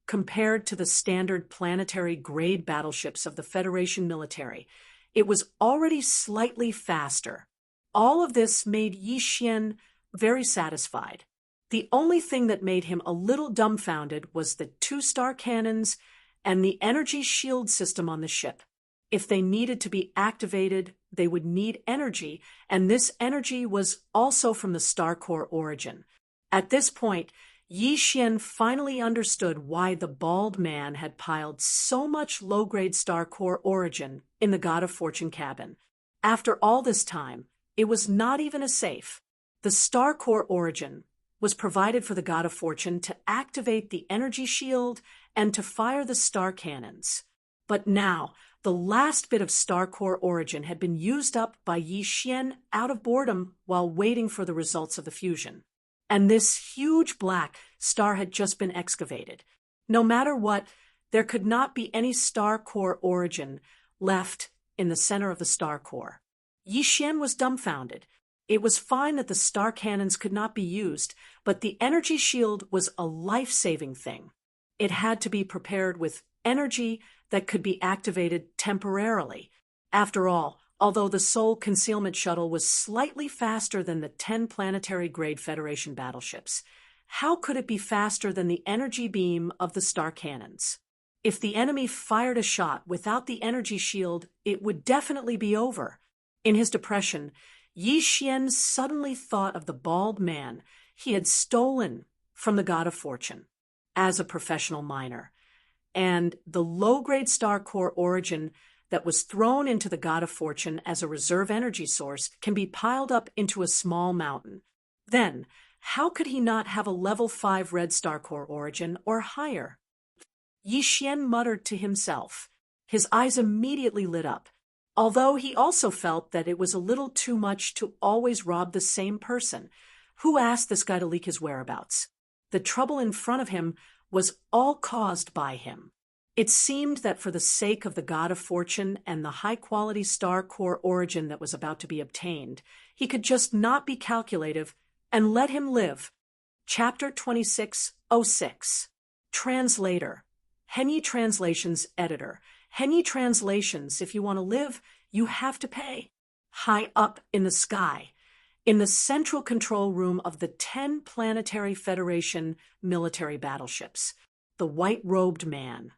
Compared to the standard planetary grade battleships of the Federation military, it was already slightly faster. All of this made Yi Xian very satisfied. The only thing that made him a little dumbfounded was the 2 star cannons and the energy shield system on the ship. If they needed to be activated, they would need energy, and this energy was also from the star core origin. At this point, Yi Xian finally understood why the bald man had piled so much low-grade star core origin in the God of Fortune cabin. After all this time, it was not even a safe. The star core origin was provided for the God of Fortune to activate the energy shield and to fire the star cannons. But now, the last bit of star core origin had been used up by Yi Xian out of boredom while waiting for the results of the fusion. And this huge black star had just been excavated. No matter what, there could not be any star core origin left in the center of the star core. Yi Xian was dumbfounded. It was fine that the star cannons could not be used, but the energy shield was a life-saving thing. It had to be prepared with energy that could be activated temporarily. After all, although the Soul concealment shuttle was slightly faster than the 10 planetary-grade Federation battleships, how could it be faster than the energy beam of the star cannons? If the enemy fired a shot without the energy shield, it would definitely be over. In his depression, Yi Xian suddenly thought of the bald man. he had stolen from the god of fortune as a professional miner, and the low-grade star core origin that was thrown into the god of fortune as a reserve energy source can be piled up into a small mountain. Then, how could he not have a level 5 red star core origin or higher? Yi Xian muttered to himself. His eyes immediately lit up, although he also felt that it was a little too much to always rob the same person. Who asked this guy to leak his whereabouts? The trouble in front of him was all caused by him. It seemed that for the sake of the god of fortune and the high-quality star core origin that was about to be obtained, he could just not be calculative and let him live. Chapter 2606. Translator. Henyi Translations Editor. Henyi Translations, if you want to live, you have to pay. High up in the sky, in the central control room of the 10 Planetary Federation military battleships, the white-robed man,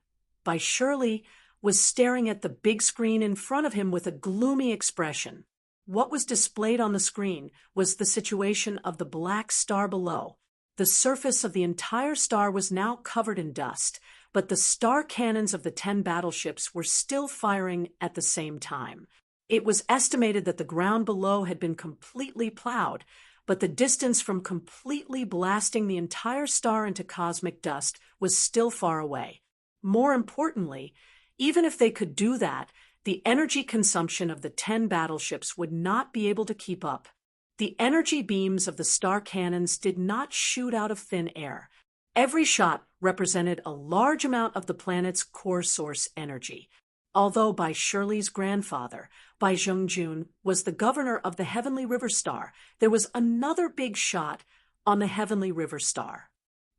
by Shirley, was staring at the big screen in front of him with a gloomy expression. What was displayed on the screen was the situation of the black star below. The surface of the entire star was now covered in dust, but the star cannons of the 10 battleships were still firing at the same time. It was estimated that the ground below had been completely plowed, but the distance from completely blasting the entire star into cosmic dust was still far away. More importantly, even if they could do that, the energy consumption of the 10 battleships would not be able to keep up. The energy beams of the star cannons did not shoot out of thin air. Every shot represented a large amount of the planet's core source energy. Although Bai Shirley's grandfather, Bai Zhengjun, was the governor of the Heavenly River Star, there was another big shot on the Heavenly River Star.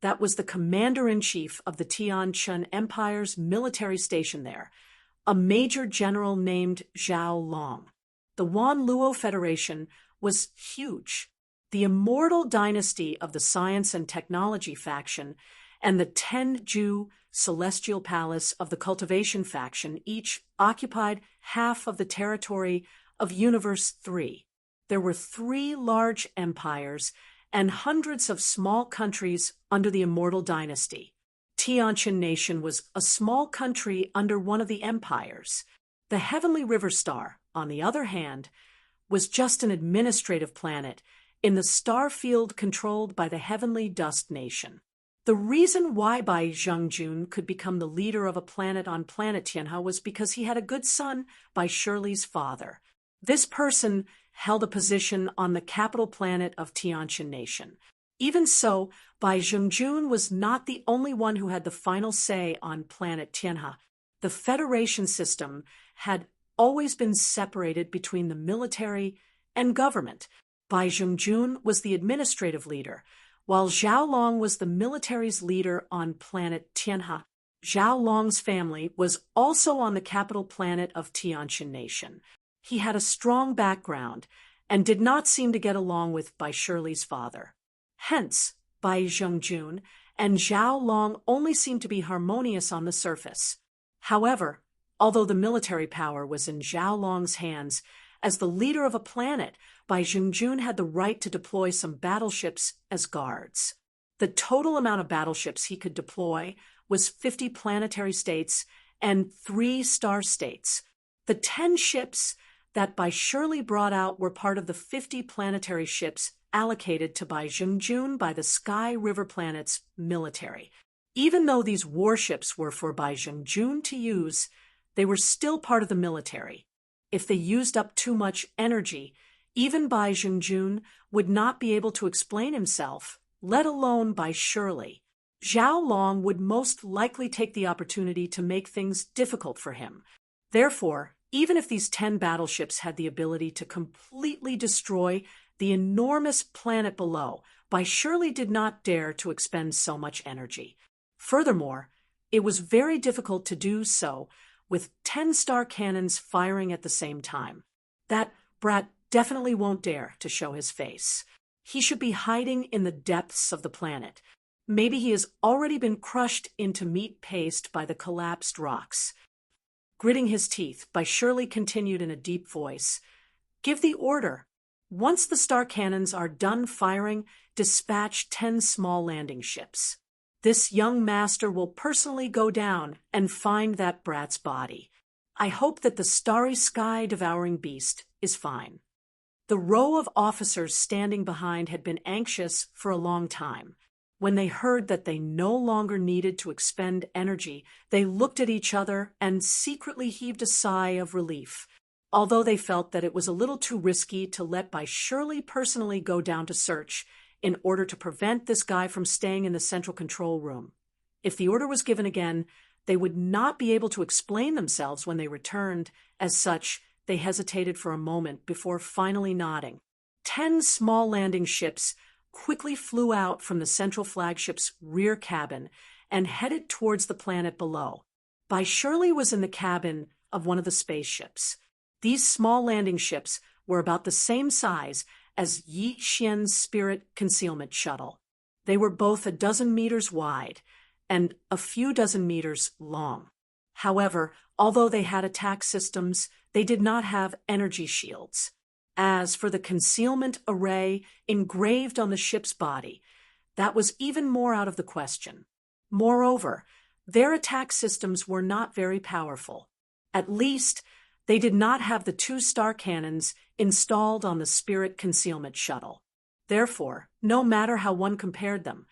That was the commander-in-chief of the Tianquan Empire's military station there, a major general named Zhao Long. The Wan Luo Federation was huge. The immortal dynasty of the Science and Technology faction and the Tenju Celestial Palace of the Cultivation faction each occupied half of the territory of Universe 3. There were 3 large empires and hundreds of small countries under the immortal dynasty. Tianquan Nation was a small country under one of the empires. The Heavenly River Star, on the other hand, was just an administrative planet in the star field controlled by the Heavenly Dust Nation. The reason why Bai Zhengjun could become the leader of a planet on planet Tianha was because he had a good son by Shirley's father. This person held a position on the capital planet of Tianquan Nation. Even so, Bai Zhengjun was not the only one who had the final say on planet Tianha. The Federation system had always been separated between the military and government. Bai Zhengjun was the administrative leader, while Zhao Long was the military's leader on planet Tianha. Zhao Long's family was also on the capital planet of Tianquan Nation. He had a strong background and did not seem to get along with Bai Shirley's father. Hence, Bai Zhengjun and Zhao Long only seemed to be harmonious on the surface. However, although the military power was in Zhao Long's hands, as the leader of a planet, Bai Zhengjun had the right to deploy some battleships as guards. The total amount of battleships he could deploy was 50 planetary states and 3 star states. The 10 ships that Bai Shirley brought out were part of the 50 planetary ships allocated to Bai Zhengjun by the Sky River Planet's military. Even though these warships were for Bai Zhengjun to use, they were still part of the military. If they used up too much energy, even Bai Zhengjun would not be able to explain himself, let alone Bai Shirley. Zhao Long would most likely take the opportunity to make things difficult for him. Therefore, even if these 10 battleships had the ability to completely destroy the enormous planet below, Bai Shirley did not dare to expend so much energy. Furthermore, it was very difficult to do so with 10 star cannons firing at the same time. That brat definitely won't dare to show his face. He should be hiding in the depths of the planet. Maybe he has already been crushed into meat paste by the collapsed rocks. Gritting his teeth, Bai Shirley continued in a deep voice, "Give the order." Once the star cannons are done firing, dispatch 10 small landing ships. This young master will personally go down and find that brat's body. I hope that the starry sky devouring beast is fine. The row of officers standing behind had been anxious for a long time. When they heard that they no longer needed to expend energy, they looked at each other and secretly heaved a sigh of relief, although they felt that it was a little too risky to let Shirley personally go down to search in order to prevent this guy from staying in the central control room. If the order was given again, they would not be able to explain themselves when they returned. As such, they hesitated for a moment before finally nodding. 10 small landing ships quickly flew out from the central flagship's rear cabin and headed towards the planet below. Shirley was in the cabin of one of the spaceships. These small landing ships were about the same size as Yi Xian's spirit concealment shuttle. They were both a dozen meters wide and a few dozen meters long. However, although they had attack systems, they did not have energy shields. As for the concealment array engraved on the ship's body, that was even more out of the question. Moreover, their attack systems were not very powerful. At least, they did not have the 2 star cannons installed on the Spirit concealment shuttle. Therefore, no matter how one compared them,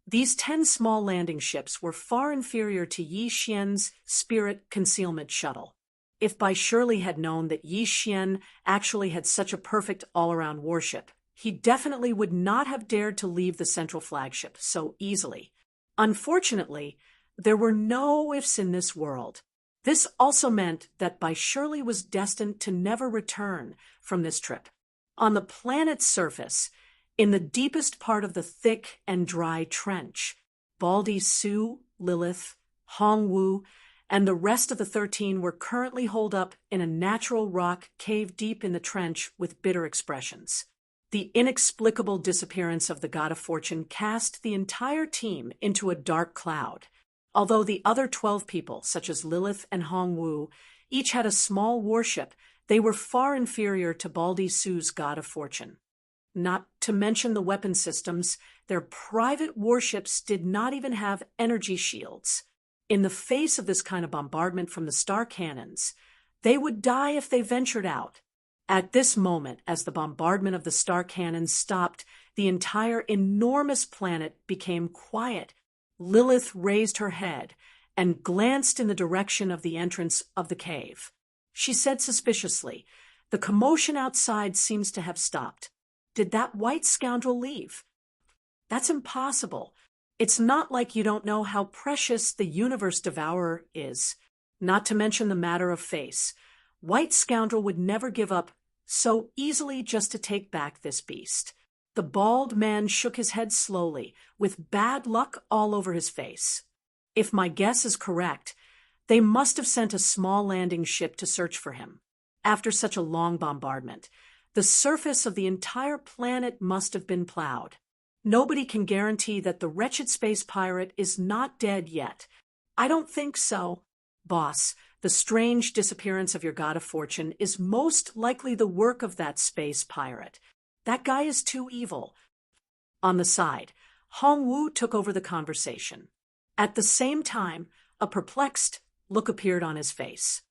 these 10 small landing ships were far inferior to Yi Xian's Spirit concealment shuttle. If Shirley had known that Yi Xian actually had such a perfect all-around warship, he definitely would not have dared to leave the central flagship so easily. Unfortunately, there were no ifs in this world. This also meant that Shirley was destined to never return from this trip. On the planet's surface, in the deepest part of the thick and dry trench, Baldy Su, Lilith, Hongwu, and the rest of the 13 were currently holed up in a natural rock cave deep in the trench with bitter expressions. The inexplicable disappearance of the God of Fortune cast the entire team into a dark cloud. Although the other 12 people, such as Lilith and Hongwu, each had a small warship, they were far inferior to Baldy Su's God of Fortune. Not to mention the weapon systems, their private warships did not even have energy shields. In the face of this kind of bombardment from the star cannons, they would die if they ventured out. At this moment, as the bombardment of the star cannons stopped, the entire enormous planet became quiet. Lilith raised her head and glanced in the direction of the entrance of the cave. She said suspiciously, "The commotion outside seems to have stopped. Did that white scoundrel leave?" "That's impossible. It's not like you don't know how precious the universe devourer is. Not to mention the matter of face. White scoundrel would never give up so easily just to take back this beast." The bald man shook his head slowly, with bad luck all over his face. "If my guess is correct, they must have sent a small landing ship to search for him. After such a long bombardment, the surface of the entire planet must have been plowed. Nobody can guarantee that the wretched space pirate is not dead yet." "I don't think so." "Boss, the strange disappearance of your God of Fortune is most likely the work of that space pirate. That guy is too evil." On the side, Hongwu took over the conversation. At the same time, a perplexed look appeared on his face.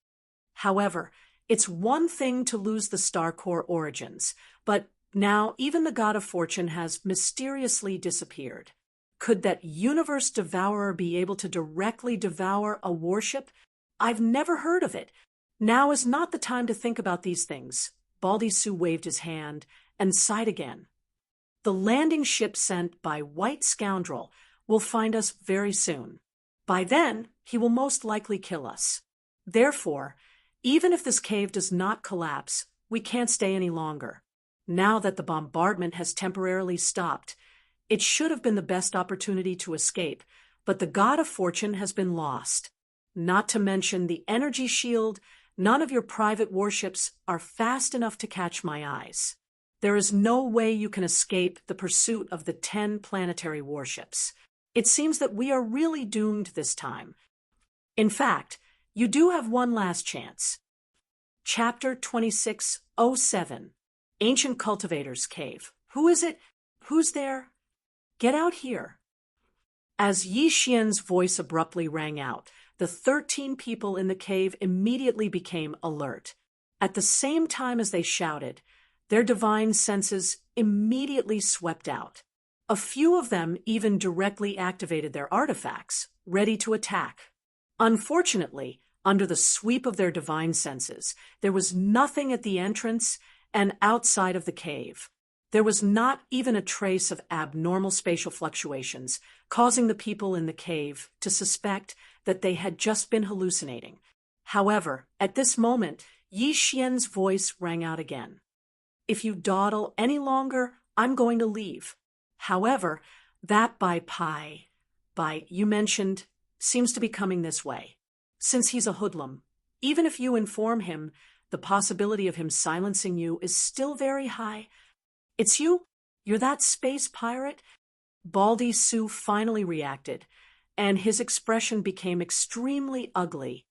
"However, it's one thing to lose the Star Core origins, but now even the God of Fortune has mysteriously disappeared. Could that universe devourer be able to directly devour a warship? I've never heard of it. Now is not the time to think about these things." Baldy Su waved his hand and sighed again. "The landing ship sent by White Scoundrel will find us very soon. By then, he will most likely kill us. Therefore, even if this cave does not collapse, we can't stay any longer. Now that the bombardment has temporarily stopped, it should have been the best opportunity to escape, but the God of Fortune has been lost. Not to mention the energy shield, none of your private warships are fast enough to catch my eyes. There is no way you can escape the pursuit of the 10 planetary warships. It seems that we are really doomed this time. In fact, you do have one last chance." Chapter 2607, Ancient Cultivator's Cave. Who is it? Who's there? Get out here. As Yi Xian's voice abruptly rang out, the 13 people in the cave immediately became alert. At the same time as they shouted, their divine senses immediately swept out. A few of them even directly activated their artifacts, ready to attack. Unfortunately, under the sweep of their divine senses, there was nothing at the entrance and outside of the cave. There was not even a trace of abnormal spatial fluctuations, causing the people in the cave to suspect that they had just been hallucinating. However, at this moment, Yi Xian's voice rang out again. If you dawdle any longer, I'm going to leave. However, that you mentioned seems to be coming this way. Since he's a hoodlum, even if you inform him, the possibility of him silencing you is still very high. It's you? You're that space pirate? Baldy Sue finally reacted, and his expression became extremely ugly.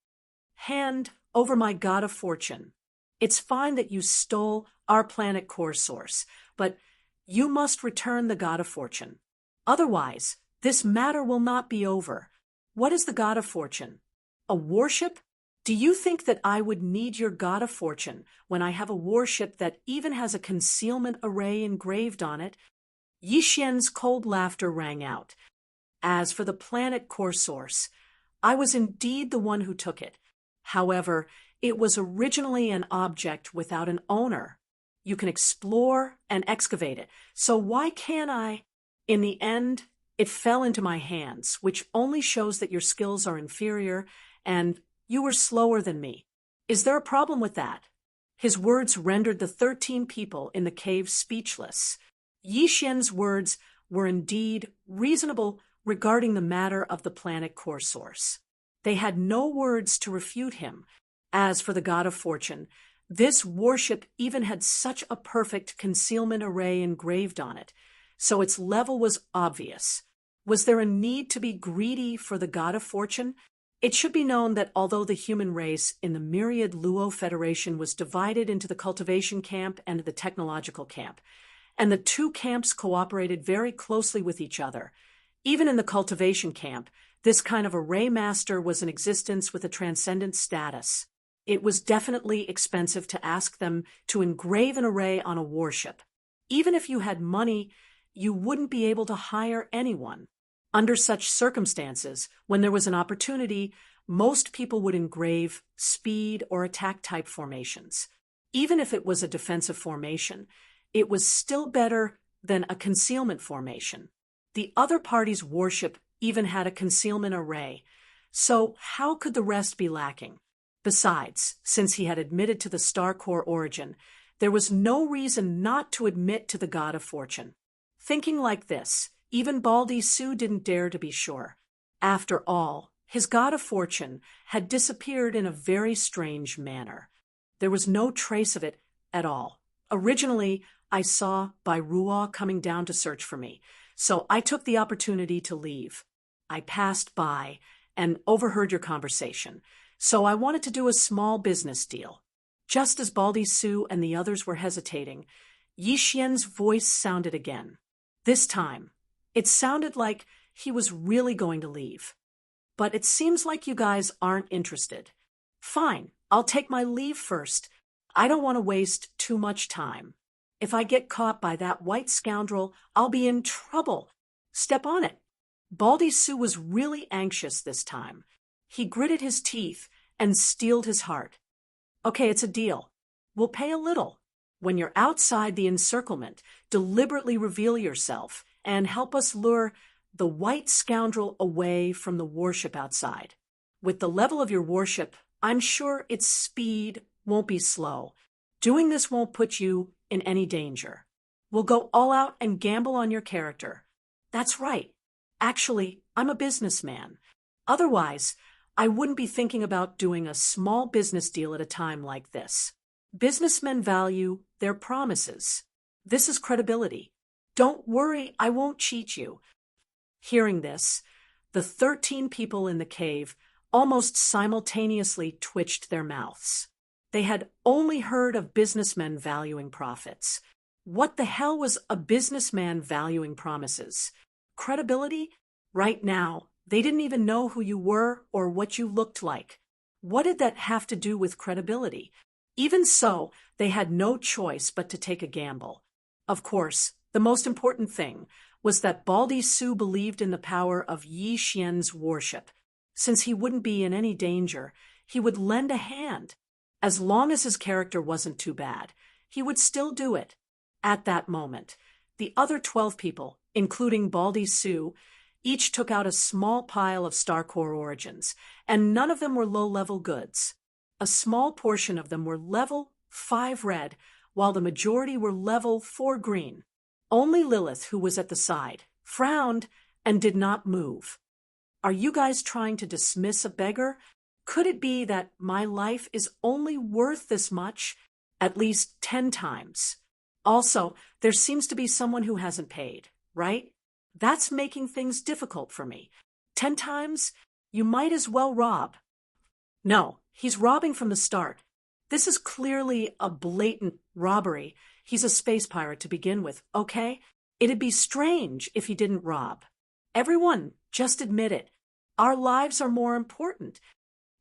Hand over my god of fortune. It's fine that you stole our planet core source, but you must return the god of fortune. Otherwise, this matter will not be over. What is the god of fortune? A warship? Do you think that I would need your god of fortune when I have a warship that even has a concealment array engraved on it? Yi Xian's cold laughter rang out. As for the planet core source, I was indeed the one who took it. However, it was originally an object without an owner. You can explore and excavate it, so why can't I? In the end, it fell into my hands, which only shows that your skills are inferior and you were slower than me. Is there a problem with that? His words rendered the 13 people in the cave speechless. Yi Xian's words were indeed reasonable regarding the matter of the planet core source. They had no words to refute him. As for the god of fortune, this warship even had such a perfect concealment array engraved on it, so its level was obvious. Was there a need to be greedy for the god of fortune? It should be known that although the human race in the myriad Luo Federation was divided into the cultivation camp and the technological camp, and the two camps cooperated very closely with each other, even in the cultivation camp, this kind of array master was in existence with a transcendent status. It was definitely expensive to ask them to engrave an array on a warship. Even if you had money, you wouldn't be able to hire anyone. Under such circumstances, when there was an opportunity, most people would engrave speed or attack type formations. Even if it was a defensive formation, it was still better than a concealment formation. The other party's warship even had a concealment array, so how could the rest be lacking? Besides, since he had admitted to the Star Core origin, there was no reason not to admit to the god of fortune. Thinking like this, even Baldy Sue didn't dare to be sure. After all, his god of fortune had disappeared in a very strange manner. There was no trace of it at all. Originally, I saw Bai Ruo coming down to search for me, so I took the opportunity to leave. I passed by and overheard your conversation, so I wanted to do a small business deal. Just as Baldy Sue and the others were hesitating, Yi Xian's voice sounded again. This time, it sounded like he was really going to leave. But it seems like you guys aren't interested. Fine, I'll take my leave first. I don't want to waste too much time. If I get caught by that white scoundrel, I'll be in trouble. Step on it. Baldy Sue was really anxious this time. He gritted his teeth and steeled his heart. Okay, it's a deal. We'll pay a little. When you're outside the encirclement, deliberately reveal yourself and help us lure the white scoundrel away from the warship outside. With the level of your warship, I'm sure its speed won't be slow. Doing this won't put you in any danger. We'll go all out and gamble on your character. That's right. Actually, I'm a businessman. Otherwise, I wouldn't be thinking about doing a small business deal at a time like this. Businessmen value their promises. This is credibility. Don't worry, I won't cheat you. Hearing this, the 13 people in the cave almost simultaneously twitched their mouths. They had only heard of businessmen valuing profits. What the hell was a businessman valuing promises? Credibility? Right now, they didn't even know who you were or what you looked like. What did that have to do with credibility? Even so, they had no choice but to take a gamble. Of course, the most important thing was that Baldy Su believed in the power of Yi Xian's worship. Since he wouldn't be in any danger, he would lend a hand. As long as his character wasn't too bad, he would still do it. At that moment, the other 12 people, including Baldy Su, each took out a small pile of StarCore origins, and none of them were low-level goods. A small portion of them were level 5 red, while the majority were level 4 green. Only Lilith, who was at the side, frowned and did not move. Are you guys trying to dismiss a beggar? Could it be that my life is only worth this much? At least 10 times. Also, there seems to be someone who hasn't paid, right? That's making things difficult for me. 10 times? You might as well rob. No, he's robbing from the start. This is clearly a blatant robbery. He's a space pirate to begin with, okay? It'd be strange if he didn't rob. Everyone, just admit it. Our lives are more important.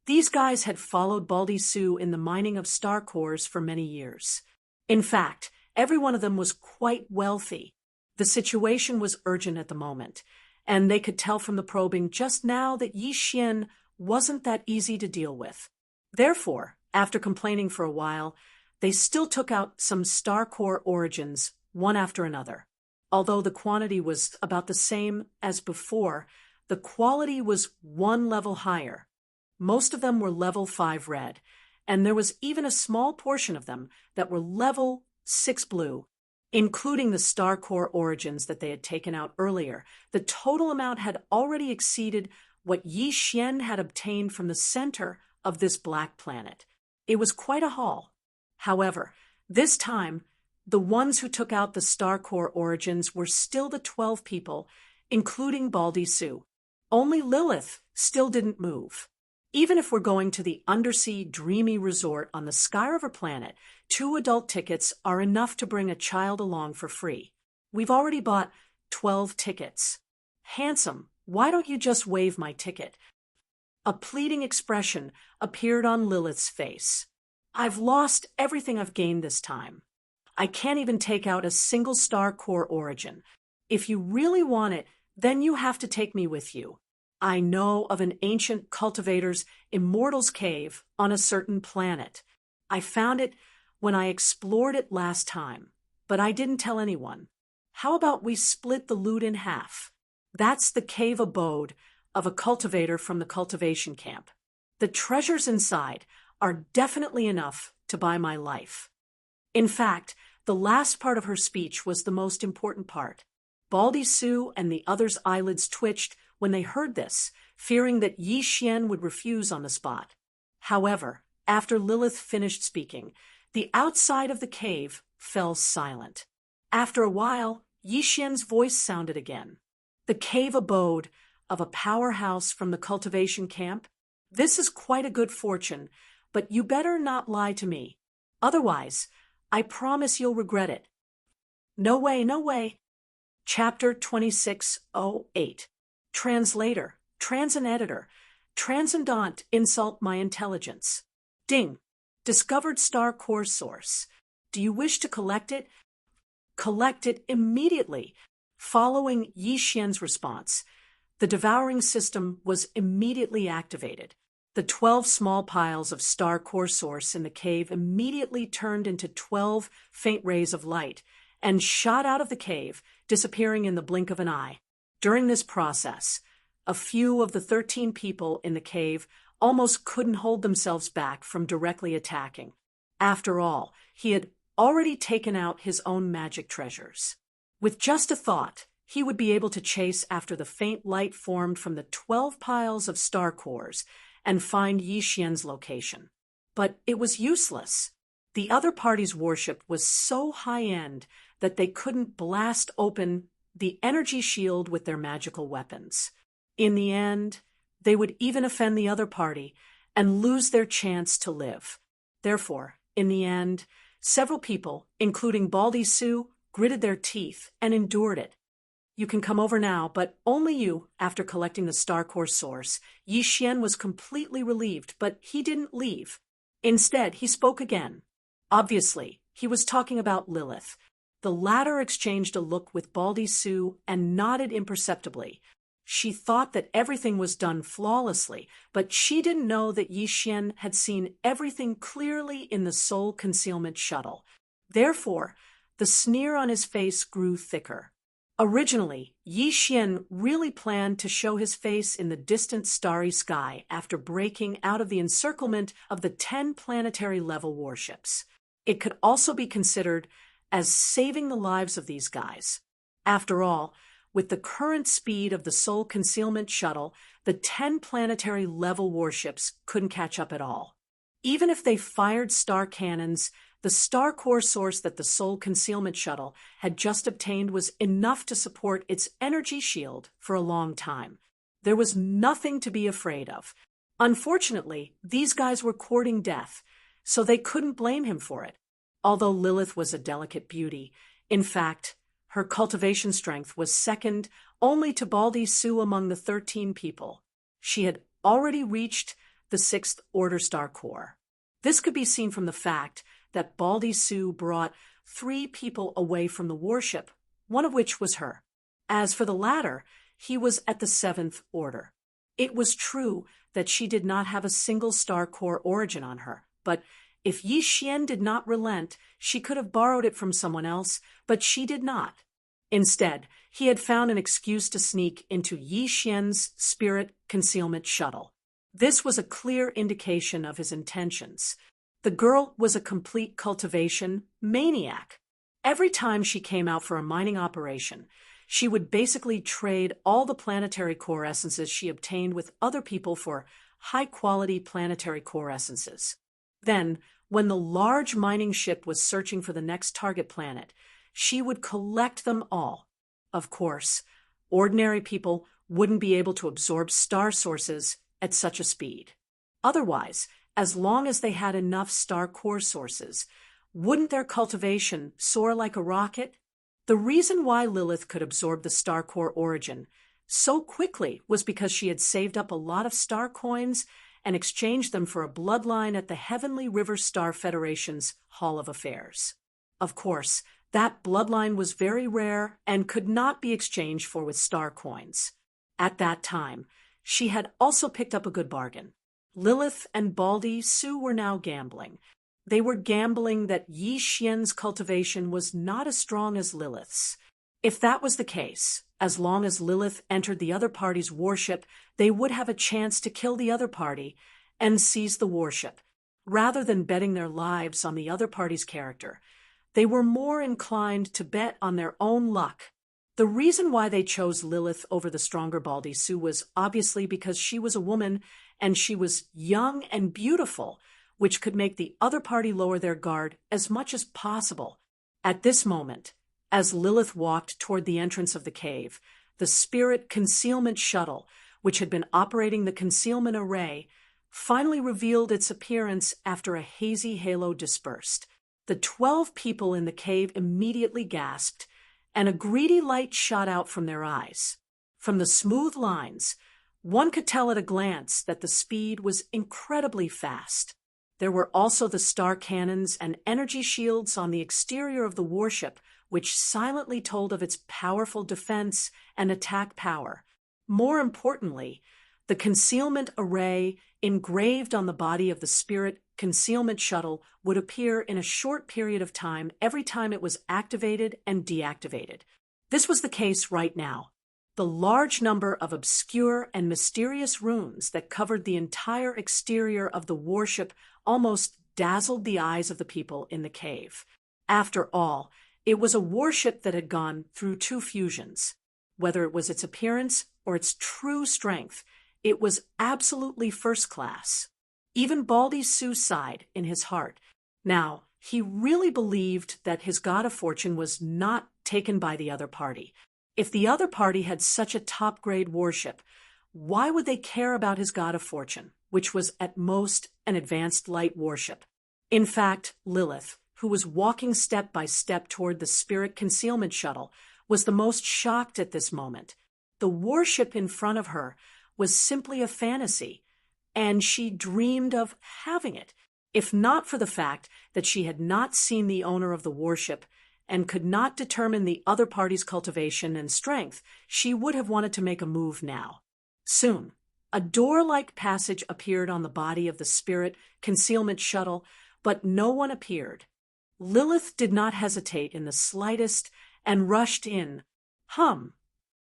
These guys had followed Baldy Su in the mining of star cores for many years. In fact, every one of them was quite wealthy. The situation was urgent at the moment, and they could tell from the probing just now that Yi Xian wasn't that easy to deal with. Therefore, after complaining for a while, they still took out some star core origins, one after another. Although the quantity was about the same as before, the quality was one level higher. Most of them were level 5 red, and there was even a small portion of them that were level 6 blue, including the star core origins that they had taken out earlier. The total amount had already exceeded what Yi Xian had obtained from the center of this black planet. It was quite a haul. However, this time, the ones who took out the star core origins were still the 12 people, including Baldy Su. Only Lilith still didn't move. Even if we're going to the undersea dreamy resort on the Sky River planet, 2 adult tickets are enough to bring a child along for free. We've already bought 12 tickets. Handsome, why don't you just waive my ticket? A pleading expression appeared on Lilith's face. I've lost everything I've gained this time. I can't even take out a single star core origin. If you really want it, then you have to take me with you. I know of an ancient cultivator's immortal's cave on a certain planet. I found it when I explored it last time, but I didn't tell anyone. How about we split the loot in half? That's the cave abode of a cultivator from the cultivation camp. The treasures inside are definitely enough to buy my life. In fact, the last part of her speech was the most important part. Baldy Su and the others' eyelids twitched when they heard this, fearing that Yi Xian would refuse on the spot. However, after Lilith finished speaking, the outside of the cave fell silent. After a while, Yi Xian's voice sounded again. The cave abode of a powerhouse from the cultivation camp? This is quite a good fortune, but you better not lie to me. Otherwise, I promise you'll regret it. No way, no way. Chapter 2608. Translator, Transin Editor, Transcendant insult my intelligence. Ding. Discovered star core source. Do you wish to collect it? Collect it immediately. Following Yi Xian's response, the devouring system was immediately activated. The 12 small piles of star core source in the cave immediately turned into 12 faint rays of light and shot out of the cave, disappearing in the blink of an eye. During this process, a few of the 13 people in the cave almost couldn't hold themselves back from directly attacking. After all, he had already taken out his own magic treasures. With just a thought, he would be able to chase after the faint light formed from the 12 piles of star cores and find Yi Xian's location. But it was useless. The other party's worship was so high-end that they couldn't blast open the energy shield with their magical weapons. In the end, they would even offend the other party and lose their chance to live. Therefore, in the end, several people, including Baldy Sue, gritted their teeth and endured it. You can come over now, but only you, after collecting the Star Core source. Yi Xian was completely relieved, but he didn't leave. Instead, he spoke again. Obviously, he was talking about Lilith. The latter exchanged a look with Baldy Sue and nodded imperceptibly. She thought that everything was done flawlessly, but she didn't know that Yi Xian had seen everything clearly in the soul concealment shuttle. Therefore, the sneer on his face grew thicker. Originally, Yi Xian really planned to show his face in the distant starry sky after breaking out of the encirclement of the 10 planetary-level warships. It could also be considered as saving the lives of these guys. After all, with the current speed of the Soul Concealment Shuttle, the 10 planetary-level warships couldn't catch up at all. Even if they fired star cannons, the star core source that the Soul Concealment Shuttle had just obtained was enough to support its energy shield for a long time. There was nothing to be afraid of. Unfortunately, these guys were courting death, so they couldn't blame him for it. Although Lilith was a delicate beauty, in fact, her cultivation strength was second only to Baldy Sue among the 13 people. She had already reached the 6th Order Star Core. This could be seen from the fact that Baldy Sue brought 3 people away from the warship, one of which was her. As for the latter, he was at the 7th Order. It was true that she did not have a single Star Core origin on her, but if Yi Xian did not relent, she could have borrowed it from someone else, but she did not. Instead, he had found an excuse to sneak into Yi Xian's spirit concealment shuttle. This was a clear indication of his intentions. The girl was a complete cultivation maniac. Every time she came out for a mining operation, she would basically trade all the planetary core essences she obtained with other people for high-quality planetary core essences. Then, when the large mining ship was searching for the next target planet, she would collect them all. Of course, ordinary people wouldn't be able to absorb star sources at such a speed. Otherwise, as long as they had enough star core sources, wouldn't their cultivation soar like a rocket? The reason why Lilith could absorb the star core origin so quickly was because she had saved up a lot of star coins and exchanged them for a bloodline at the Heavenly River Star Federation's Hall of Affairs. Of course, that bloodline was very rare and could not be exchanged for with star coins. At that time, she had also picked up a good bargain. Lilith and Baldy Sue were now gambling. They were gambling that Yi Xian's cultivation was not as strong as Lilith's. If that was the case, as long as Lilith entered the other party's warship, they would have a chance to kill the other party and seize the warship. Rather than betting their lives on the other party's character, they were more inclined to bet on their own luck. The reason why they chose Lilith over the stronger Baldy Sue was obviously because she was a woman and she was young and beautiful, which could make the other party lower their guard as much as possible. At this moment, as Lilith walked toward the entrance of the cave, the spirit concealment shuttle, which had been operating the concealment array, finally revealed its appearance after a hazy halo dispersed. The 12 people in the cave immediately gasped, and a greedy light shot out from their eyes. From the smooth lines, one could tell at a glance that the speed was incredibly fast. There were also the star cannons and energy shields on the exterior of the warship, which silently told of its powerful defense and attack power. More importantly, the concealment array engraved on the body of the spirit concealment shuttle would appear in a short period of time every time it was activated and deactivated. This was the case right now. The large number of obscure and mysterious runes that covered the entire exterior of the warship almost dazzled the eyes of the people in the cave. After all, it was a warship that had gone through 2 fusions. Whether it was its appearance or its true strength, it was absolutely first class. Even Baldy Sue sighed in his heart. Now, he really believed that his god of fortune was not taken by the other party. If the other party had such a top-grade warship, why would they care about his god of fortune, which was at most an advanced light warship? In fact, Lilith, who was walking step by step toward the spirit concealment shuttle, was the most shocked at this moment. The warship in front of her was simply a fantasy, and she dreamed of having it, if not for the fact that she had not seen the owner of the warship and could not determine the other party's cultivation and strength. She would have wanted to make a move now. Soon, a door-like passage appeared on the body of the spirit concealment shuttle, but no one appeared. Lilith did not hesitate in the slightest and rushed in.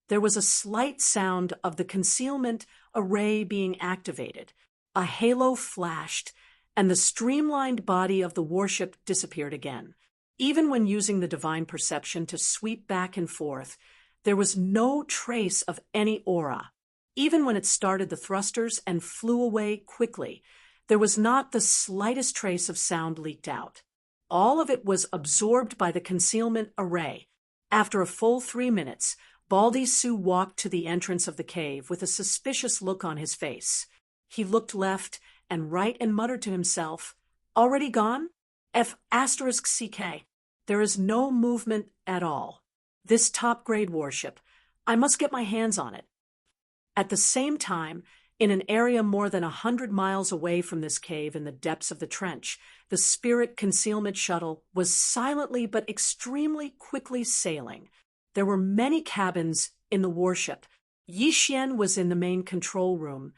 There was a slight sound of the concealment array being activated. A halo flashed, and the streamlined body of the warship disappeared again. Even when using the divine perception to sweep back and forth, there was no trace of any aura. Even when it started the thrusters and flew away quickly, there was not the slightest trace of sound leaked out. All of it was absorbed by the concealment array. After a full 3 minutes, Baldy Sue walked to the entrance of the cave with a suspicious look on his face. He looked left and right and muttered to himself, "Already gone? F***CK. There is no movement at all. This top-grade warship. I must get my hands on it." At the same time, in an area more than 100 miles away from this cave in the depths of the trench, the spirit concealment shuttle was silently but extremely quickly sailing. There were many cabins in the warship. Yi Xian was in the main control room,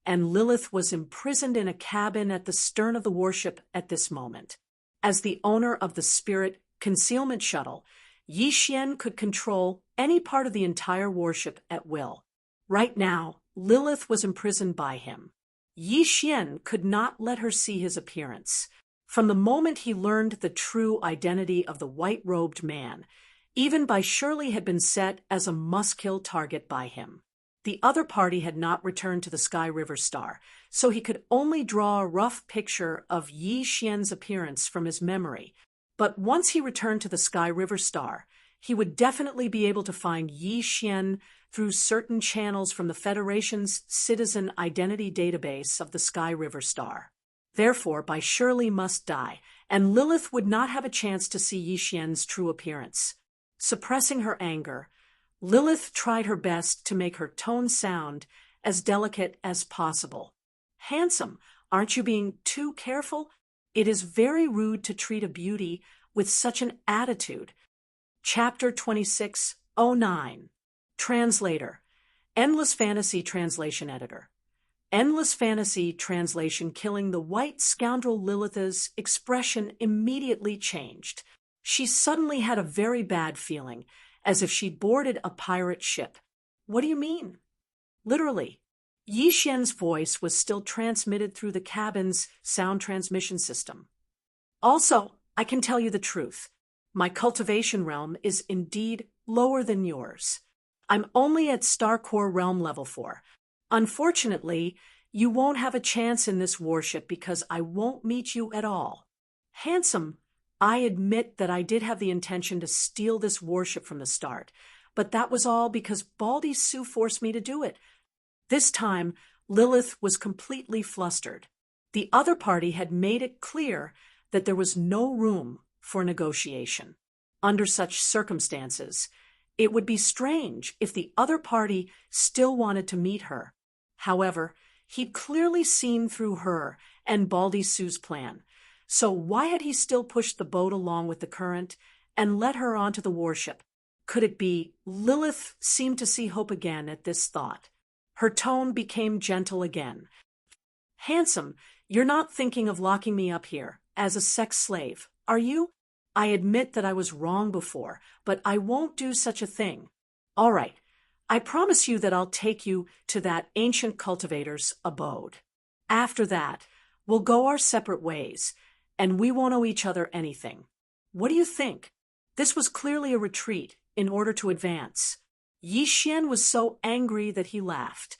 and Lilith was imprisoned in a cabin at the stern of the warship at this moment. As the owner of the spirit concealment shuttle, Yi Xian could control any part of the entire warship at will. Right now, Lilith was imprisoned by him. Yi Xian could not let her see his appearance. From the moment he learned the true identity of the white-robed man, even Bai Shirley had been set as a must-kill target by him. The other party had not returned to the Sky River Star, so he could only draw a rough picture of Yi Xian's appearance from his memory. But once he returned to the Sky River Star, he would definitely be able to find Yi Xian through certain channels from the Federation's Citizen Identity Database of the Sky River Star. Therefore, Bai Shirley must die, and Lilith would not have a chance to see Yi Xian's true appearance. Suppressing her anger, Lilith tried her best to make her tone sound as delicate as possible. "Handsome, aren't you being too careful? It is very rude to treat a beauty with such an attitude." Chapter 26:09. Translator. Endless Fantasy Translation Editor. Endless Fantasy Translation killing the white scoundrel Lilith's expression immediately changed. She suddenly had a very bad feeling, as if she'd boarded a pirate ship. "What do you mean?" "Literally." Yi Xian's voice was still transmitted through the cabin's sound transmission system. "Also, I can tell you the truth. My cultivation realm is indeed lower than yours. I'm only at Star Core Realm Level 4. Unfortunately, you won't have a chance in this warship because I won't meet you at all. Handsome, I admit that I did have the intention to steal this warship from the start, but that was all because Baldy Sue forced me to do it." This time, Lilith was completely flustered. The other party had made it clear that there was no room for negotiation. Under such circumstances, it would be strange if the other party still wanted to meet her. However, he'd clearly seen through her and Baldy Sue's plan. So why had he still pushed the boat along with the current and let her onto the warship? Could it be? Lilith seemed to see hope again at this thought. Her tone became gentle again. "Handsome, you're not thinking of locking me up here as a sex slave, are you? I admit that I was wrong before, but I won't do such a thing. All right, I promise you that I'll take you to that ancient cultivator's abode. After that, we'll go our separate ways, and we won't owe each other anything. What do you think?" This was clearly a retreat in order to advance. Yi Xian was so angry that he laughed.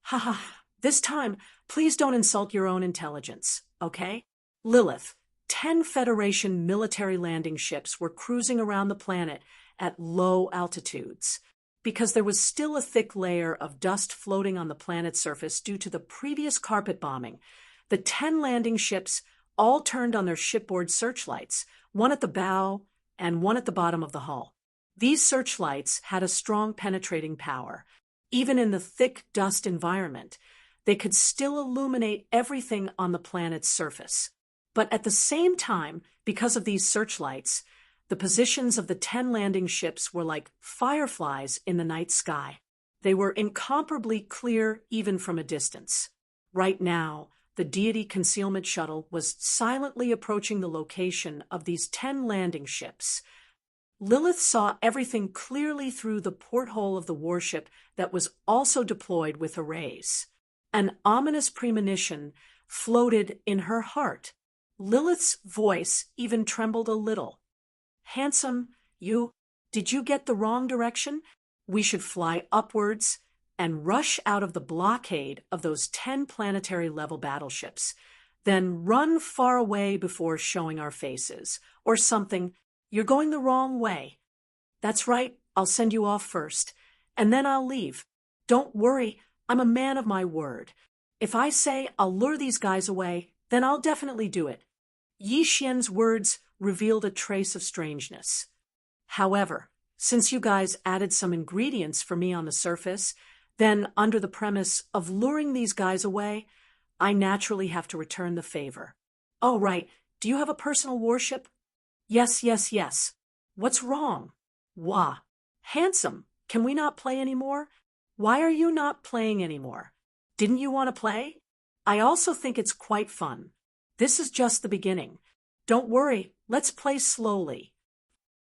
"Ha ha, this time, please don't insult your own intelligence, okay? Lilith, 10 Federation military landing ships were cruising around the planet at low altitudes. Because there was still a thick layer of dust floating on the planet's surface due to the previous carpet bombing, the 10 landing ships all turned on their shipboard searchlights, one at the bow and one at the bottom of the hull. These searchlights had a strong penetrating power. Even in the thick dust environment, they could still illuminate everything on the planet's surface. But at the same time, because of these searchlights, the positions of the 10 landing ships were like fireflies in the night sky. They were incomparably clear even from a distance. Right now, the deity concealment shuttle was silently approaching the location of these 10 landing ships. Lilith saw everything clearly through the porthole of the warship that was also deployed with arrays. An ominous premonition floated in her heart. Lilith's voice even trembled a little. "Handsome, did you get the wrong direction? We should fly upwards and rush out of the blockade of those 10 planetary-level battleships, then run far away before showing our faces, or something. You're going the wrong way." "That's right, I'll send you off first, and then I'll leave. Don't worry, I'm a man of my word. If I say I'll lure these guys away, then I'll definitely do it." Yi Xian's words revealed a trace of strangeness. "However, since you guys added some ingredients for me on the surface, then under the premise of luring these guys away, I naturally have to return the favor." "Oh, right. Do you have a personal warship?" Yes. "What's wrong?" "Wah. Handsome, can we not play anymore?" "Why are you not playing anymore? Didn't you want to play?" "I also think it's quite fun. This is just the beginning. Don't worry, let's play slowly."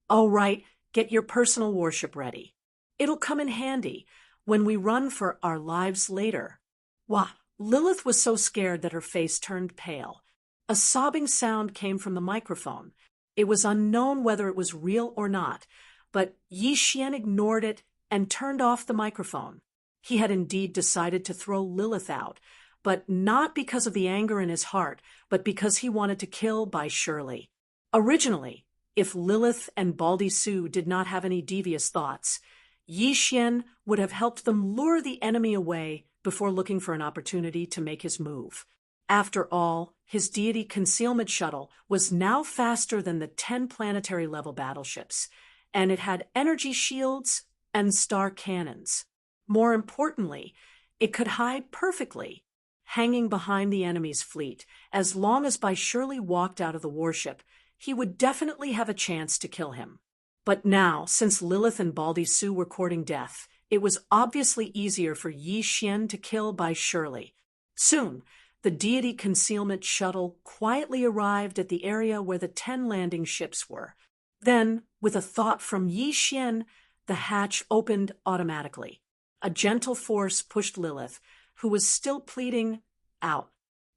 "Oh, right. Get your personal warship ready. It'll come in handy when we run for our lives later." Wah! Lilith was so scared that her face turned pale. A sobbing sound came from the microphone. It was unknown whether it was real or not, but Yi Xian ignored it and turned off the microphone. He had indeed decided to throw Lilith out, but not because of the anger in his heart, but because he wanted to kill Bai Shirley. Originally, if Lilith and Baldy Sue did not have any devious thoughts, Yi Xian would have helped them lure the enemy away before looking for an opportunity to make his move. After all, his deity concealment shuttle was now faster than the 10 planetary-level battleships, and it had energy shields and star cannons. More importantly, it could hide perfectly, hanging behind the enemy's fleet. As long as Bai Shirley walked out of the warship, he would definitely have a chance to kill him. But now, since Lilith and Baldy Sue were courting death, it was obviously easier for Yi Xian to kill Bai Shirley. Soon, the deity concealment shuttle quietly arrived at the area where the 10 landing ships were. Then, with a thought from Yi Xian, the hatch opened automatically. A gentle force pushed Lilith, who was still pleading, out.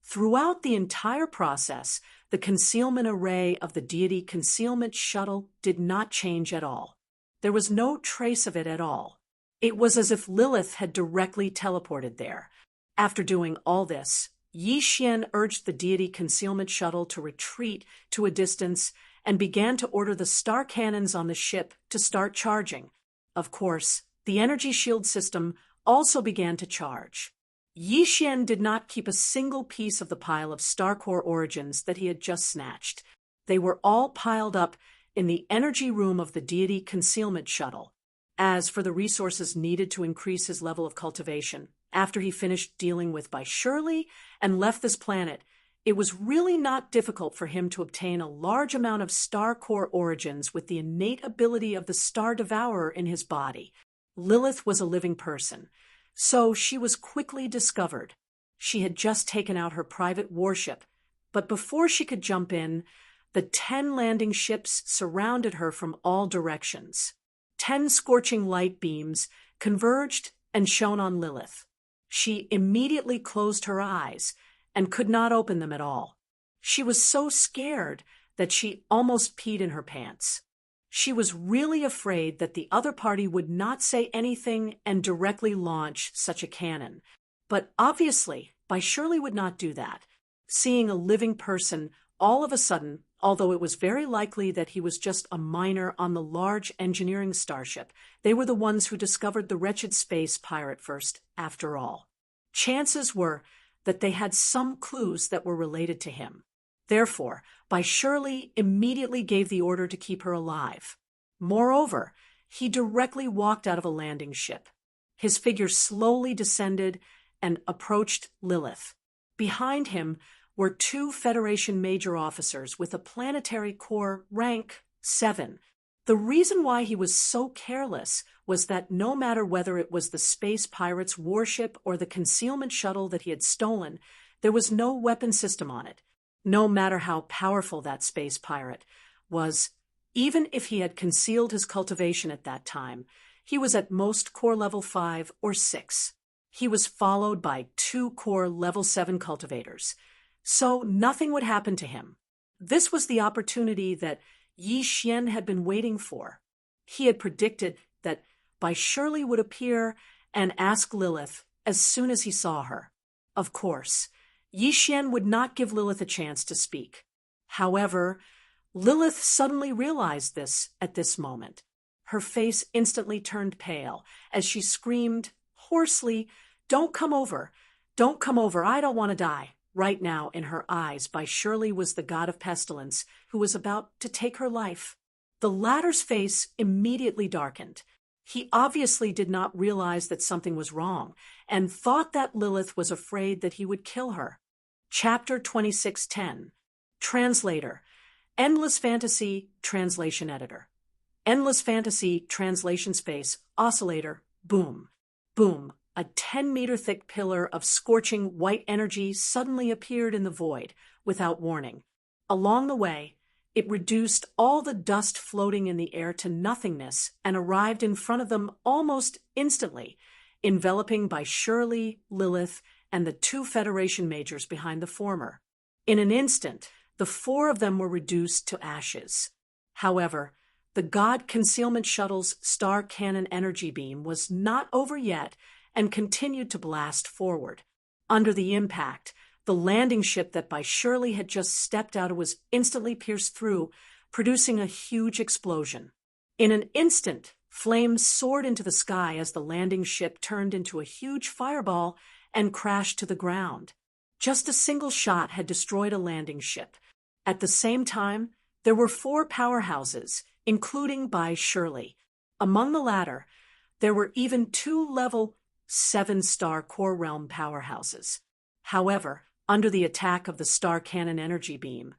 Throughout the entire process, the concealment array of the deity concealment shuttle did not change at all. There was no trace of it at all. It was as if Lilith had directly teleported there. After doing all this, Yi Xian urged the deity concealment shuttle to retreat to a distance and began to order the star cannons on the ship to start charging. Of course, the energy shield system also began to charge. Yi Xian did not keep a single piece of the pile of star core origins that he had just snatched. They were all piled up in the energy room of the deity concealment shuttle. As for the resources needed to increase his level of cultivation, after he finished dealing with Bai Shirley and left this planet, it was really not difficult for him to obtain a large amount of star core origins with the innate ability of the star Devourer in his body. Lilith was a living person, so she was quickly discovered. She had just taken out her private warship, but before she could jump in, the 10 landing ships surrounded her from all directions. 10 scorching light beams converged and shone on Lilith. She immediately closed her eyes and could not open them at all. She was so scared that she almost peed in her pants. She was really afraid that the other party would not say anything and directly launch such a cannon. But obviously, Bai Shirley would not do that. Seeing a living person all of a sudden, although it was very likely that he was just a miner on the large engineering starship, they were the ones who discovered the wretched space pirate first, after all. Chances were that they had some clues that were related to him. Therefore, By Shirley immediately gave the order to keep her alive. Moreover, he directly walked out of a landing ship. His figure slowly descended and approached Lilith. Behind him were 2 Federation major officers with a planetary corps rank 7. The reason why he was so careless was that no matter whether it was the space pirate's warship or the concealment shuttle that he had stolen, there was no weapon system on it. No matter how powerful that space pirate was, even if he had concealed his cultivation at that time, he was at most core level 5 or 6. He was followed by 2 core level 7 cultivators. So nothing would happen to him. This was the opportunity that Yi Xian had been waiting for. He had predicted that By Shirley would appear and ask Lilith as soon as he saw her. Of course, Yi Xian would not give Lilith a chance to speak. However, Lilith suddenly realized this at this moment. Her face instantly turned pale as she screamed hoarsely, "Don't come over! Don't come over! I don't want to die!" Right now, in her eyes, By Shirley was the god of pestilence who was about to take her life. The latter's face immediately darkened. He obviously did not realize that something was wrong and thought that Lilith was afraid that he would kill her. Chapter 2610. Translator. Endless Fantasy Translation Editor. Endless Fantasy Translation Space Oscillator. Boom. Boom. A 10-meter thick pillar of scorching white energy suddenly appeared in the void, without warning. Along the way, it reduced all the dust floating in the air to nothingness and arrived in front of them almost instantly, enveloping By Shirley, Lilith, and the 2 Federation majors behind the former. In an instant, the 4 of them were reduced to ashes. However, the God Concealment Shuttle's star cannon energy beam was not over yet and continued to blast forward. Under the impact, the landing ship that By Shirley had just stepped out of was instantly pierced through, producing a huge explosion. In an instant, flames soared into the sky as the landing ship turned into a huge fireball and crashed to the ground. Just a single shot had destroyed a landing ship. At the same time, there were 4 powerhouses, including By Shirley. Among the latter, there were even 2 level 7-star core realm powerhouses. However, under the attack of the star cannon energy beam,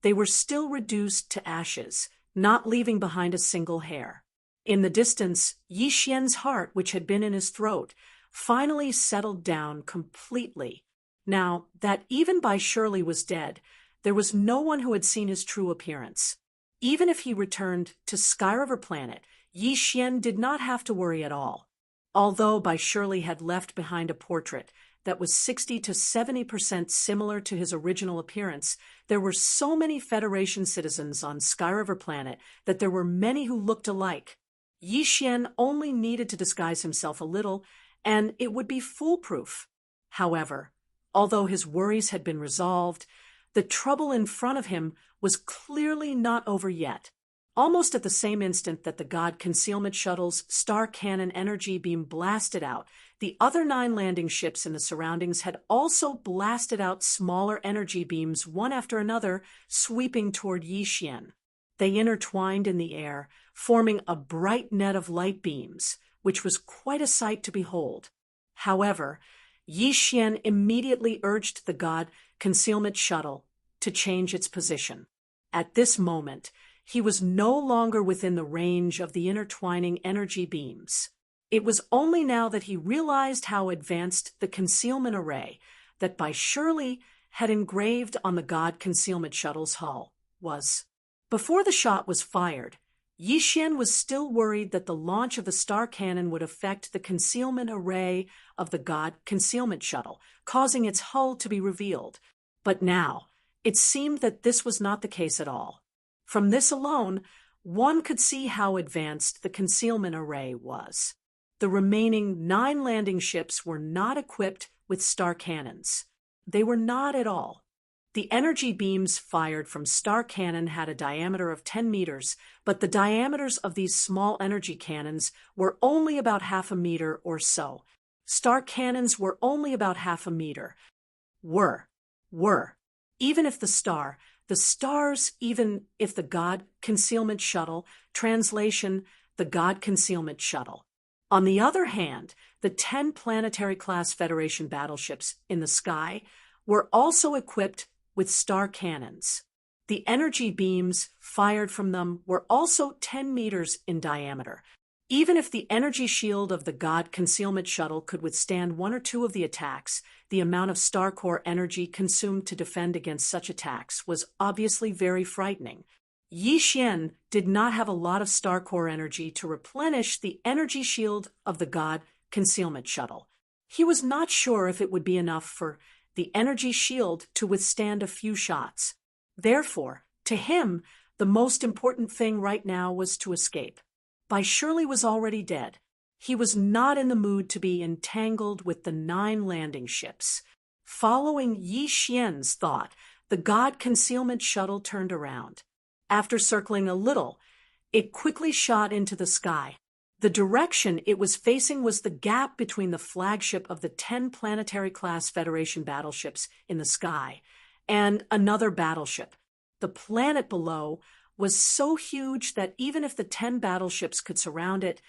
they were still reduced to ashes, not leaving behind a single hair. In the distance, Yi Xian's heart, which had been in his throat, finally settled down completely. Now that even By Shirley was dead, there was no one who had seen his true appearance. Even if he returned to Skyriver Planet, Yi Xian did not have to worry at all. Although By Shirley had left behind a portrait that was 60 to 70% similar to his original appearance, there were so many Federation citizens on Skyriver Planet that there were many who looked alike. Yi Xian only needed to disguise himself a little, and it would be foolproof. However, although his worries had been resolved, the trouble in front of him was clearly not over yet. Almost at the same instant that the God Concealment Shuttle's star cannon energy beam blasted out, the other 9 landing ships in the surroundings had also blasted out smaller energy beams one after another, sweeping toward Yi Xian. They intertwined in the air, forming a bright net of light beams, which was quite a sight to behold. However, Yi Xian immediately urged the God Concealment Shuttle to change its position. At this moment, he was no longer within the range of the intertwining energy beams. It was only now that he realized how advanced the concealment array that By Shirley had engraved on the God Concealment Shuttle's hull was. Before the shot was fired, Yi Xian was still worried that the launch of the star cannon would affect the concealment array of the God Concealment Shuttle, causing its hull to be revealed. But now, it seemed that this was not the case at all. From this alone, one could see how advanced the concealment array was. The remaining 9 landing ships were not equipped with star cannons. They were not at all. The energy beams fired from star cannon had a diameter of 10 meters, but the diameters of these small energy cannons were only about half a meter or so. Star cannons were only about half a meter. Even if the star the stars, even if the God Concealment Shuttle, translation, the God Concealment Shuttle. On the other hand, the 10 planetary-class Federation battleships in the sky were also equipped with star cannons. The energy beams fired from them were also 10 meters in diameter. Even if the energy shield of the God Concealment Shuttle could withstand one or two of the attacks, the amount of star core energy consumed to defend against such attacks was obviously very frightening. Yi Xian did not have a lot of star core energy to replenish the energy shield of the God Concealment Shuttle. He was not sure if it would be enough for the energy shield to withstand a few shots. Therefore, to him, the most important thing right now was to escape. Bai Shirley was already dead. He was not in the mood to be entangled with the 9 landing ships. Following Yi Xian's thought, the God Concealment Shuttle turned around. After circling a little, it quickly shot into the sky. The direction it was facing was the gap between the flagship of the 10 planetary-class Federation battleships in the sky and another battleship. The planet below was so huge that even if the 10 battleships could surround it,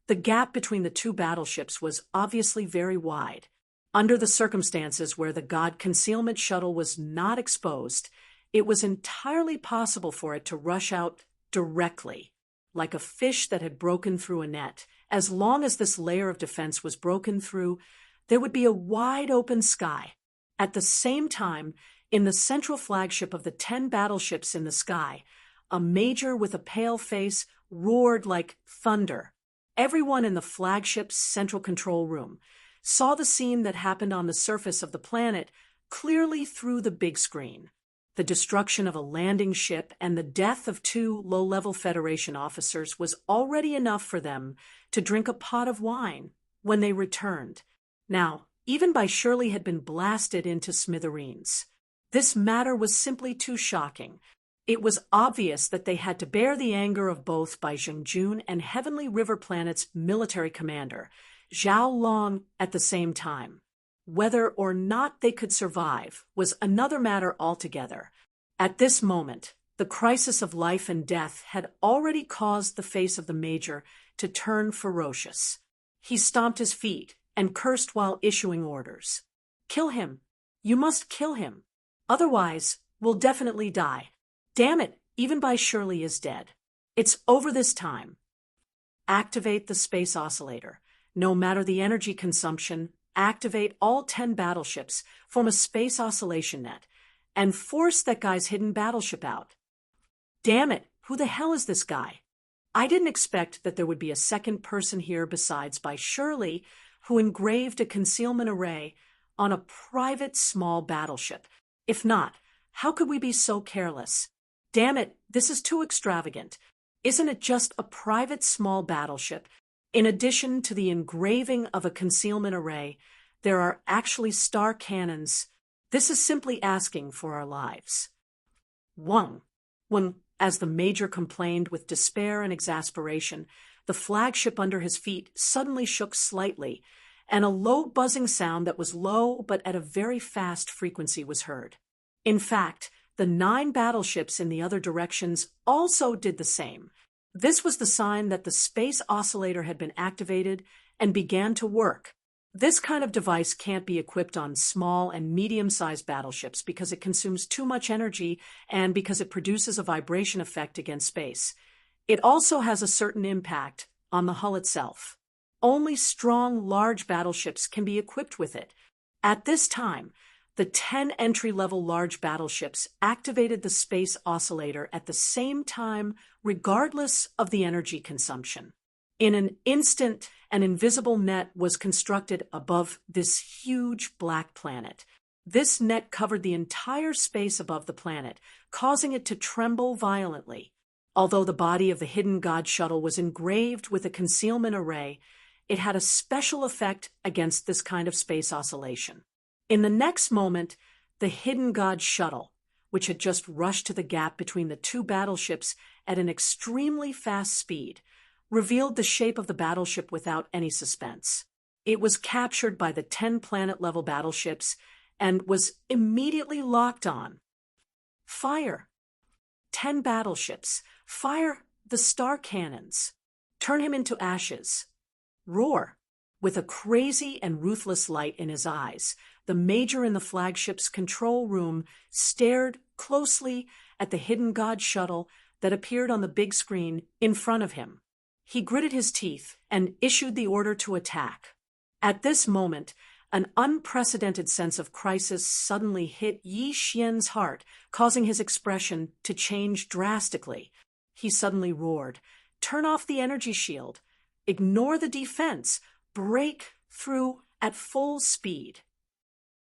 the gap between the 2 battleships was obviously very wide. Under the circumstances where the God Concealment Shuttle was not exposed, it was entirely possible for it to rush out directly, like a fish that had broken through a net. As long as this layer of defense was broken through, there would be a wide open sky. At the same time, in the central flagship of the 10 battleships in the sky, a major with a pale face roared like thunder. Everyone in the flagship's central control room saw the scene that happened on the surface of the planet clearly through the big screen. The destruction of a landing ship and the death of 2 low-level Federation officers was already enough for them to drink a pot of wine when they returned. Now, even Bai Shirley had been blasted into smithereens. This matter was simply too shocking. It was obvious that they had to bear the anger of both Bai Zhengjun and Heavenly River Planet's military commander, Zhao Long, at the same time. Whether or not they could survive was another matter altogether. At this moment, the crisis of life and death had already caused the face of the Major to turn ferocious. He stomped his feet and cursed while issuing orders. "Kill him! You must kill him! Otherwise, we'll definitely die. Damn it, even Bai Shirley is dead. It's over this time. Activate the space oscillator. No matter the energy consumption, activate all 10 battleships, form a space oscillation net, and force that guy's hidden battleship out." Damn it, who the hell is this guy? I didn't expect that there would be a second person here besides Bai Shirley, who engraved a concealment array on a private small battleship. If not, how could we be so careless? Damn it, this is too extravagant. Isn't it just a private small battleship? In addition to the engraving of a concealment array, there are actually star cannons. This is simply asking for our lives. When, as the Major complained with despair and exasperation, the flagship under his feet suddenly shook slightly, and a low buzzing sound that was low but at a very fast frequency was heard. In fact, the 9 battleships in the other directions also did the same. This was the sign that the space oscillator had been activated and began to work. This kind of device can't be equipped on small and medium-sized battleships because it consumes too much energy and because it produces a vibration effect against space. It also has a certain impact on the hull itself. Only strong, large battleships can be equipped with it. At this time, the 10 entry-level large battleships activated the space oscillator at the same time, regardless of the energy consumption. In an instant, an invisible net was constructed above this huge black planet. This net covered the entire space above the planet, causing it to tremble violently. Although the body of the hidden God shuttle was engraved with a concealment array, it had a special effect against this kind of space oscillation. In the next moment, the hidden God shuttle, which had just rushed to the gap between the 2 battleships at an extremely fast speed, revealed the shape of the battleship without any suspense. It was captured by the 10 planet-level battleships and was immediately locked on. Fire! 10 battleships. Fire the star cannons. Turn him into ashes. Roar. With a crazy and ruthless light in his eyes, the major in the flagship's control room stared closely at the hidden god shuttle that appeared on the big screen in front of him. He gritted his teeth and issued the order to attack. At this moment, an unprecedented sense of crisis suddenly hit Yi Xian's heart, causing his expression to change drastically. He suddenly roared, "Turn off the energy shield! Ignore the defense! Break through at full speed!"